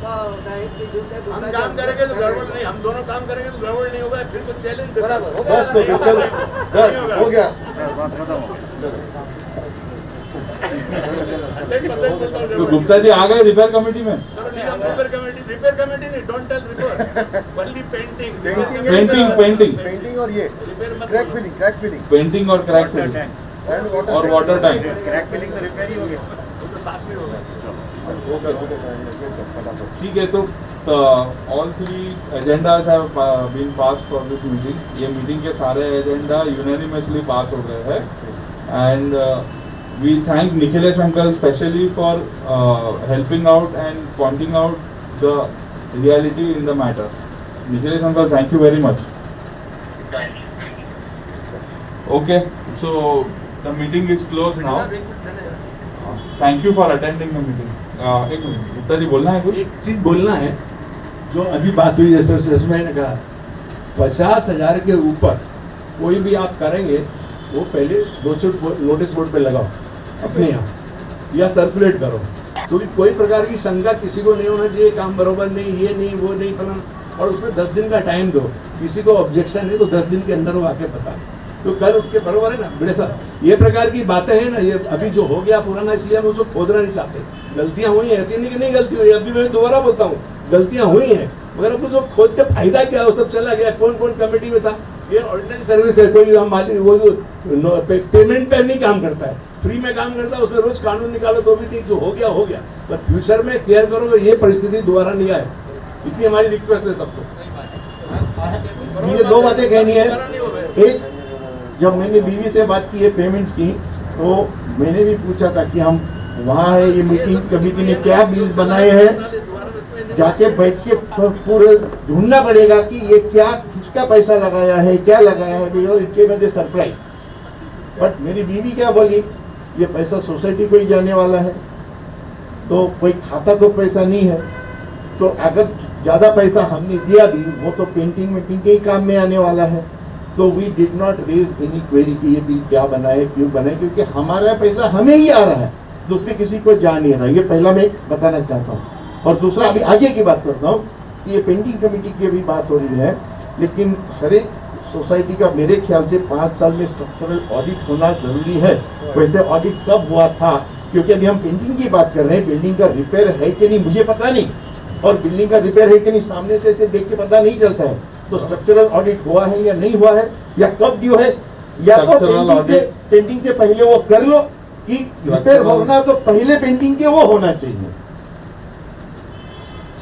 time कि जो हम काम करेंगे तो गड़बड़ नहीं, हम दोनों काम करेंगे तो गड़बड़ नहीं होगा. फिर कुछ चैलेंज बराबर हो बस तो फिर चलो, बस हो गया. 100% बोलता हूँ. तो गुप्ता जी आ गए रिपेयर कमेटी में. चलो ठीक है, हम रिपेयर कमेटी नहीं, don't tell repair, only painting. Painting और ये क्रैक फिलिंग पेंटिंग और क्रैक फिलिंग और वाटर टैंक. क्रैक फिलिंग तो रिपेयर ही हो गया, वो तो साथ में होगा. ठीक है, तो all 3 agendas have been pass for this meeting. ये मीटिंग के सारे एजेंडा यूनानिमसली पास हो गए हैं and we thank Nikhilesh uncle specially for helping out and pointing out the reality in the matter. Nikhilesh uncle, thank you very much. Okay, so the meeting is closed now. Thank you for attending the meeting. एक minute, Gupta ji बोलना है कुछ? एक चीज बोलना है, जो अभी बात हुई जैसे रश्मि ने कहा, 50,000 के ऊपर कोई भी आप करेंगे वो पहले नोटिस बोर्ड पे लगाओ अपने यहाँ, या सर्कुलेट करो, क्योंकि कोई प्रकार की शंका किसी को नहीं होना चाहिए, काम बरोबर नहीं, ये नहीं, वो नहीं, फलाना, और उसमें 10 दिन का टाइम दो। किसी को ऑब्जेक्शन है तो 10 दिन के अंदर वो आके बता, तो कल उठ के बरोबर है ना बड़े साहब, ये प्रकार की बातें हैं ना, ये अभी जो हो गया पुराना, इसलिए हम उसको खोदना नहीं चाहते। गलतियां हुई हैं, ऐसी नहीं कि नहीं गलती हुई, अभी मैं दोबारा बोलता हूँ गलतियां हुई हैं, मगर अब उसको खोद के फायदा क्या, वो सब चला गया, कौन कौन कमेटी में था, ये ऑर्डिनरी सर्विस है, कोई हम मालिक वो जो पेमेंट पे नहीं काम करता है, फ्री में काम करता है, उसमें रोज कानून निकालो तो भी नहीं, जो हो गया, पर फ्यूचर में केयर करो ये परिस्थिति दोबारा नहीं आए, इतनी हमारी रिक्वेस्ट है सबको। मुझे दो बातें कहनी है। एक, जब मैंने बीवी से बात की है पेमेंट्स की, तो मैंने भी पूछा था कि हम वहाँ है, ये मीटिंग कमेटी ने क्या बिल्स बनाए हैं, जाके बैठ के पूरे ढूंढना पड़ेगा कि ये क्या, किसका पैसा लगाया है, क्या लगाया है, इनके बदले सरप्राइज। बट मेरी बीवी क्या बोली, ये पैसा सोसाइटी को ही जाने वाला है, तो कोई खाता तो पैसा नहीं है, तो अगर ज़्यादा पैसा हमने दिया भी, वो तो पेंटिंग वेंटिंग के ही काम में आने वाला है। तो we did not raise any query कि ये बिल क्या बनाए, क्यों बनाए, क्योंकि हमारा पैसा हमें ही आ रहा है, दूसरे किसी को जा नहीं रहा। ये पहला मैं बताना चाहता हूँ। और दूसरा, अभी आगे की बात करता हूँ कि ये पेंटिंग कमेटी की भी बात हो रही है, लेकिन हर एक सोसाइटी का मेरे ख्याल से 5 साल में स्ट्रक्चरल ऑडिट होना जरूरी है। वैसे ऑडिट कब हुआ था, क्योंकि अभी हम पेंटिंग की बात कर रहे हैं, बिल्डिंग का रिपेयर है कि नहीं मुझे पता नहीं, और बिल्डिंग का रिपेयर है कि नहीं सामने से ऐसे देख के पता नहीं चलता है। तो स्ट्रक्चरल ऑडिट हुआ है या नहीं हुआ है, या कब ड्यू है, या तो पेंटिंग से पहले वो कर लो, कि रिपेयर होना तो पहले पेंटिंग के वो होना चाहिए।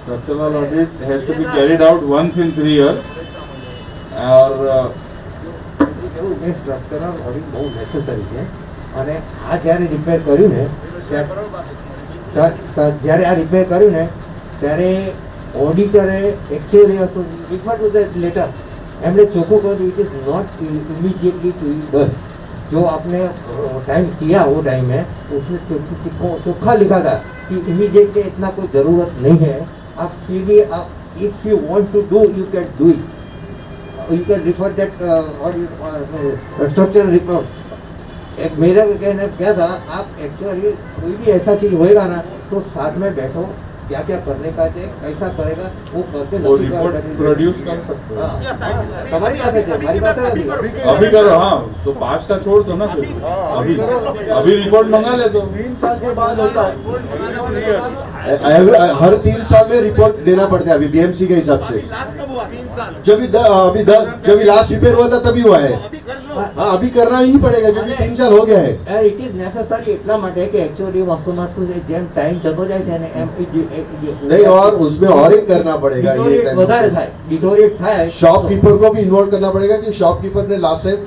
Structural audit has to be carried out once in 3 years. और એ સ્ટ્રક્ચરલ ઓડિટ બહુ નેસેસરી છે, અને આ જ્યારે રિપેર કર્યું ને જ્યારે આ રિપેર કર્યું ને ત્યારે ઓડિટરે એકચ્યુઅલી વસ્તુ રિફર ટુ ધ લેટર એમણે ચોખ્ખું કહ્યું it is not immediately to be done. जो आपने टाइम किया वो टाइम है उसमें चोखा लिखा था कि इमीडिएटली इतना कोई ज़रूरत नहीं है, आप फिर भी आप if you want to do you can do it, you can refer that structural report। एक मेरा कहना क्या था, आप एक्चुअली कोई भी ऐसा चीज होएगा ना तो साथ में बैठो, क्या क्या करने का चाहिए, कैसा करेगा वो करके रिपोर्ट प्रोड्यूस कर सकते हो। हमारी पास है, हमारी पास है, अभी करो। हाँ, तो 5 का छोड़ दो ना, अभी रिपोर्ट मंगा ले तो 3 साल के बाद होता है, हर 3 साल में रिपोर्ट देना पड़ता है अभी बीएमसी के हिसाब से। जब लास्ट रिपेयर हुआ था तभी हुआ है। हाँ, अभी करना ही पड़ेगा क्योंकि 3 साल हो गया है। इट इज नेसेसरी એટલા માટે કે एक्चुअली વાસ્તવમાં શું છે, જેમ ટાઈમ જતો જાય છે ને એમ नहीं, और उसमें और एक करना पड़ेगा, વધારે થાય, डिटोरिएट થાય। शॉपकीपर को भी इन्वॉल्व करना पड़ेगा कि शॉपकीपर ने लास्ट टाइम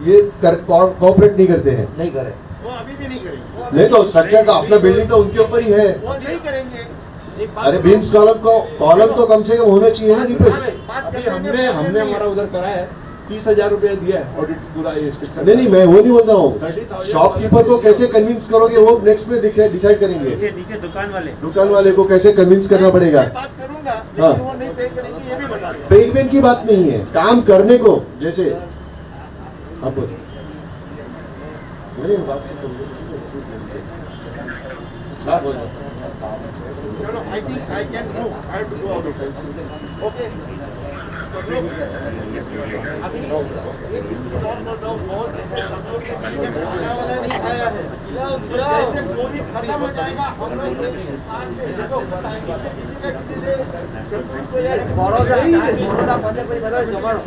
ये कोऑपरेट नहीं करते हैं, नहीं करे, वो अभी भी नहीं करेंगे। नहीं तो स्ट्रक्चर का अपना बिल्डिंग तो उनके ऊपर ही है। वो नहीं करेंगे। अरे बीम्स कॉलम तो कम से कम होना चाहिए ना रिप्लेस। अभी हमने हमारा उधर करा है, 30,000 रुपया दिया है ऑडिट पूरा ये स्ट्रक्चर। नहीं, मैं वो नहीं बोल रहा हूँ, शॉपकीपर को कैसे कन्विंस करोगे वो नेक्स्ट में डिसाइड करेंगे। नीचे दुकान वाले को कैसे कन्विंस करना पड़ेगा। बात करूंगा, हाँ, लेकिन वो नहीं पे करेंगे, ये भी बता दूंगा। पेमेंट की बात नहीं है, काम करने को जैसे आप चलो, I think I can move. I have to go out of this. Okay. अभी एक और बताओ, बहुत सब लोग के लिए खाना वाला नहीं खाया है, तो जैसे कोविड खत्म हो जाएगा हम लोग देखो किसी का किसी से કોરોના પતે પછી બધા જમાડો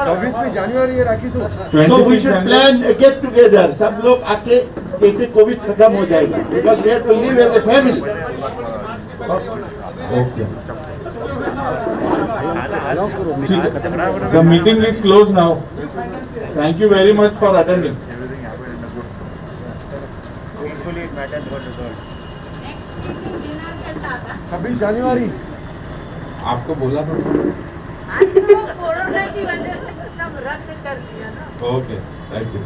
26મી જાન્યુઆરીએ રાખીશું। So we should plan a get together, सब लोग आके कैसे कोविड खत्म हो जाएगा, because we have to live as a family। The meeting is closed now. Thank you very much for attending. Peacefully it matters got resolved. Next meeting dinner के साथ 26 જાન્યુઆરી आपको बोला तो था। आज तो कोरोना की वजह से सब रद्द कर दिया ना। Okay, thank you.